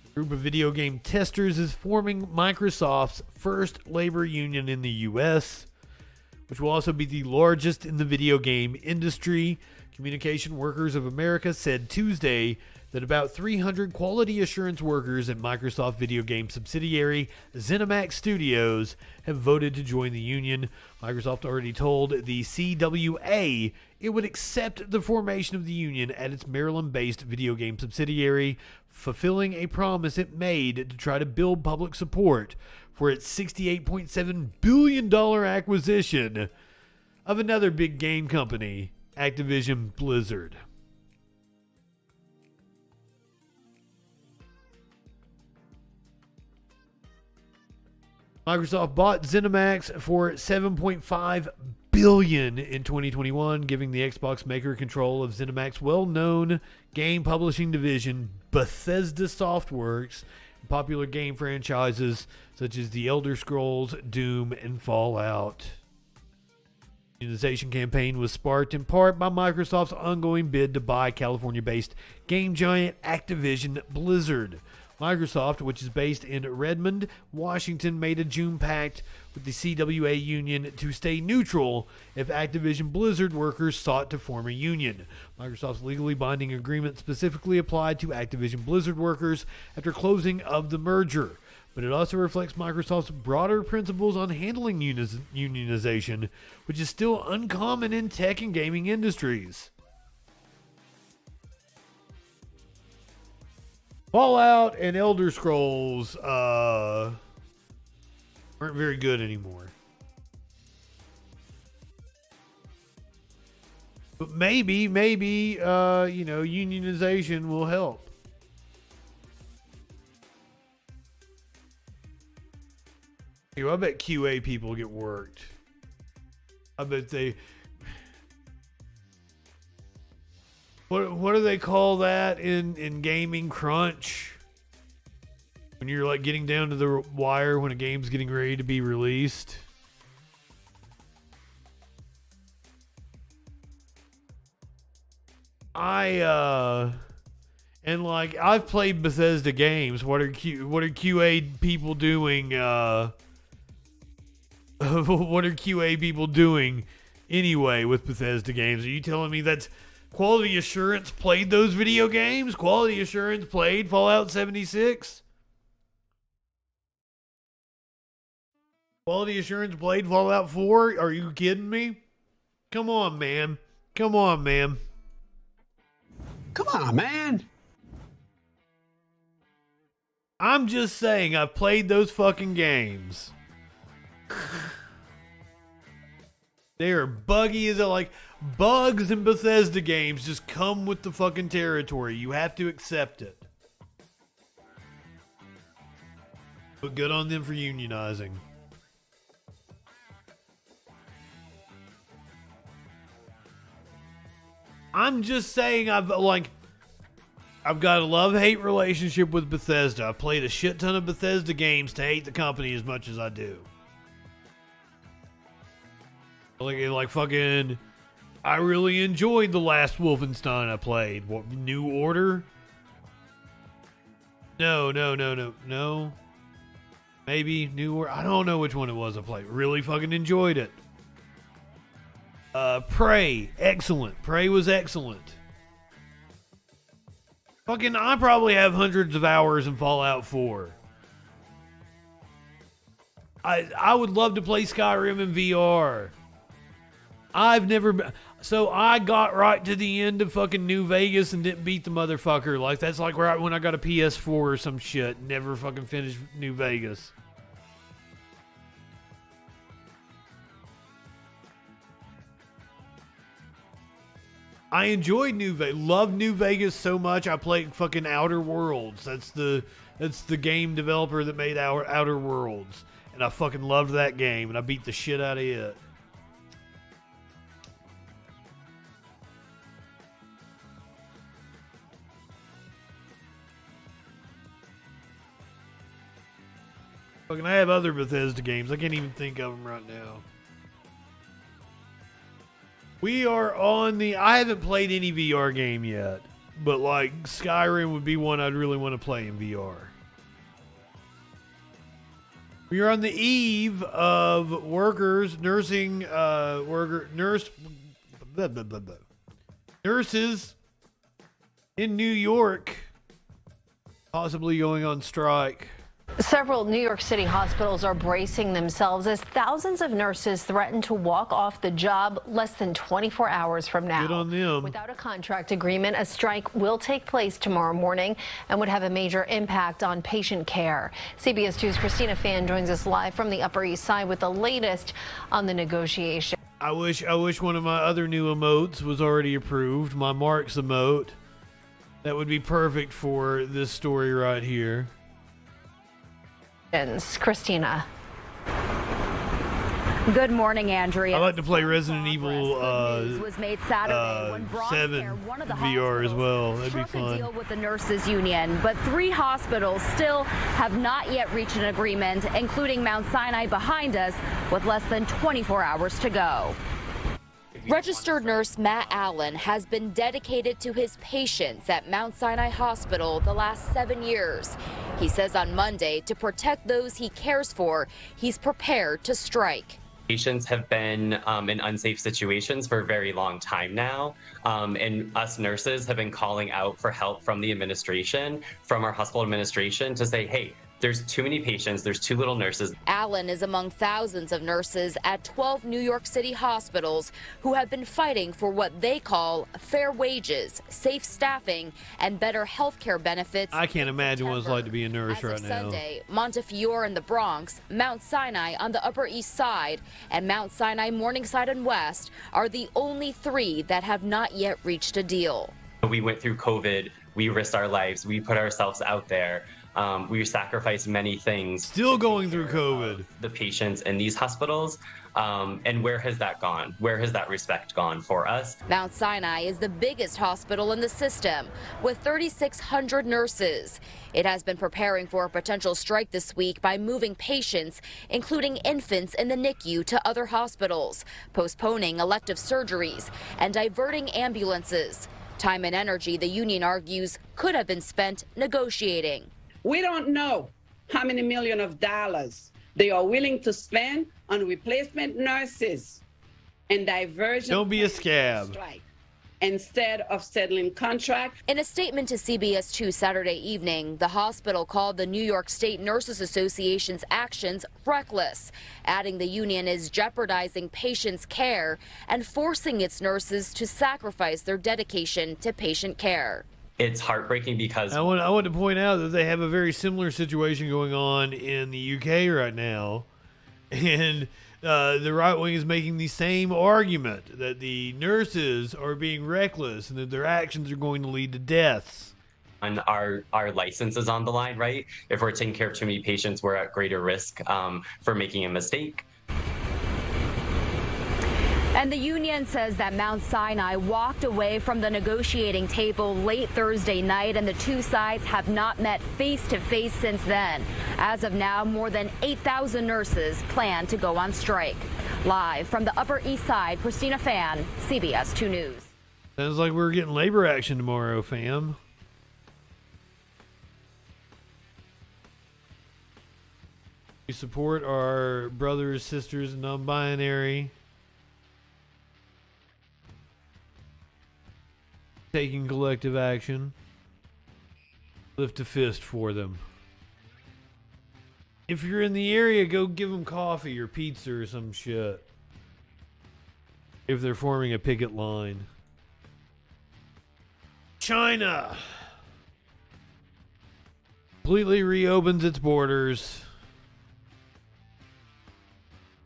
A group of video game testers is forming Microsoft's first labor union in the U.S., which will also be the largest in the video game industry. Communication Workers of America said Tuesday that about 300 quality assurance workers at Microsoft video game subsidiary ZeniMax Studios have voted to join the union. Microsoft already told the CWA it would accept the formation of the union at its Maryland-based video game subsidiary, fulfilling a promise it made to try to build public support for its $68.7 billion acquisition of another big game company, Activision Blizzard. Microsoft bought ZeniMax for $7.5 billion in 2021, giving the Xbox maker control of ZeniMax's well-known game publishing division, Bethesda Softworks, and popular game franchises such as The Elder Scrolls, Doom, and Fallout. The unionization campaign was sparked in part by Microsoft's ongoing bid to buy California-based game giant Activision Blizzard. Microsoft, which is based in Redmond, Washington, made a June pact with the CWA union to stay neutral if Activision Blizzard workers sought to form a union. Microsoft's legally binding agreement specifically applied to Activision Blizzard workers after closing of the merger, but it also reflects Microsoft's broader principles on handling unionization, which is still uncommon in tech and gaming industries. Fallout and Elder Scrolls aren't very good anymore. But maybe, unionization will help. I bet QA people get worked. I bet they... What do they call that in gaming? Crunch? When you're like getting down to the wire when a game's getting ready to be released. And like I've played Bethesda games. What are QA people doing? What are QA people doing anyway with Bethesda games? Are you telling me that Quality Assurance played those video games? Quality Assurance played Fallout 76? Quality Assurance played Fallout 4? Are you kidding me? Come on, man. Come on, man. Come on, man. I'm just saying, I've played those fucking games. They are buggy as like bugs in Bethesda games just come with the fucking territory. You have to accept it. But good on them for unionizing. I'm just saying I've got a love-hate relationship with Bethesda. I've played a shit ton of Bethesda games to hate the company as much as I do. Like fucking, I really enjoyed the last Wolfenstein I played. What, New Order? No. Maybe New Order. I don't know which one it was I played. Really fucking enjoyed it. Prey, excellent. Prey was excellent. Fucking, I probably have hundreds of hours in Fallout 4. I would love to play Skyrim in VR. I've never been... So I got right to the end of fucking New Vegas and didn't beat the motherfucker. Like, that's like right when I got a PS4 or some shit. Never fucking finished New Vegas. I enjoyed New Vegas. Loved New Vegas so much. I played fucking Outer Worlds. That's the game developer that made Outer Worlds, and I fucking loved that game, and I beat the shit out of it. Fucking, I have other Bethesda games. I can't even think of them right now. We are on the... I haven't played any VR game yet, but like Skyrim would be one I'd really want to play in VR. We are on the eve of nurses in New York possibly going on strike. Several New York City hospitals are bracing themselves as thousands of nurses threaten to walk off the job less than 24 hours from now. Good on them. Without a contract agreement, a strike will take place tomorrow morning and would have a major impact on patient care. CBS 2's Christina Fan joins us live from the Upper East Side with the latest on the negotiation. I wish one of my other new emotes was already approved. My Marks emote. That would be perfect for this story right here. Christina. Good morning, Andrea. I like to play Resident Evil was made Saturday when 7 VR as well. That'd be fun. A deal with the nurses union, but 3 hospitals still have not yet reached an agreement, including Mount Sinai behind us, with less than 24 hours to go. Registered nurse Matt Allen has been dedicated to his patients at Mount Sinai Hospital the last 7 years. He says on Monday, to protect those he cares for, he's prepared to strike. Patients have been in unsafe situations for a very long time now, and us nurses have been calling out for help from the administration, from our hospital administration, to say, hey, there's too many patients, there's too little nurses. Allen is among thousands of nurses at 12 New York City hospitals who have been fighting for what they call fair wages, safe staffing, and better health care benefits. I can't imagine what it's like to be a nurse right now. Sunday, Montefiore in the Bronx, Mount Sinai on the Upper East Side, and Mount Sinai Morningside and West are the only 3 that have not yet reached a deal. We went through COVID, we risked our lives, we put ourselves out there. We sacrificed many things. Still going through COVID. The patients in these hospitals. And where has that gone? Where has that respect gone for us? Mount Sinai is the biggest hospital in the system, with 3,600 nurses. It has been preparing for a potential strike this week by moving patients, including infants in the NICU, to other hospitals, postponing elective surgeries, and diverting ambulances. Time and energy, the union argues, could have been spent negotiating. We don't know how many millions of dollars they are willing to spend on replacement nurses and diversion. Don't be a scab. Strike, instead of settling contract. In a statement to CBS 2 Saturday evening, the hospital called the New York State Nurses Association's actions reckless, adding the union is jeopardizing patients' care and forcing its nurses to sacrifice their dedication to patient care. It's heartbreaking because I want to point out that they have a very similar situation going on in the UK right now, and the right wing is making the same argument that the nurses are being reckless and that their actions are going to lead to deaths. And our license is on the line, right? If we're taking care of too many patients, we're at greater risk for making a mistake. And the union says that Mount Sinai walked away from the negotiating table late Thursday night, and the two sides have not met face-to-face since then. As of now, more than 8,000 nurses plan to go on strike. Live from the Upper East Side, Christina Fan, CBS 2 News. Sounds like we're getting labor action tomorrow, fam. We support our brothers, sisters, non-binary. Taking collective action. Lift a fist for them. If you're in the area, go give them coffee or pizza or some shit. If they're forming a picket line. China completely reopens its borders.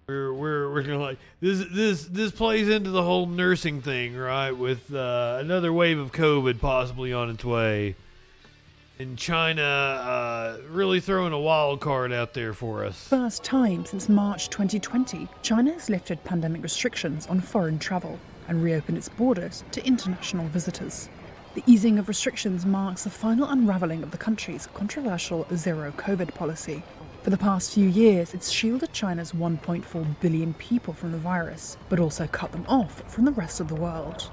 We're gonna like this plays into the whole nursing thing, right? With another wave of COVID possibly on its way, and China really throwing a wild card out there for us. First time since March 2020, China has lifted pandemic restrictions on foreign travel and reopened its borders to international visitors. The easing of restrictions marks the final unravelling of the country's controversial zero COVID policy. For the past few years, it's shielded China's 1.4 billion people from the virus, but also cut them off from the rest of the world.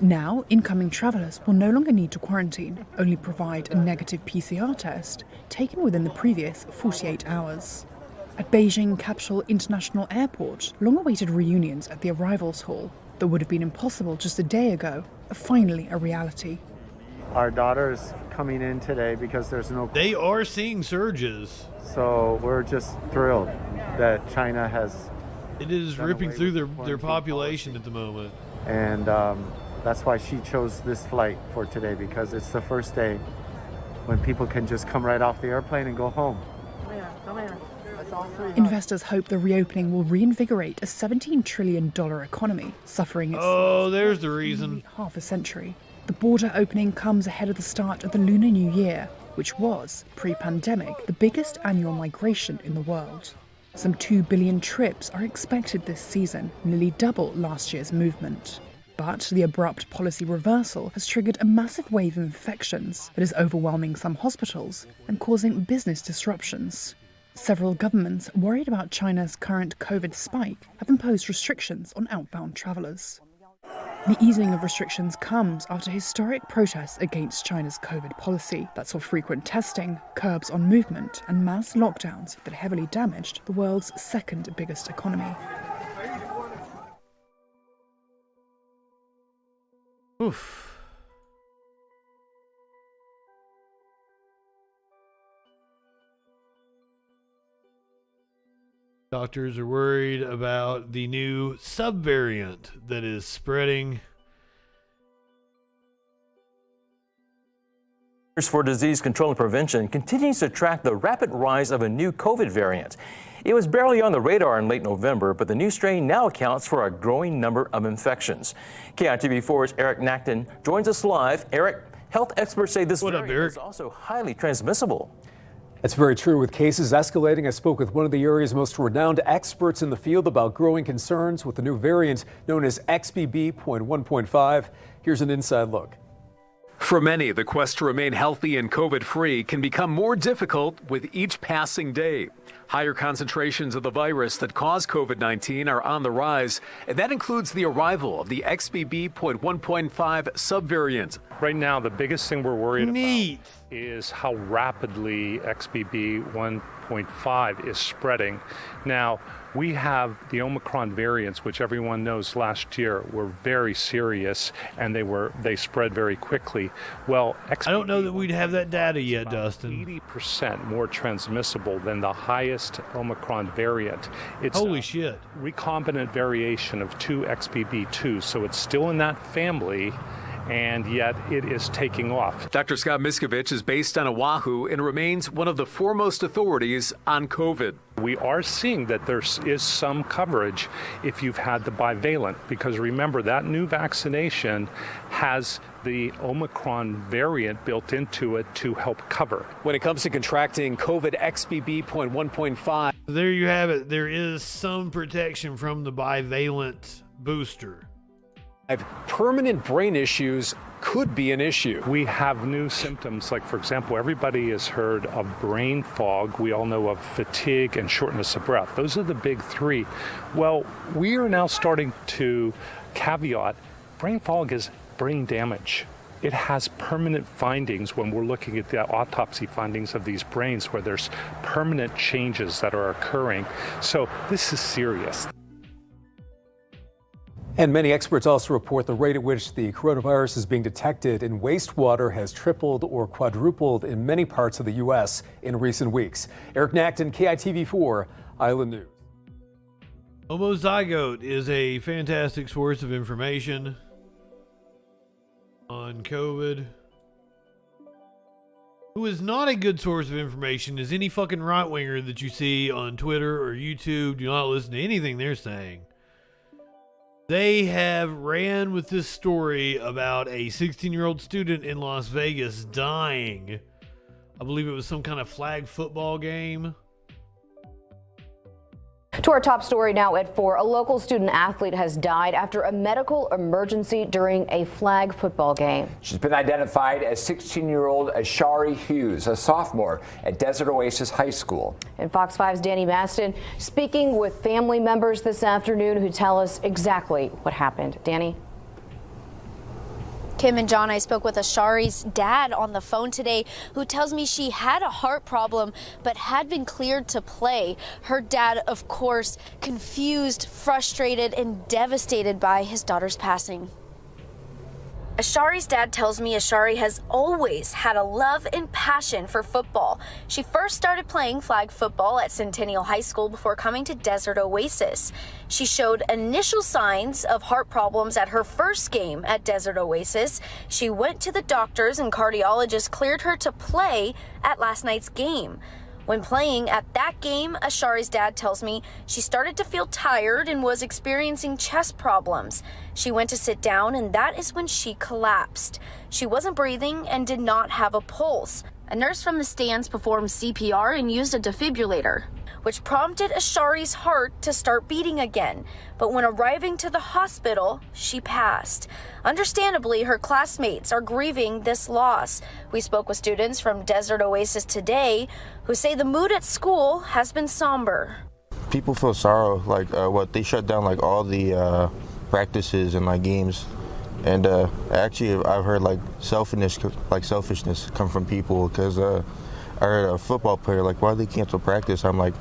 Now, incoming travellers will no longer need to quarantine, only provide a negative PCR test taken within the previous 48 hours. At Beijing Capital International Airport, long-awaited reunions at the arrivals hall that would have been impossible just a day ago are finally a reality. Our daughter is coming in today because there's no... They are seeing surges. So we're just thrilled that China has... It is ripping through their population at the moment. And that's why she chose this flight for today, because it's the first day when people can just come right off the airplane and go home. Investors hope the reopening will reinvigorate a $17 trillion economy, suffering its there's the reason. Half a century. The border opening comes ahead of the start of the Lunar New Year, which was, pre-pandemic, the biggest annual migration in the world. Some 2 billion trips are expected this season, nearly double last year's movement. But the abrupt policy reversal has triggered a massive wave of infections that is overwhelming some hospitals and causing business disruptions. Several governments, worried about China's current COVID spike, have imposed restrictions on outbound travellers. The easing of restrictions comes after historic protests against China's COVID policy that saw frequent testing, curbs on movement, and mass lockdowns that heavily damaged the world's second biggest economy. Oof. Doctors are worried about the new subvariant that is spreading. For Disease Control and Prevention continues to track the rapid rise of a new COVID variant. It was barely on the radar in late November, but the new strain now accounts for a growing number of infections. KITV4's Eric Nacton joins us live. Eric, health experts say this variant is also highly transmissible. That's very true. With cases escalating, I spoke with one of the area's most renowned experts in the field about growing concerns with the new variant known as XBB.1.5. Here's an inside look. For many, the quest to remain healthy and COVID-free can become more difficult with each passing day. Higher concentrations of the virus that cause COVID-19 are on the rise, and that includes the arrival of the XBB.1.5 subvariant. Right now, the biggest thing we're worried about is how rapidly XBB 1.5 is spreading. Now, we have the Omicron variants, which everyone knows last year were very serious, and they spread very quickly. Well, XBB, I don't know that we'd have that data yet, Dustin. 80% more transmissible than the highest Omicron variant. It's holy shit. Recombinant variation of 2 XBB2, so it's still in that family, and yet it is taking off. Dr. Scott Miskovich is based on Oahu and remains one of the foremost authorities on COVID. We are seeing that there is some coverage if you've had the bivalent, because remember that new vaccination has the Omicron variant built into it to help cover. When it comes to contracting COVID XBB.1.5. There you have it. There is some protection from the bivalent booster. Permanent brain issues could be an issue. We have new symptoms, like, for example, everybody has heard of brain fog. We all know of fatigue and shortness of breath. Those are the big three. Well, we are now starting to caveat brain fog is brain damage. It has permanent findings when we're looking at the autopsy findings of these brains where there's permanent changes that are occurring. So this is serious. And many experts also report the rate at which the coronavirus is being detected in wastewater has tripled or quadrupled in many parts of the U.S. in recent weeks. Eric Nacton, KITV4, Island News. Homozygote is a fantastic source of information on COVID. Who is not a good source of information is any fucking right-winger that you see on Twitter or YouTube. Do not listen to anything they're saying. They have ran with this story about a 16-year-old student in Las Vegas dying. I believe it was some kind of flag football game. To our top story now at 4. A local student athlete has died after a medical emergency during a flag football game. She's been identified as 16-year-old Ashari Hughes, a sophomore at Desert Oasis High School. And Fox 5's Danny Maston speaking with family members this afternoon who tell us exactly what happened. Danny? Kim and John, I spoke with Ashari's dad on the phone today, who tells me she had a heart problem but had been cleared to play. Her dad, of course, confused, frustrated, and devastated by his daughter's passing. Ashari's dad tells me Ashari has always had a love and passion for football. She first started playing flag football at Centennial High School before coming to Desert Oasis. She showed initial signs of heart problems at her first game at Desert Oasis. She went to the doctors and cardiologists cleared her to play at last night's game. When playing at that game, Ashari's dad tells me she started to feel tired and was experiencing chest problems. She went to sit down, and that is when she collapsed. She wasn't breathing and did not have a pulse. A nurse from the stands performed CPR and used a defibrillator, which prompted Ashari's heart to start beating again. But when arriving to the hospital, she passed. Understandably, her classmates are grieving this loss. We spoke with students from Desert Oasis today who say the mood at school has been somber. People feel sorrow, like they shut down like all the practices and like games. And actually, I've heard like selfishness come from people, because I heard a football player like, why they cancel practice? I'm like,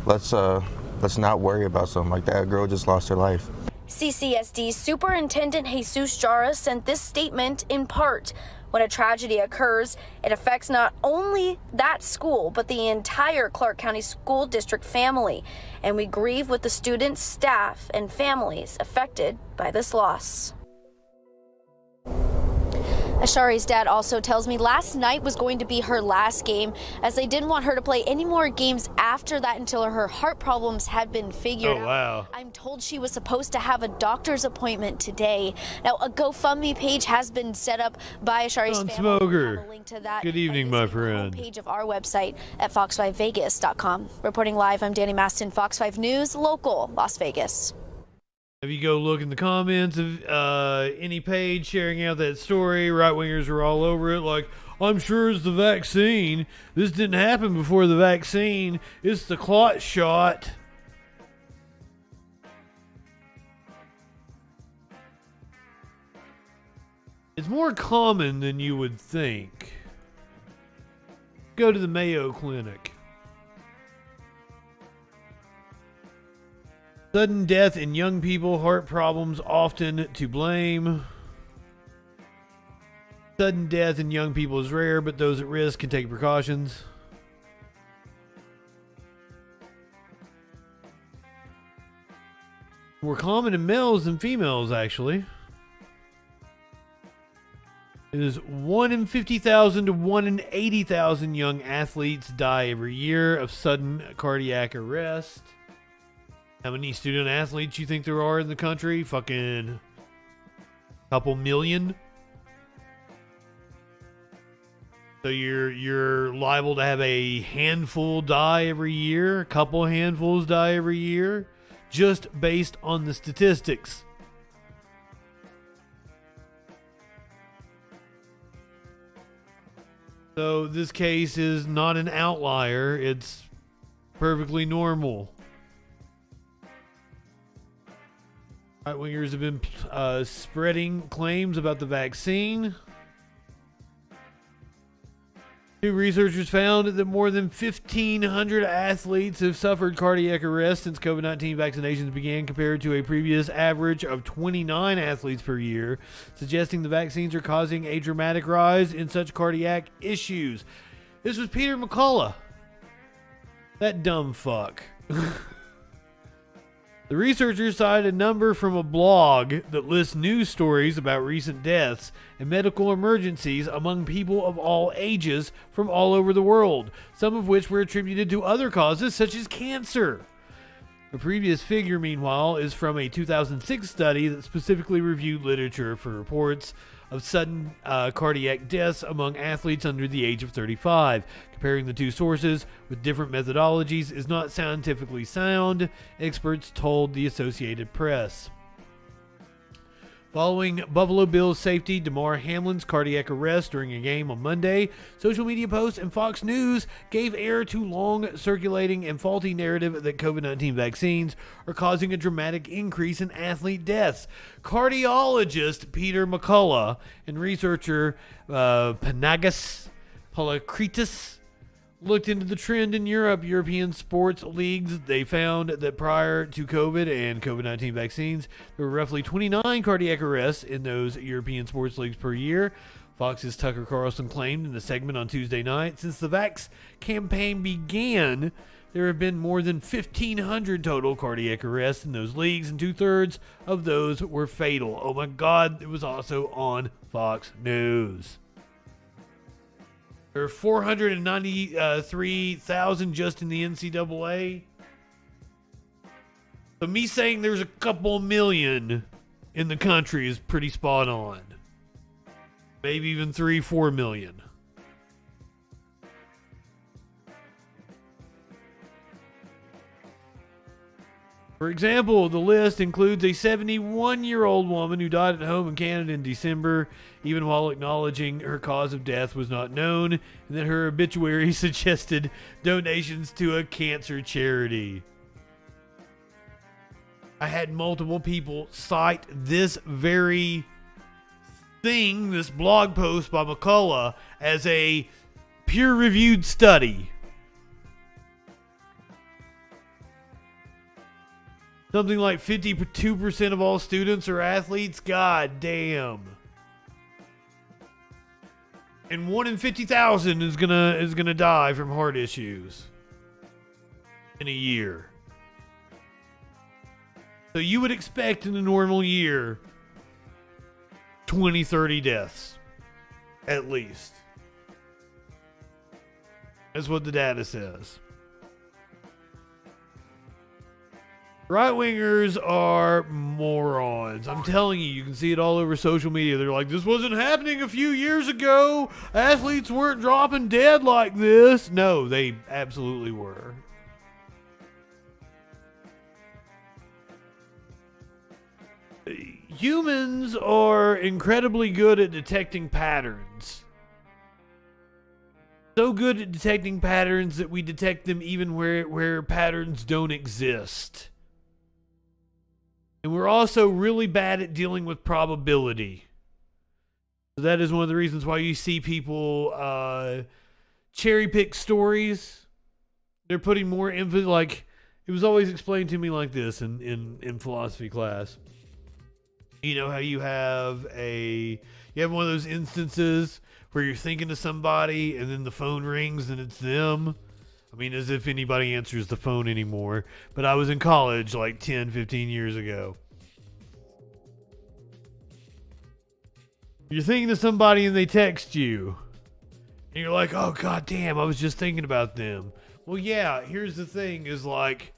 let's not worry about something like that. A girl just lost her life. CCSD Superintendent Jesus Jara sent this statement in part. When a tragedy occurs, it affects not only that school, but the entire Clark County School District family. And we grieve with the students, staff, and families affected by this loss. Ashari's dad also tells me last night was going to be her last game, as they didn't want her to play any more games after that until her heart problems had been figured out. Wow. I'm told she was supposed to have a doctor's appointment today. Now, a GoFundMe page has been set up by Ashari's family. Smoker. Have a link to that. Good evening, my friend. Page of our website at fox5vegas.com. Reporting live, I'm Danny Maston, Fox 5 News, local Las Vegas. If you go look in the comments of any page sharing out that story, right-wingers are all over it like, I'm sure it's the vaccine. This didn't happen before the vaccine. It's the clot shot. It's more common than you would think. Go to the Mayo Clinic. Sudden death in young people, heart problems often to blame. Sudden death in young people is rare, but those at risk can take precautions. More common in males than females, actually. It is 1 in 50,000 to 1 in 80,000 young athletes die every year of sudden cardiac arrest. How many student athletes you think there are in the country? Fucking couple million. So you're liable to have a handful die every year, a couple handfuls die every year, just based on the statistics. So this case is not an outlier. It's perfectly normal. Right-wingers have been spreading claims about the vaccine. New researchers found that more than 1,500 athletes have suffered cardiac arrest since COVID-19 vaccinations began, compared to a previous average of 29 athletes per year, suggesting the vaccines are causing a dramatic rise in such cardiac issues. This was Peter McCullough. That dumb fuck. The researchers cited a number from a blog that lists news stories about recent deaths and medical emergencies among people of all ages from all over the world, some of which were attributed to other causes such as cancer. The previous figure, meanwhile, is from a 2006 study that specifically reviewed literature for reports of sudden cardiac deaths among athletes under the age of 35. Comparing the two sources with different methodologies is not scientifically sound, experts told the Associated Press. Following Buffalo Bills safety Damar Hamlin's cardiac arrest during a game on Monday, social media posts and Fox News gave air to long circulating and faulty narrative that COVID-19 vaccines are causing a dramatic increase in athlete deaths. Cardiologist Peter McCullough and researcher Panagis Polakritis looked into the trend in European sports leagues. They found that prior to COVID and COVID-19 vaccines, there were roughly 29 cardiac arrests in those European sports leagues per year. Fox's Tucker Carlson claimed in the segment on Tuesday night, since the Vax campaign began, there have been more than 1,500 total cardiac arrests in those leagues, and 2/3 of those were fatal. Oh my God, it was also on Fox News. There are 493,000 just in the NCAA. So me saying there's a couple million in the country is pretty spot on. Maybe even 3-4 million. For example, the list includes a 71-year-old woman who died at home in Canada in December, even while acknowledging her cause of death was not known, and that her obituary suggested donations to a cancer charity. I had multiple people cite this very thing, this blog post by McCullough, as a peer-reviewed study. Something like 52% of all students are athletes. God damn. And 1 in 50,000 is gonna die from heart issues in a year. So you would expect in a normal year 20, 30 deaths. At least. That's what the data says. Right-wingers are morons. I'm telling you, you can see it all over social media. They're like, this wasn't happening a few years ago. Athletes weren't dropping dead like this. No, they absolutely were. Humans are incredibly good at detecting patterns. So good at detecting patterns that we detect them even where patterns don't exist. And we're also really bad at dealing with probability. So that is one of the reasons why you see people cherry pick stories. They're putting more emphasis, like, it was always explained to me like this in philosophy class. You know how you have one of those instances where you're thinking to somebody and then the phone rings and it's them. I mean, as if anybody answers the phone anymore. But I was in college like 10, 15 years ago. You're thinking to somebody and they text you. And you're like, oh, god damn, I was just thinking about them. Well, yeah, here's the thing is like,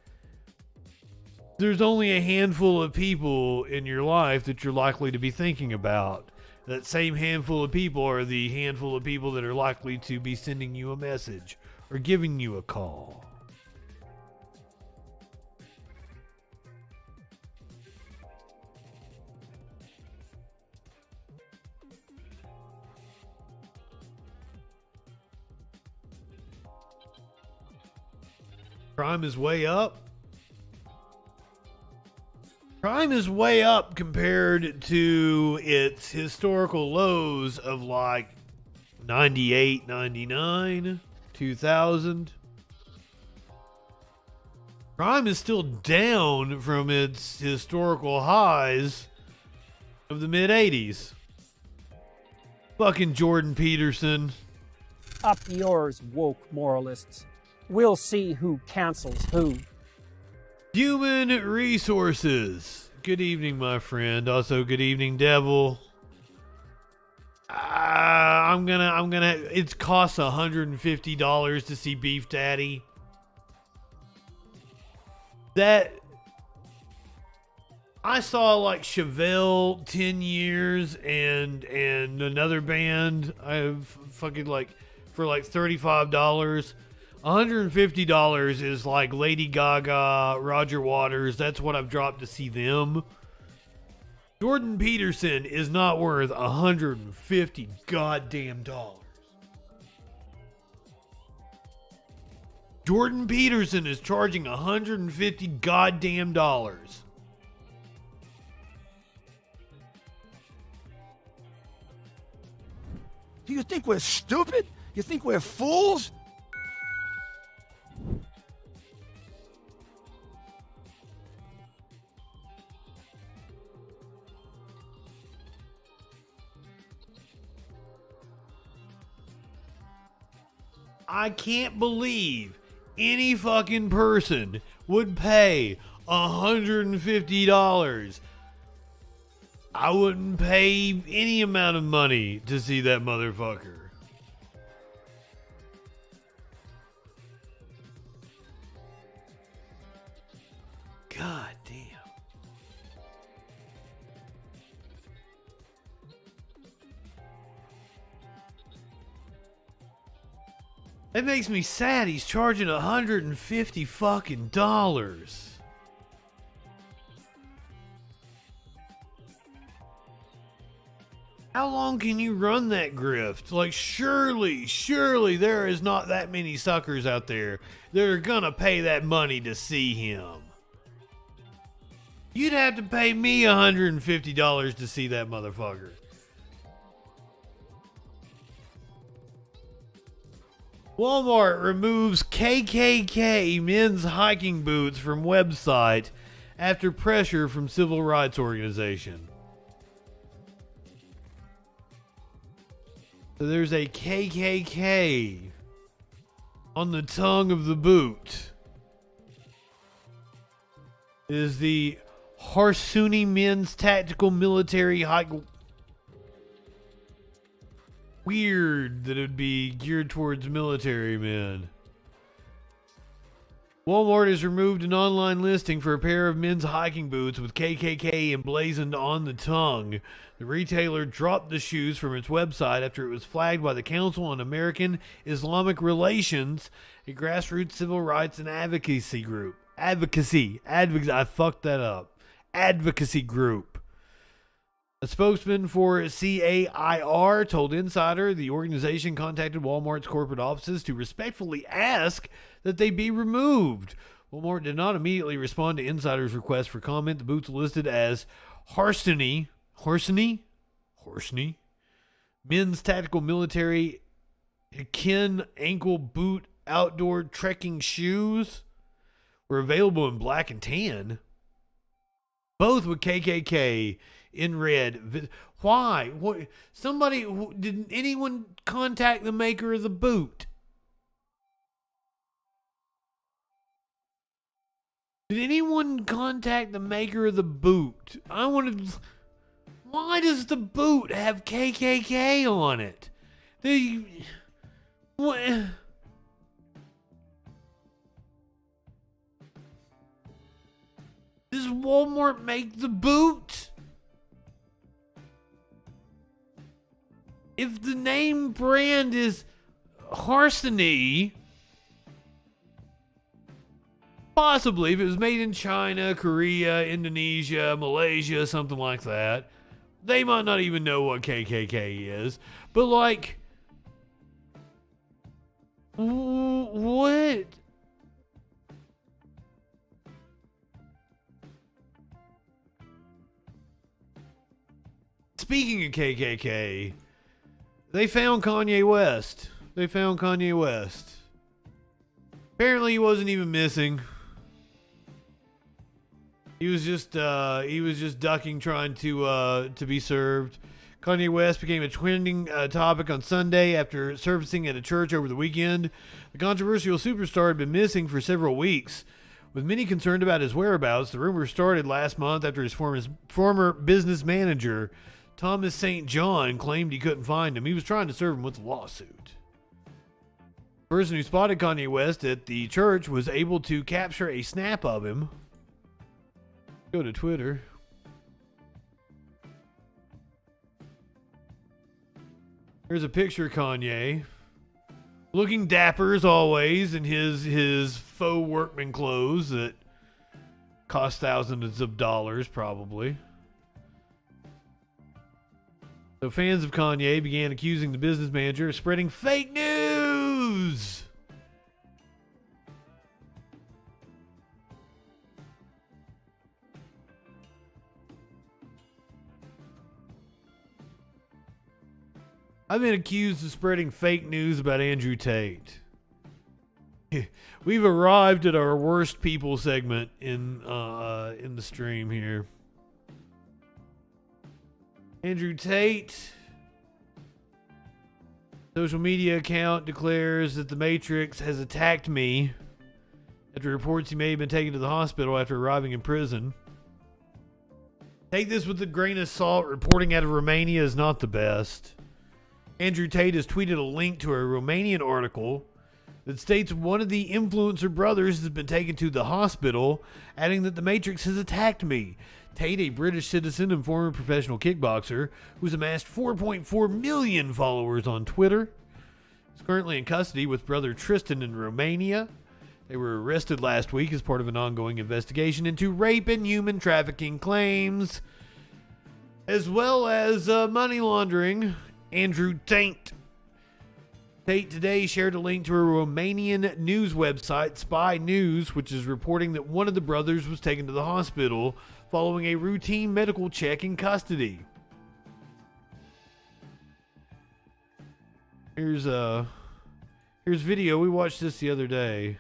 there's only a handful of people in your life that you're likely to be thinking about. That same handful of people are the handful of people that are likely to be sending you a message or giving you a call. Crime is way up. Crime is way up compared to its historical lows of like 98, 99, 2000. Crime is still down from its historical highs of the mid-80s. Fucking Jordan Peterson. Up yours, woke moralists. We'll see who cancels who. Human resources. Good evening, my friend. Also, good evening, Devil. It costs $150 to see Beef Daddy. That I saw like Chevelle 10 years and another band I fucking like for like $35. $150 is like Lady Gaga, Roger Waters. That's what I've dropped to see them. Jordan Peterson is not worth $150 goddamn dollars. Jordan Peterson is charging $150 goddamn dollars. Do you think we're stupid? You think we're fools? I can't believe any fucking person would pay $150. I wouldn't pay any amount of money to see that motherfucker. God damn. That makes me sad. He's charging $150 fucking dollars. How long can you run that grift? Like, surely there is not that many suckers out there that are gonna pay that money to see him. You'd have to pay me $150 to see that motherfucker. Walmart removes KKK men's hiking boots from website after pressure from civil rights organization. So there's a KKK on the tongue of the boot. It is the Harsuni men's tactical military hike. weird that it would be geared towards military men. Walmart has removed an online listing for a pair of men's hiking boots with KKK emblazoned on the tongue. The retailer dropped the shoes from its website after it was flagged by the Council on American Islamic Relations, a grassroots civil rights and advocacy group. I fucked that up. Advocacy group. A spokesman for CAIR told Insider the organization contacted Walmart's corporate offices to respectfully ask that they be removed. Walmart did not immediately respond to Insider's request for comment. The boots listed as Horseny, men's tactical military Kin ankle boot outdoor trekking shoes were available in black and tan, both with KKK in red. Why? What? Did anyone contact the maker of the boot? Did anyone contact the maker of the boot? Why does the boot have KKK on it? What? Does Walmart make the boot? If the name brand is Horseny, possibly if it was made in China, Korea, Indonesia, Malaysia, something like that, they might not even know what KKK is. But like, what? Speaking of KKK, they found Kanye West. Apparently he wasn't even missing. He was just ducking, trying to be served. Kanye West became a trending topic on Sunday after surfacing at a church over the weekend. The controversial superstar had been missing for several weeks. With many concerned about his whereabouts, the rumor started last month after his former business manager, Thomas St. John, claimed he couldn't find him. He was trying to serve him with a lawsuit. The person who spotted Kanye West at the church was able to capture a snap of him. Go to Twitter. Here's a picture of Kanye, looking dapper as always in his faux workman clothes that cost thousands of dollars probably. So fans of Kanye began accusing the business manager of spreading fake news. I've been accused of spreading fake news about Andrew Tate. We've arrived at our worst people segment in the stream here. Andrew Tate, social media account declares that the Matrix has attacked me after reports he may have been taken to the hospital after arriving in prison. Take this with a grain of salt. Reporting out of Romania is not the best. Andrew Tate has tweeted a link to a Romanian article that states one of the influencer brothers has been taken to the hospital, adding that the Matrix has attacked me. Tate, a British citizen and former professional kickboxer who's amassed 4.4 million followers on Twitter, is currently in custody with brother Tristan in Romania. They were arrested last week as part of an ongoing investigation into rape and human trafficking claims, as well as money laundering. Andrew Tate. Tate today shared a link to a Romanian news website, Spy News, which is reporting that one of the brothers was taken to the hospital following a routine medical check in custody. Here's video. We watched this the other day.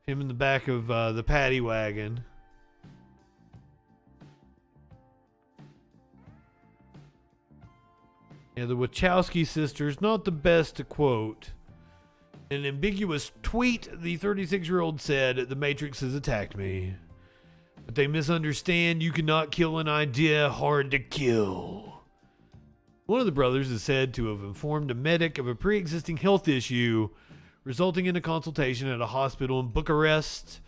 Him in the back of the paddy wagon. Yeah, the Wachowski sisters, not the best to quote. In an ambiguous tweet, the 36-year-old said, "The Matrix has attacked me. But they misunderstand you cannot kill an idea hard to kill." One of the brothers is said to have informed a medic of a pre-existing health issue, resulting in a consultation at a hospital in Bucharest.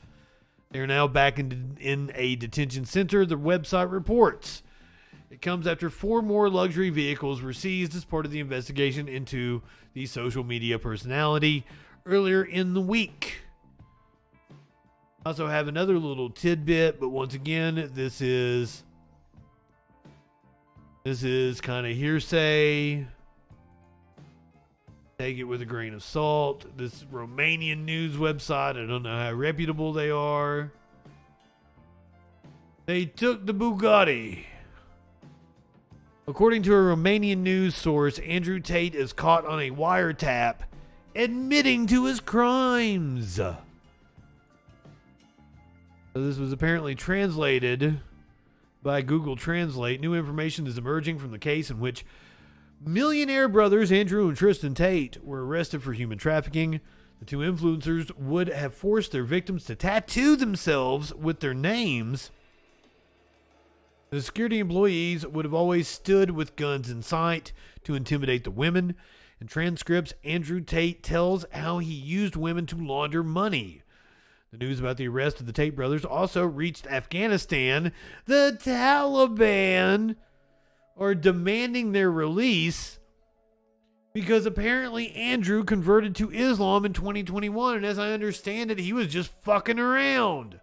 They are now back in a detention center, the website reports. It comes after 4 more luxury vehicles were seized as part of the investigation into the social media personality earlier in the week. I also have another little tidbit, but once again, this is kind of hearsay. Take it with a grain of salt. This Romanian news website, I don't know how reputable they are. They took the Bugatti. According to a Romanian news source, Andrew Tate is caught on a wiretap admitting to his crimes. So this was apparently translated by Google Translate. New information is emerging from the case in which millionaire brothers Andrew and Tristan Tate were arrested for human trafficking. The 2 influencers would have forced their victims to tattoo themselves with their names. The security employees would have always stood with guns in sight to intimidate the women. In transcripts, Andrew Tate tells how he used women to launder money. The news about the arrest of the Tate brothers also reached Afghanistan. The Taliban are demanding their release because apparently Andrew converted to Islam in 2021, and as I understand it, he was just fucking around.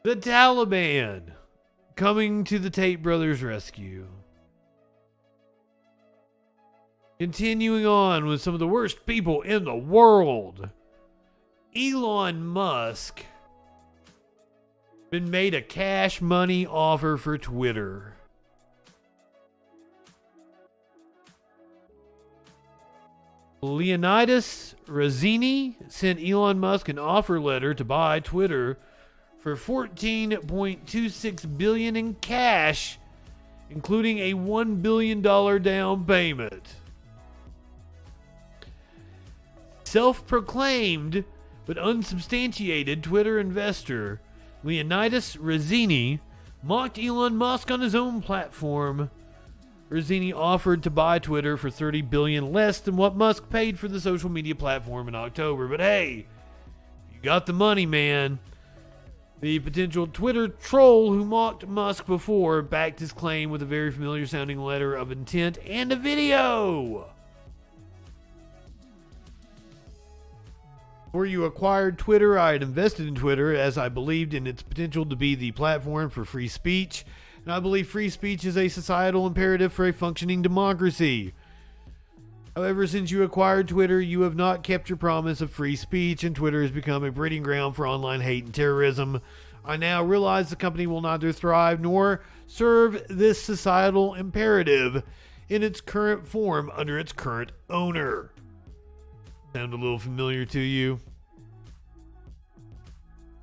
The Taliban coming to the Tate brothers' rescue. Continuing on with some of the worst people in the world. Elon Musk been made a cash money offer for Twitter. Leonidas Razzini sent Elon Musk an offer letter to buy Twitter for $14.26 billion in cash, including a $1 billion down payment. Self-proclaimed but unsubstantiated Twitter investor Leonidas Razzini mocked Elon Musk on his own platform. Razzini offered to buy Twitter for $30 billion less than what Musk paid for the social media platform in October. But hey, you got the money, man. The potential Twitter troll who mocked Musk before backed his claim with a very familiar sounding letter of intent and a video. Before you acquired Twitter, I had invested in Twitter as I believed in its potential to be the platform for free speech, and I believe free speech is a societal imperative for a functioning democracy. However, since you acquired Twitter, you have not kept your promise of free speech, and Twitter has become a breeding ground for online hate and terrorism. I now realize the company will neither thrive nor serve this societal imperative in its current form under its current owner. Sound a little familiar to you?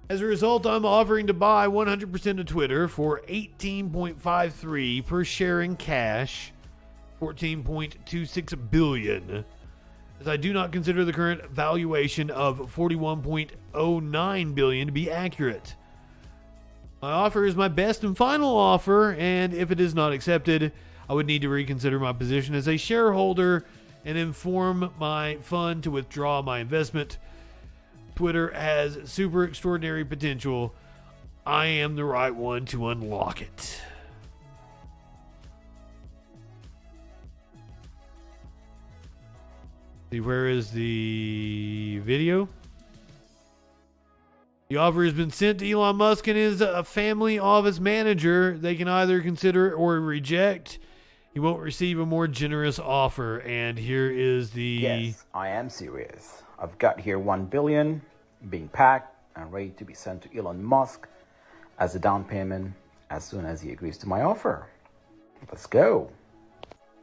As a result, I'm offering to buy 100% of Twitter for $18.53 per share in cash, $14.26 billion, as I do not consider the current valuation of $41.09 billion to be accurate. My offer is my best and final offer, and if it is not accepted, I would need to reconsider my position as a shareholder and inform my fund to withdraw my investment. Twitter has super extraordinary potential. I am the right one to unlock it. See, where is the video? The offer has been sent to Elon Musk and his family office manager. They can either consider or reject. He won't receive a more generous offer. And here is the... Yes, I am serious. I've got here $1 billion being packed and ready to be sent to Elon Musk as a down payment as soon as he agrees to my offer. Let's go.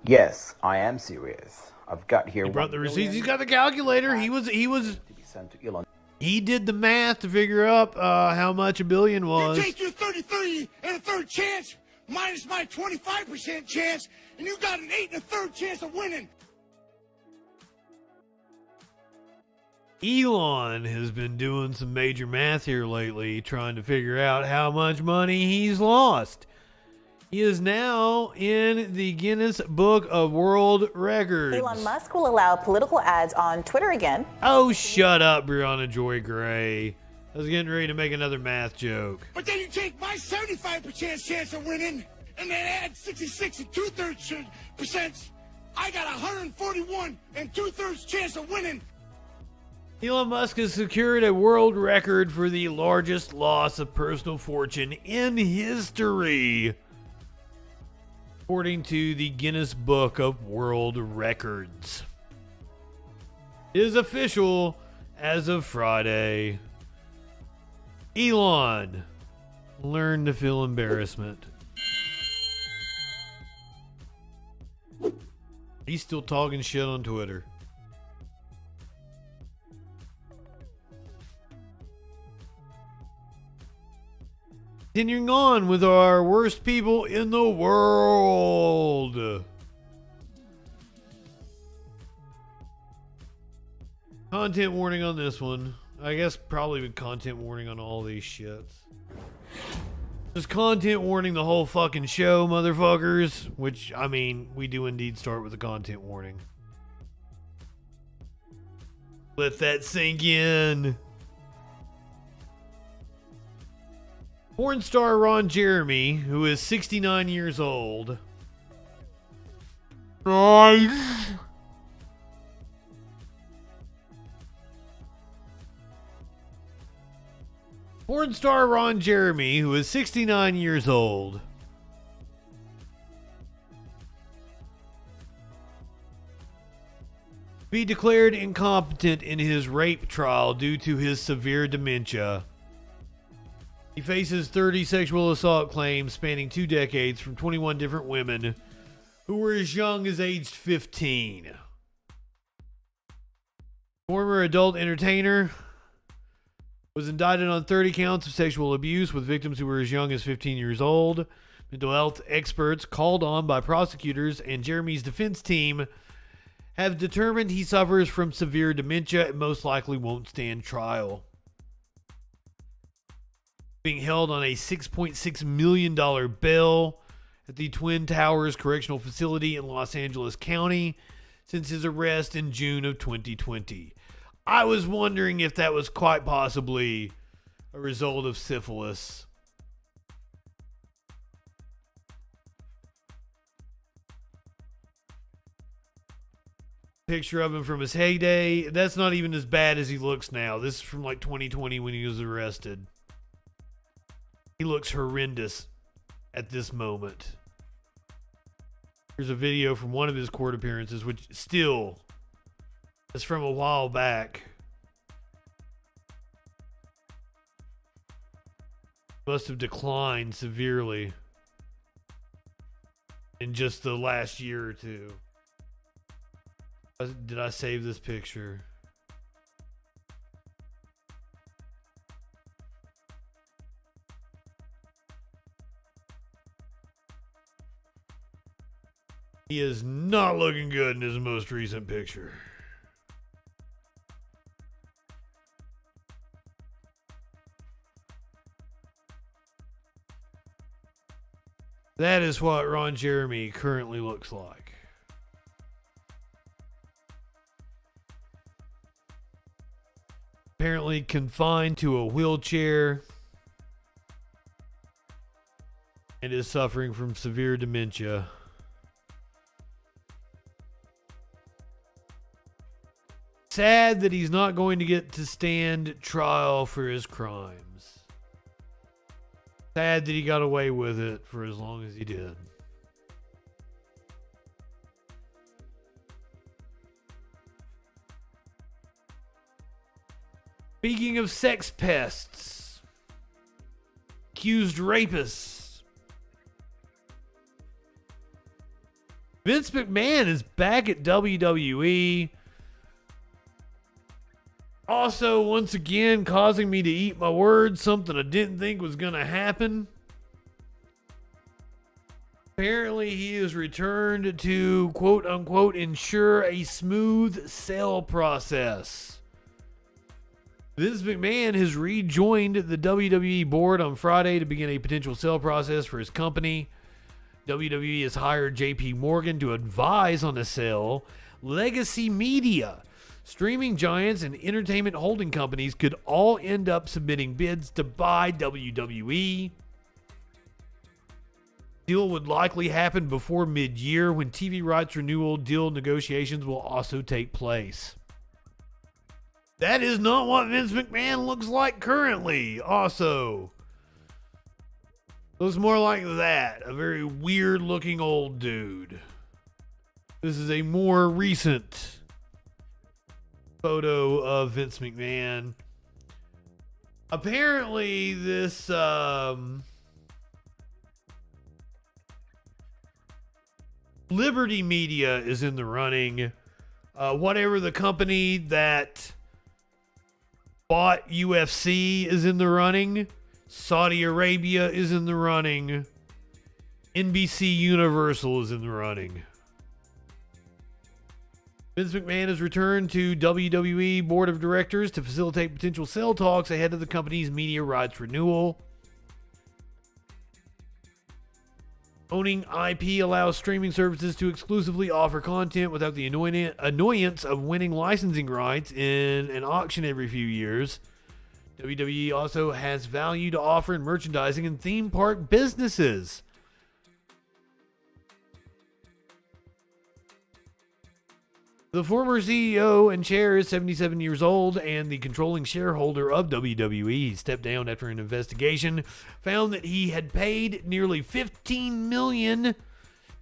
Yes, I am serious. I've got here. He brought the receipts. He's got the calculator. He was. To be sent to Elon. He did the math to figure up how much $1 billion was. You take your 33 and a third chance minus my 25% chance, and you got an 8 1/3 chance of winning. Elon has been doing some major math here lately, trying to figure out how much money he's lost. He is now in the Guinness Book of World Records. Elon Musk will allow political ads on Twitter again. Oh, shut up, Brianna Joy Gray. I was getting ready to make another math joke. But then you take my 75% chance of winning, and then add 66 2/3%. I got 141 2/3 chance of winning. Elon Musk has secured a world record for the largest loss of personal fortune in history, according to the Guinness Book of World Records. It is official as of Friday. Elon, learn to feel embarrassment. He's still talking shit on Twitter. Continuing on with our worst people in the world. Content warning on this one. I guess probably content warning on all these shits. Just content warning the whole fucking show, motherfuckers. Which, I mean, we do indeed start with a content warning. Let that sink in. Porn star Ron Jeremy, who is 69 years old. Nice. Porn star Ron Jeremy, who is 69 years old, be declared incompetent in his rape trial due to his severe dementia. He faces 30 sexual assault claims spanning 2 decades from 21 different women who were as young as aged 15. Former adult entertainer was indicted on 30 counts of sexual abuse with victims who were as young as 15 years old. Mental health experts called on by prosecutors and Jeremy's defense team have determined he suffers from severe dementia and most likely won't stand trial. Being held on a $6.6 million bail at the Twin Towers Correctional Facility in Los Angeles County since his arrest in June of 2020. I was wondering if that was quite possibly a result of syphilis. Picture of him from his heyday. That's not even as bad as he looks now. This is from like 2020 when he was arrested. He looks horrendous at this moment. Here's a video from one of his court appearances, which still is from a while back. Must have declined severely in just the last year or two. Did I save this picture? He is not looking good in his most recent picture. That is what Ron Jeremy currently looks like. Apparently confined to a wheelchair and is suffering from severe dementia. Sad that he's not going to get to stand trial for his crimes. Sad that he got away with it for as long as he did. Speaking of sex pests, accused rapists, Vince McMahon is back at WWE. Also, once again, causing me to eat my words, something I didn't think was going to happen. Apparently, he is returned to quote unquote ensure a smooth sale process. Vince McMahon has rejoined the WWE board on Friday to begin a potential sale process for his company. WWE has hired JP Morgan to advise on the sale. Legacy Media, streaming giants, and entertainment holding companies could all end up submitting bids to buy WWE. Deal would likely happen before mid-year, when TV rights renewal deal negotiations will also take place. That is not what Vince McMahon looks like currently. Also, looks more like that. A very weird-looking old dude. This is a more recent photo of Vince McMahon. Apparently, this Liberty Media is in the running. Whatever the company that bought UFC is in the running. Saudi Arabia is in the running. NBC Universal is in the running. Vince McMahon has returned to WWE Board of Directors to facilitate potential sale talks ahead of the company's media rights renewal. Owning IP allows streaming services to exclusively offer content without the annoyance of winning licensing rights in an auction every few years. WWE also has value to offer in merchandising and theme park businesses. The former CEO and chair is 77 years old and the controlling shareholder of WWE. He stepped down after an investigation found that he had paid nearly $15 million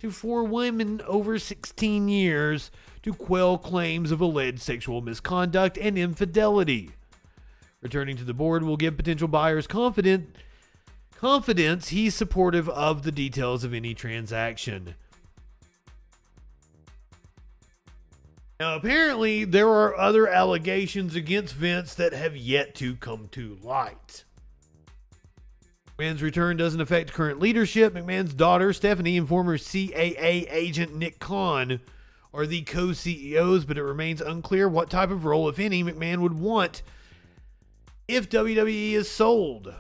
to 4 women over 16 years to quell claims of alleged sexual misconduct and infidelity. Returning to the board will give potential buyers confidence he's supportive of the details of any transaction. Now, apparently, there are other allegations against Vince that have yet to come to light. McMahon's return doesn't affect current leadership. McMahon's daughter, Stephanie, and former CAA agent Nick Khan are the co-CEOs, but it remains unclear what type of role, if any, McMahon would want if WWE is sold.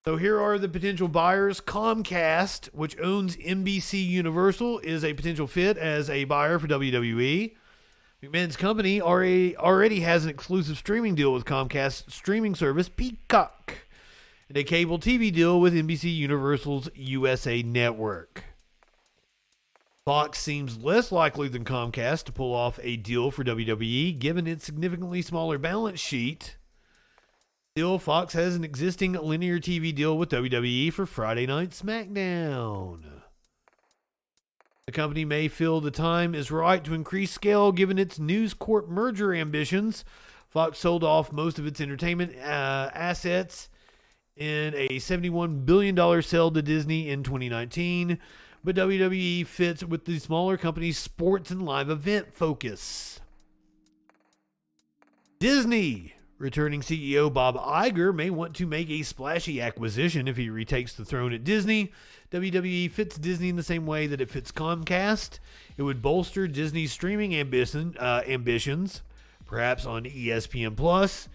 So here are the potential buyers. Comcast, which owns NBC Universal, is a potential fit as a buyer for WWE. McMahon's company already has an exclusive streaming deal with Comcast's streaming service, Peacock, and a cable TV deal with NBC Universal's USA Network. Fox seems less likely than Comcast to pull off a deal for WWE, given its significantly smaller balance sheet. Still, Fox has an existing linear TV deal with WWE for Friday Night SmackDown. The company may feel the time is right to increase scale given its News Corp merger ambitions. Fox sold off most of its entertainment assets in a $71 billion sale to Disney in 2019, but WWE fits with the smaller company's sports and live event focus. Disney. Returning CEO Bob Iger may want to make a splashy acquisition if he retakes the throne at Disney. WWE fits Disney in the same way that it fits Comcast. It would bolster Disney's streaming ambitions, perhaps on ESPN+.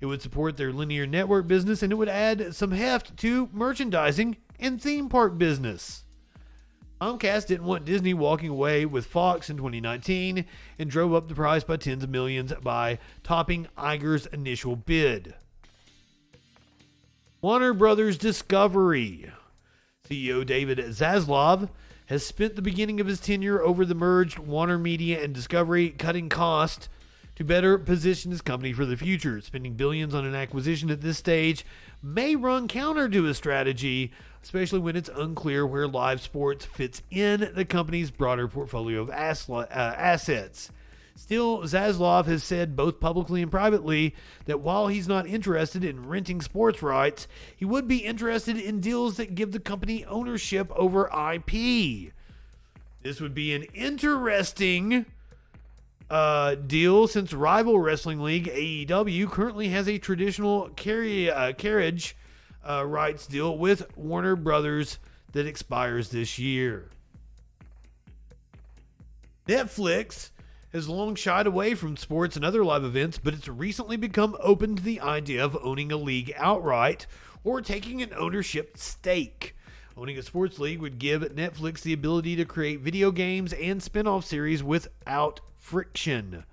It would support their linear network business, and it would add some heft to merchandising and theme park business. Comcast didn't want Disney walking away with Fox in 2019 and drove up the price by tens of millions by topping Iger's initial bid. Warner Brothers Discovery. CEO David Zaslav has spent the beginning of his tenure over the merged Warner Media and Discovery, cutting costs to better position his company for the future. Spending billions on an acquisition at this stage may run counter to his strategy, especially when it's unclear where live sports fits in the company's broader portfolio of assets. Still, Zaslav has said both publicly and privately that while he's not interested in renting sports rights, he would be interested in deals that give the company ownership over IP. This would be an interesting deal since rival wrestling league AEW currently has a traditional carriage rights deal with Warner Brothers that expires this year. Netflix has long shied away from sports and other live events, but it's recently become open to the idea of owning a league outright or taking an ownership stake. Owning a sports league would give Netflix the ability to create video games and spin-off series without friction.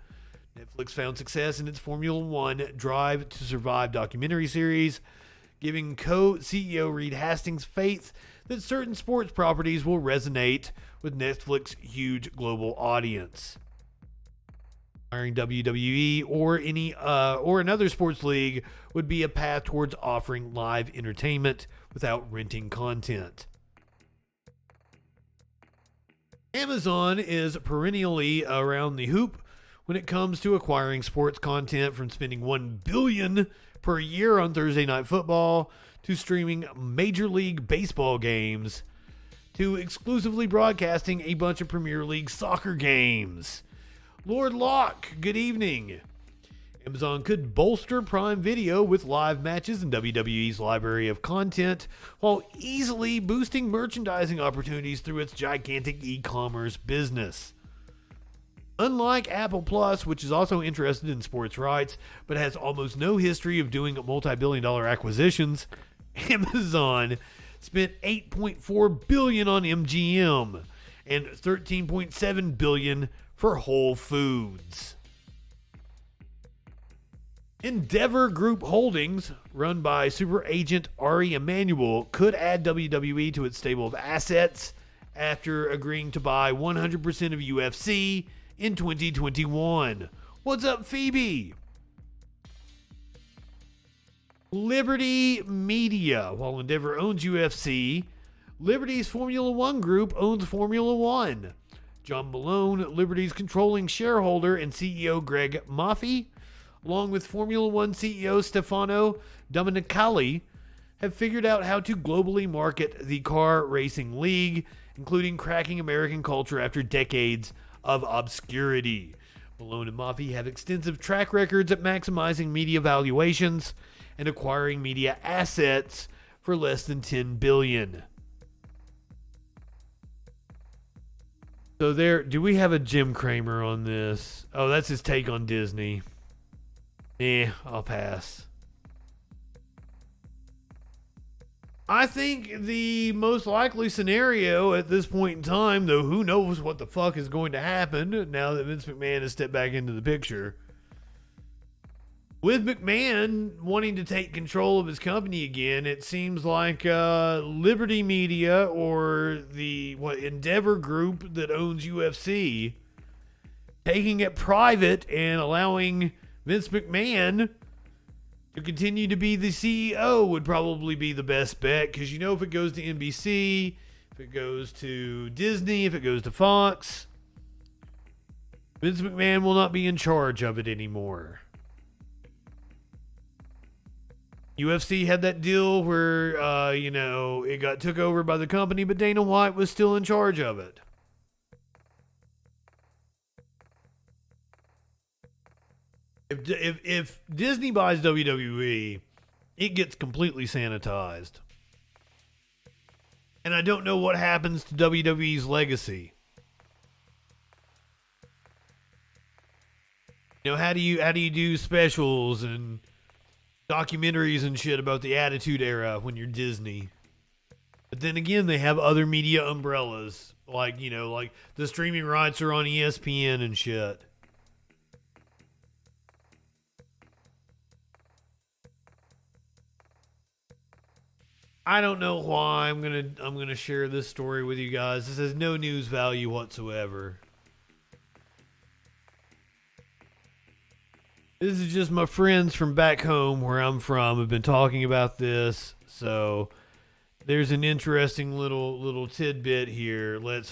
Netflix found success in its Formula One Drive to Survive documentary series, giving co-CEO Reed Hastings faith that certain sports properties will resonate with Netflix's huge global audience. Hiring WWE or another sports league would be a path towards offering live entertainment without renting content. Amazon is perennially around the hoop when it comes to acquiring sports content, from spending $1 billion per year on Thursday Night Football to streaming Major League Baseball games to exclusively broadcasting a bunch of Premier League soccer games. Lord Locke, good evening. Amazon could bolster Prime Video with live matches and WWE's library of content while easily boosting merchandising opportunities through its gigantic e-commerce business. Unlike Apple Plus, which is also interested in sports rights but has almost no history of doing multi-billion-dollar acquisitions, Amazon spent $8.4 billion on MGM and $13.7 billion for Whole Foods. Endeavor Group Holdings, run by super agent Ari Emanuel, could add WWE to its stable of assets after agreeing to buy 100% of UFC in 2021. What's up, Phoebe? Liberty Media. While Endeavor owns UFC, Liberty's Formula One group owns Formula One. John Malone, Liberty's controlling shareholder, and CEO Greg Maffei, along with Formula One CEO Stefano Domenicali, have figured out how to globally market the car racing league, including cracking American culture after decades of obscurity. Malone and Maffei have extensive track records at maximizing media valuations and acquiring media assets for less than $10 billion. So do we have a Jim Cramer on this? Oh, that's his take on Disney. I'll pass. I think the most likely scenario at this point in time, though who knows what the fuck is going to happen now that Vince McMahon has stepped back into the picture. With McMahon wanting to take control of his company again, it seems like Liberty Media or the Endeavor Group that owns UFC taking it private and allowing Vince McMahon to continue to be the CEO would probably be the best bet, because if it goes to NBC, if it goes to Disney, if it goes to Fox, Vince McMahon will not be in charge of it anymore. UFC had that deal where, it got took over by the company, but Dana White was still in charge of it. If Disney buys WWE, it gets completely sanitized. And I don't know what happens to WWE's legacy. How do you do specials and documentaries and shit about the Attitude Era when you're Disney? But then again, they have other media umbrellas, like the streaming rights are on ESPN and shit. I don't know why I'm gonna share this story with you guys. This has no news value whatsoever. This is just my friends from back home where I'm from have been talking about this. So there's an interesting little tidbit here. Let's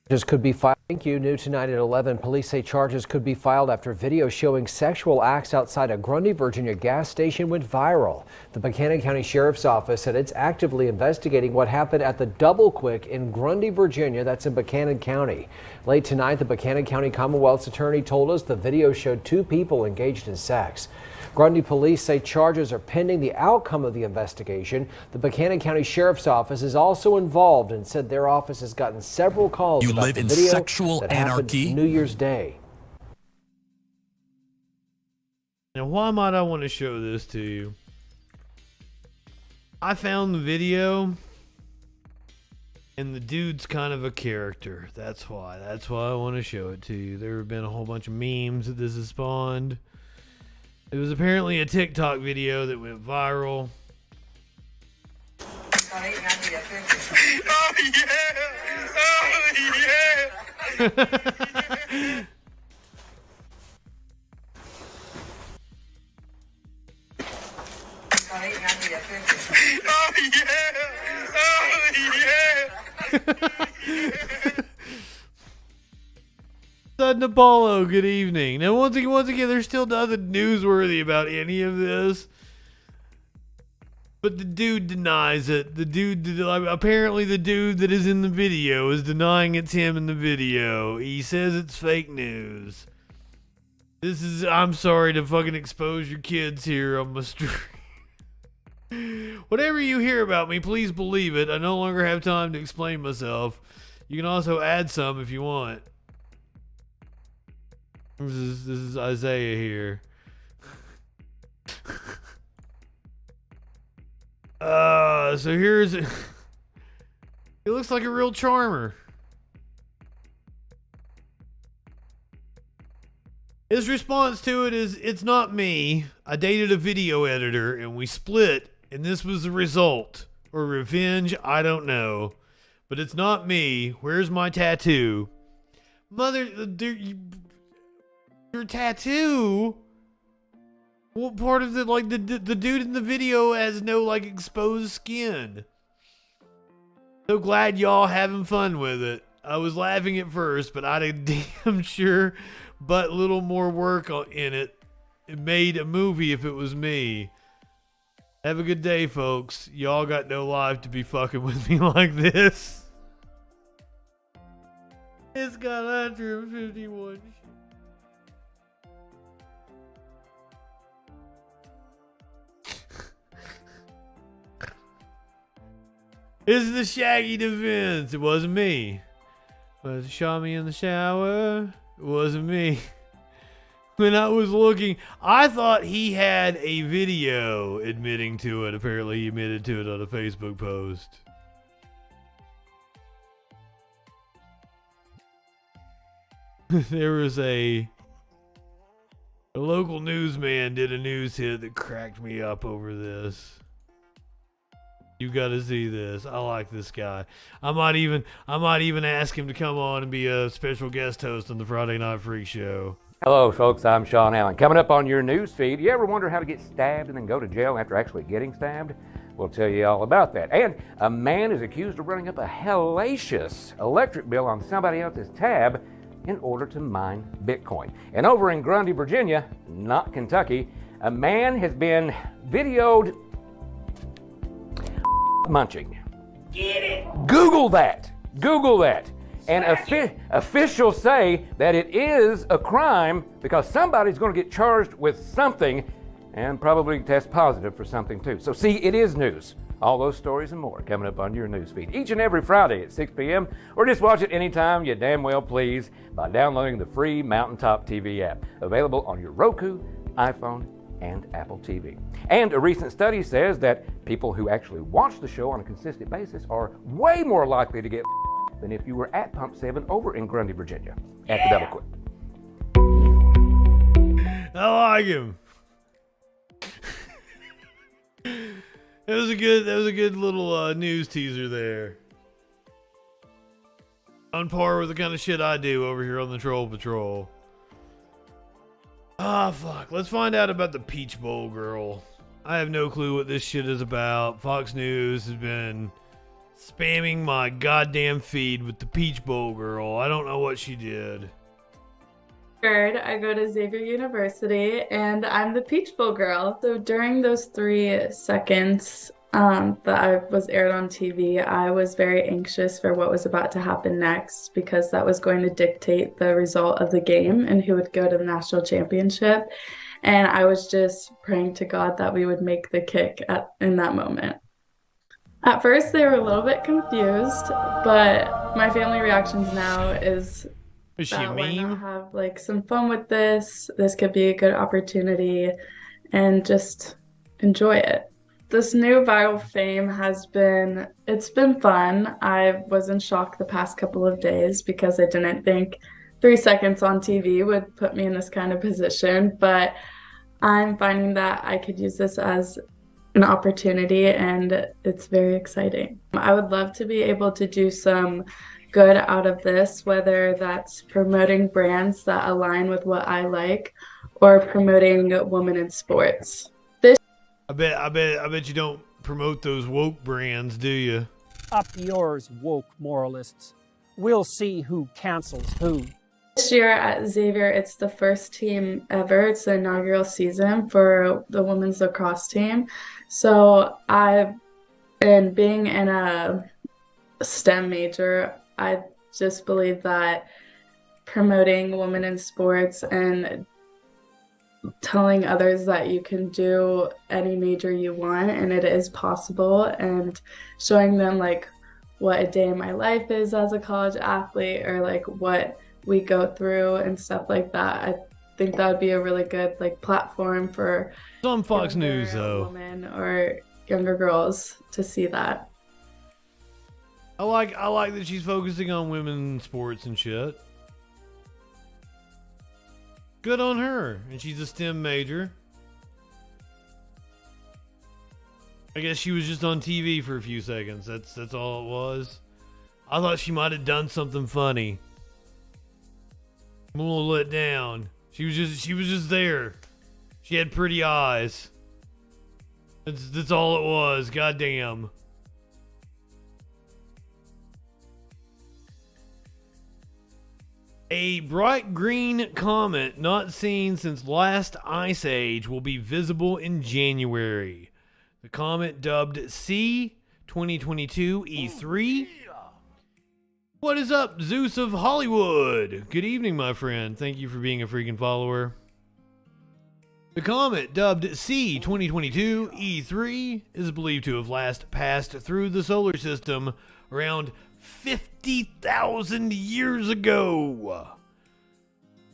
Just could be filing Thank you. New tonight at 11. Police say charges could be filed after video showing sexual acts outside a Grundy, Virginia gas station went viral. The Buchanan County Sheriff's Office said it's actively investigating what happened at the Double Quick in Grundy, Virginia. That's in Buchanan County. Late tonight, the Buchanan County Commonwealth's attorney told us the video showed two people engaged in sex. Grundy police say charges are pending the outcome of the investigation. The Buchanan County Sheriff's Office is also involved and said their office has gotten several calls about live the in video sexual that happened anarchy? New Year's Day. Now, why might I want to show this to you? I found the video, and the dude's kind of a character. That's why I want to show it to you. There have been a whole bunch of memes that this has spawned. It was apparently a TikTok video that went viral. Oh yeah! Oh yeah! Oh yeah! Sudden Apollo, good evening. Now, once again, there's still nothing newsworthy about any of this. But the dude denies it. Apparently the dude that is in the video is denying it's him in the video. He says it's fake news. I'm sorry to fucking expose your kids here on my stream. Whatever you hear about me, please believe it. I no longer have time to explain myself. You can also add some if you want. This is Isaiah here. So here's it. He looks like a real charmer. His response to it is, "It's not me. I dated a video editor and we split, and this was the result. Or revenge, I don't know. But it's not me. Where's my tattoo?" Mother, your tattoo? What part of the dude in the video has no exposed skin? So glad y'all having fun with it. I was laughing at first, but I'd a damn sure but little more work in it. It made a movie if it was me. Have a good day, folks. Y'all got no life to be fucking with me like this. It's got 151. This is the Shaggy defense. It wasn't me. But shot me in the shower. It wasn't me. When I was looking, I thought he had a video admitting to it. Apparently he admitted to it on a Facebook post. There was a local newsman did a news hit that cracked me up over this. You got to see this. I like this guy. I might even ask him to come on and be a special guest host on the Friday Night Freak Show. Hello, folks. I'm Sean Allen. Coming up on your news feed, you ever wonder how to get stabbed and then go to jail after actually getting stabbed? We'll tell you all about that. And a man is accused of running up a hellacious electric bill on somebody else's tab in order to mine Bitcoin. And over in Grundy, Virginia, not Kentucky, a man has been videoed munching. Get it! Google that. Google that. And officials say that it is a crime because somebody's going to get charged with something and probably test positive for something too. So see, it is news. All those stories and more coming up on your news feed each and every Friday at 6 p.m. or just watch it anytime you damn well please by downloading the free Mountaintop TV app, available on your Roku, iPhone, and Apple TV. And a recent study says that people who actually watch the show on a consistent basis are way more likely to get than if you were at Pump 7 over in Grundy, Virginia at the Double Quick. I like him. That was a good little news teaser there. On par with the kind of shit I do over here on the Troll Patrol. Fuck. Let's find out about the Peach Bowl girl. I have no clue what this shit is about. Fox News has been Spamming my goddamn feed with the Peach Bowl girl. I don't know what she did. I go to Xavier University, and I'm the Peach Bowl girl. So during those 3 seconds that I was aired on TV, I was very anxious for what was about to happen next, because that was going to dictate the result of the game and who would go to the national championship. And I was just praying to God that we would make the kick in that moment. At first, they were a little bit confused, but my family reactions now is she a why meme? not have like some fun with this? This could be a good opportunity, and just enjoy it. This new viral fame it's been fun. I was in shock the past couple of days because I didn't think 3 seconds on TV would put me in this kind of position, but I'm finding that I could use this as an opportunity, and it's very exciting. I would love to be able to do some good out of this, whether that's promoting brands that align with what I like or promoting women in sports. I bet you don't promote those woke brands, do you? Up yours, woke moralists. We'll see who cancels who. This year at Xavier, it's the first team ever. It's the inaugural season for the women's lacrosse team. So being in a STEM major, I just believe that promoting women in sports and telling others that you can do any major you want and it is possible, and showing them like what a day in my life is as a college athlete, or like what we go through and stuff like that. I think that would be a really good like platform for some Fox News though, women or younger girls to see that. I like that she's focusing on women's sports and shit. Good on her. And she's a STEM major. I guess she was just on TV for a few seconds. That's all it was. I thought she might have done something funny. I'm a little let down. She was just there. She had pretty eyes. That's all it was. Goddamn. A bright green comet not seen since last ice age will be visible in January. The comet, dubbed C 2022 E3. What is up, Zeus of Hollywood? Good evening, my friend. Thank you for being a freaking follower. The comet, dubbed C 2022 E3, is believed to have last passed through the solar system around 50,000 years ago.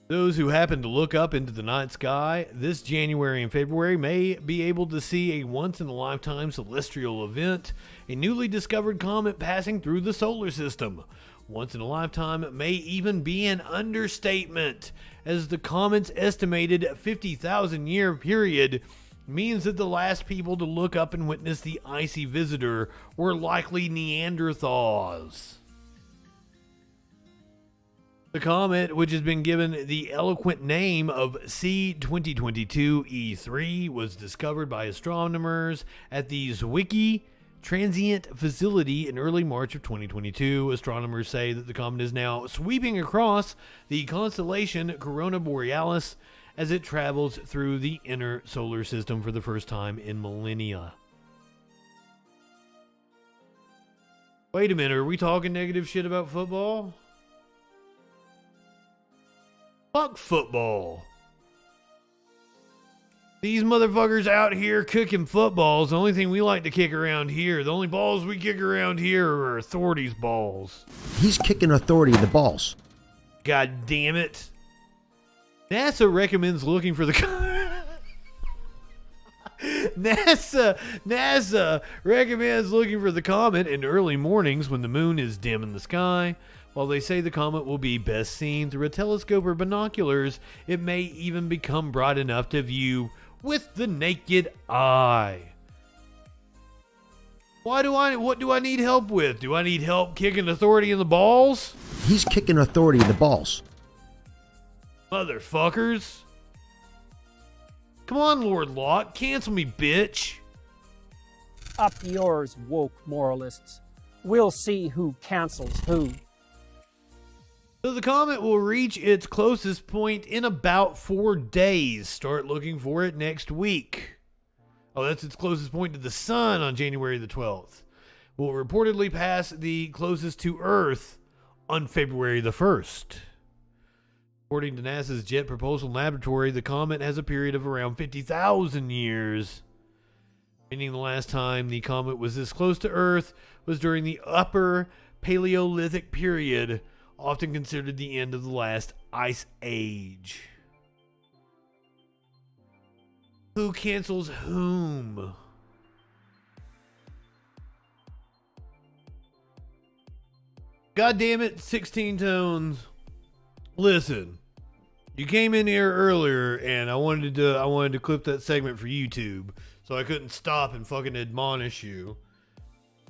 Those who happen to look up into the night sky this January and February may be able to see a once-in-a-lifetime celestial event, a newly discovered comet passing through the solar system. Once in a lifetime may even be an understatement, as the comet's estimated 50,000 year period means that the last people to look up and witness the icy visitor were likely Neanderthals. The comet, which has been given the eloquent name of C 2022 E3, was discovered by astronomers at the Zwicky Transient Facility in early March of 2022. Astronomers say that the comet is now sweeping across the constellation Corona Borealis as it travels through the inner solar system for the first time in millennia. Wait a minute, are we talking negative shit about football? Fuck football. These motherfuckers out here cooking footballs. The only thing we like to kick around here, the only balls we kick around here are authorities' balls. He's kicking authority in the balls. God damn it. NASA recommends looking for the NASA recommends looking for the comet in early mornings when the moon is dim in the sky. While they say the comet will be best seen through a telescope or binoculars, it may even become bright enough to view with the naked eye. What do I need help with? Do I need help kicking authority in the balls? He's kicking authority in the balls. Motherfuckers. Come on, Lord Locke. Cancel me, bitch. Up yours, woke moralists. We'll see who cancels who. So the comet will reach its closest point in about 4 days. Start looking for it next week. Oh, that's its closest point to the sun on January the 12th. Will reportedly pass the closest to Earth on February the 1st. According to NASA's Jet Propulsion Laboratory, the comet has a period of around 50,000 years. Meaning the last time the comet was this close to Earth was during the Upper Paleolithic period, often considered the end of the last ice age. Who cancels whom? God damn it, 16 tones. Listen, you came in here earlier and I wanted to clip that segment for YouTube, so I couldn't stop and fucking admonish you.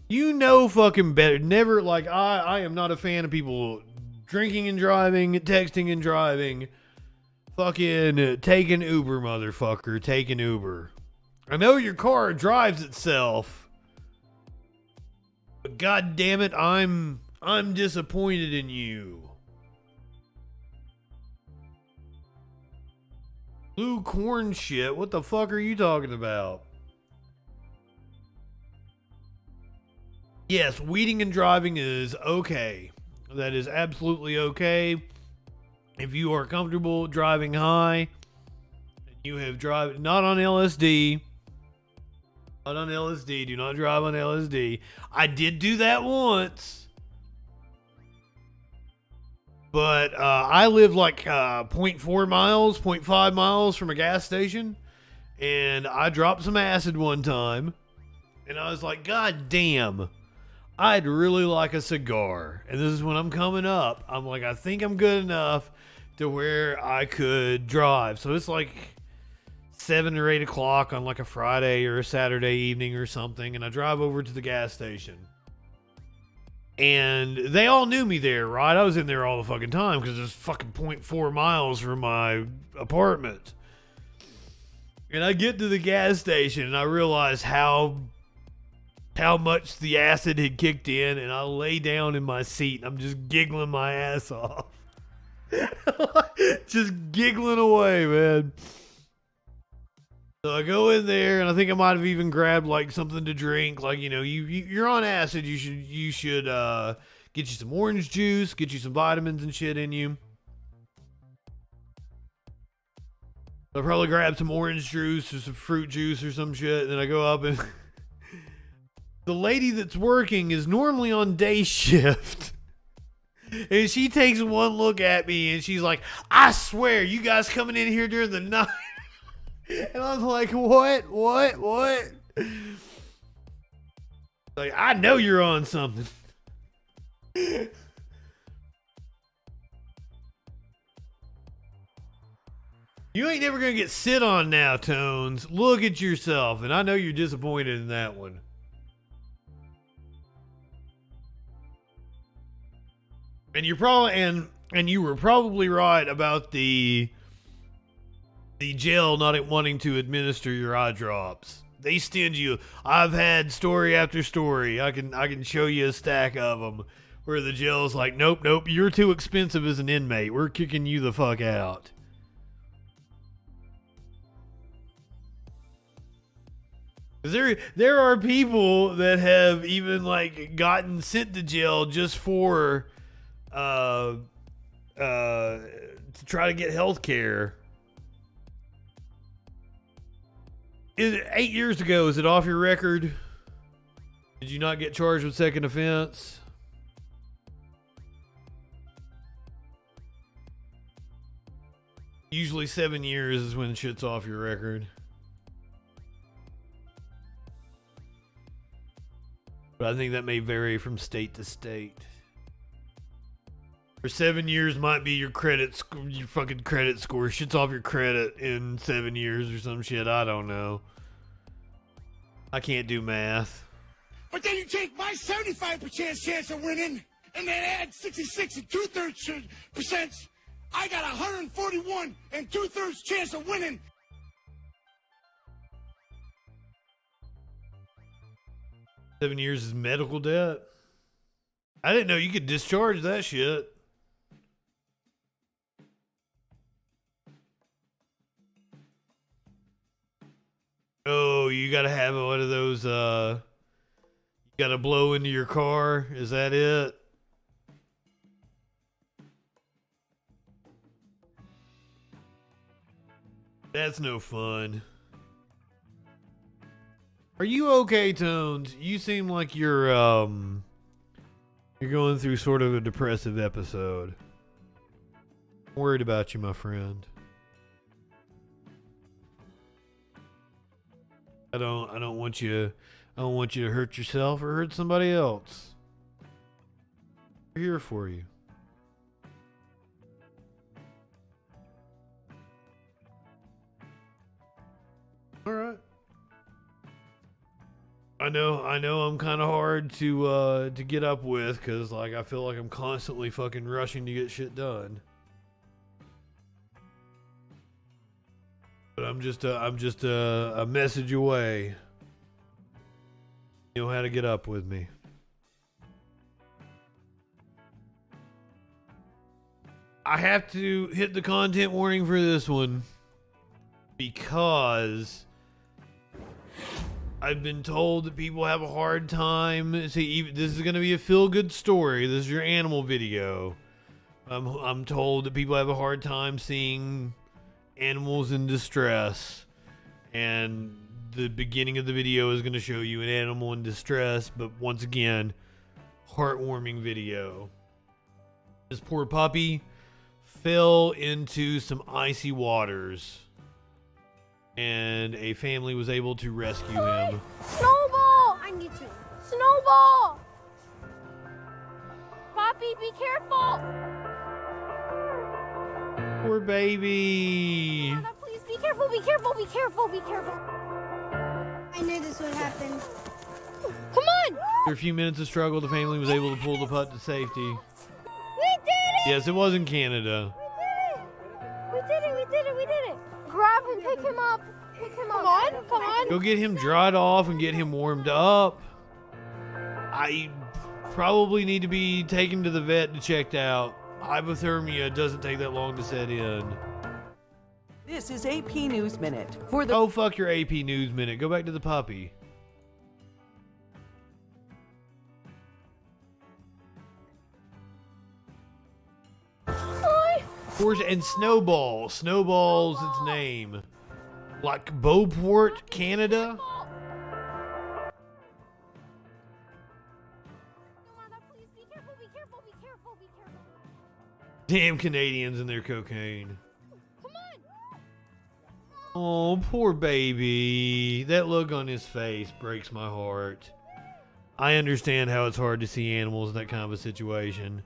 You know fucking better. Never, like, I am not a fan of people drinking and driving, texting and driving. Fucking taking Uber, motherfucker. Taking Uber. I know your car drives itself, but god damn it, I'm disappointed in you. Blue corn shit. What the fuck are you talking about? Yes, weeding and driving is okay. That is absolutely okay. If you are comfortable driving high, and you have driven not on LSD, not on LSD, do not drive on LSD. I did do that once, but I live like 0.4 miles, 0.5 miles from a gas station, and I dropped some acid one time, and I was like, God damn, I'd really like a cigar. And this is when I'm coming up. I'm like, I think I'm good enough to where I could drive. So it's like 7 or 8 o'clock on like a Friday or a Saturday evening or something. And I drive over to the gas station. And they all knew me there, right? I was in there all the fucking time because it's fucking 0.4 miles from my apartment. And I get to the gas station and I realize how much the acid had kicked in, and I lay down in my seat. I'm just giggling my ass off. Just giggling away, man. So I go in there, and I think I might have even grabbed like something to drink. Like, you know, you're on acid. You should get you some orange juice, get you some vitamins and shit in you. I'll probably grab some orange juice or some fruit juice or some shit. And then I go up and the lady that's working is normally on day shift. And she takes one look at me and she's like, I swear, you guys coming in here during the night? And I was like, what? Like, I know you're on something. You ain't never gonna get sit on now, Tones. Look at yourself. And I know you're disappointed in that one. And you're probably and you were probably right about the jail not wanting to administer your eye drops. They send you. I've had story after story. I can show you a stack of them where the jail's like, nope, you're too expensive as an inmate. We're kicking you the fuck out. There are people that have even like gotten sent to jail just for to try to get health care. 8 years ago, is it off your record? Did you not get charged with second offense? Usually 7 years is when shit's off your record. But I think that may vary from state to state. For 7 years might be your your fucking credit score. Shit's off your credit in 7 years or some shit. I don't know. I can't do math. But then you take my 75% chance of winning and then add 66 and 2/3%. I got 141 and 2/3 chance of winning. $7 years is medical debt? I didn't know you could discharge that shit. Oh, you gotta have one of those, you gotta blow into your car? Is that it? That's no fun. Are you okay, Tones? You seem like you're going through sort of a depressive episode. I'm worried about you, my friend. I don't want you to hurt yourself or hurt somebody else. We're here for you. All right. I know I'm kind of hard to get up with, cuz like I feel like I'm constantly fucking rushing to get shit done. But I'm just a message away. You know how to get up with me. I have to hit the content warning for this one because I've been told that people have a hard time. See, this is going to be a feel-good story. This is your animal video. I'm told that people have a hard time seeing animals in distress, and the beginning of the video is going to show you an animal in distress, but once again, heartwarming video. This poor puppy fell into some icy waters, and a family was able to rescue him. Snowball! I need to. Snowball! Poppy, be careful! Poor baby. Nana, please be careful, be careful, be careful, be careful. I knew this would happen. Come on! After a few minutes of struggle, the family was able to pull the pup to safety. We did it! Yes, it was in Canada. We did it, we did it, we did it! Grab him, pick him up. Pick him up. Come on, come on. Go get him dried off and get him warmed up. I probably need to be taken to the vet and checked out. Hypothermia doesn't take that long to set in. This is AP News Minute. Oh, fuck your AP News Minute. Go back to the puppy. And Snowball. Snowball's its name. Like Beauport, Canada? Damn Canadians and their cocaine. Oh, poor baby. That look on his face breaks my heart. I understand how it's hard to see animals in that kind of a situation.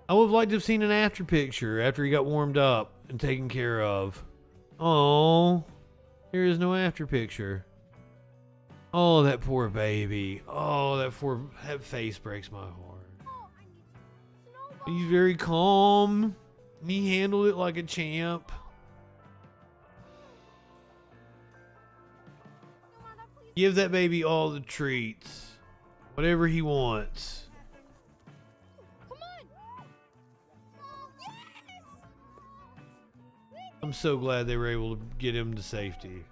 I would have liked to have seen an after picture after he got warmed up and taken care of. Oh, there is no after picture. Oh, that poor baby. Oh, that face breaks my heart. He's very calm. He handled it like a champ. Give that baby all the treats. Whatever he wants. I'm so glad they were able to get him to safety.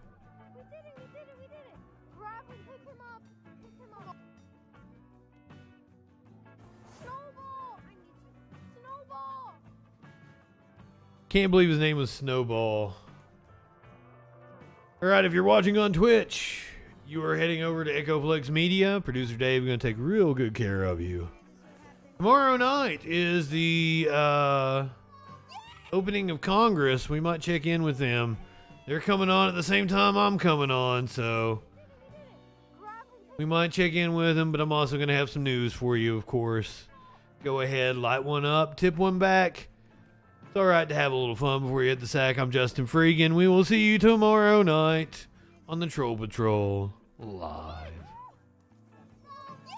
Can't believe his name was Snowball. Alright, if you're watching on Twitch, you are heading over to Echoplex Media. Producer Dave is going to take real good care of you. Tomorrow night is the opening of Congress. We might check in with them. They're coming on at the same time I'm coming on, so we might check in with them, but I'm also going to have some news for you, of course. Go ahead, light one up, tip one back. It's alright to have a little fun before you hit the sack. I'm Justin FREAKIN. We will see you tomorrow night on the Troll Patrol Live.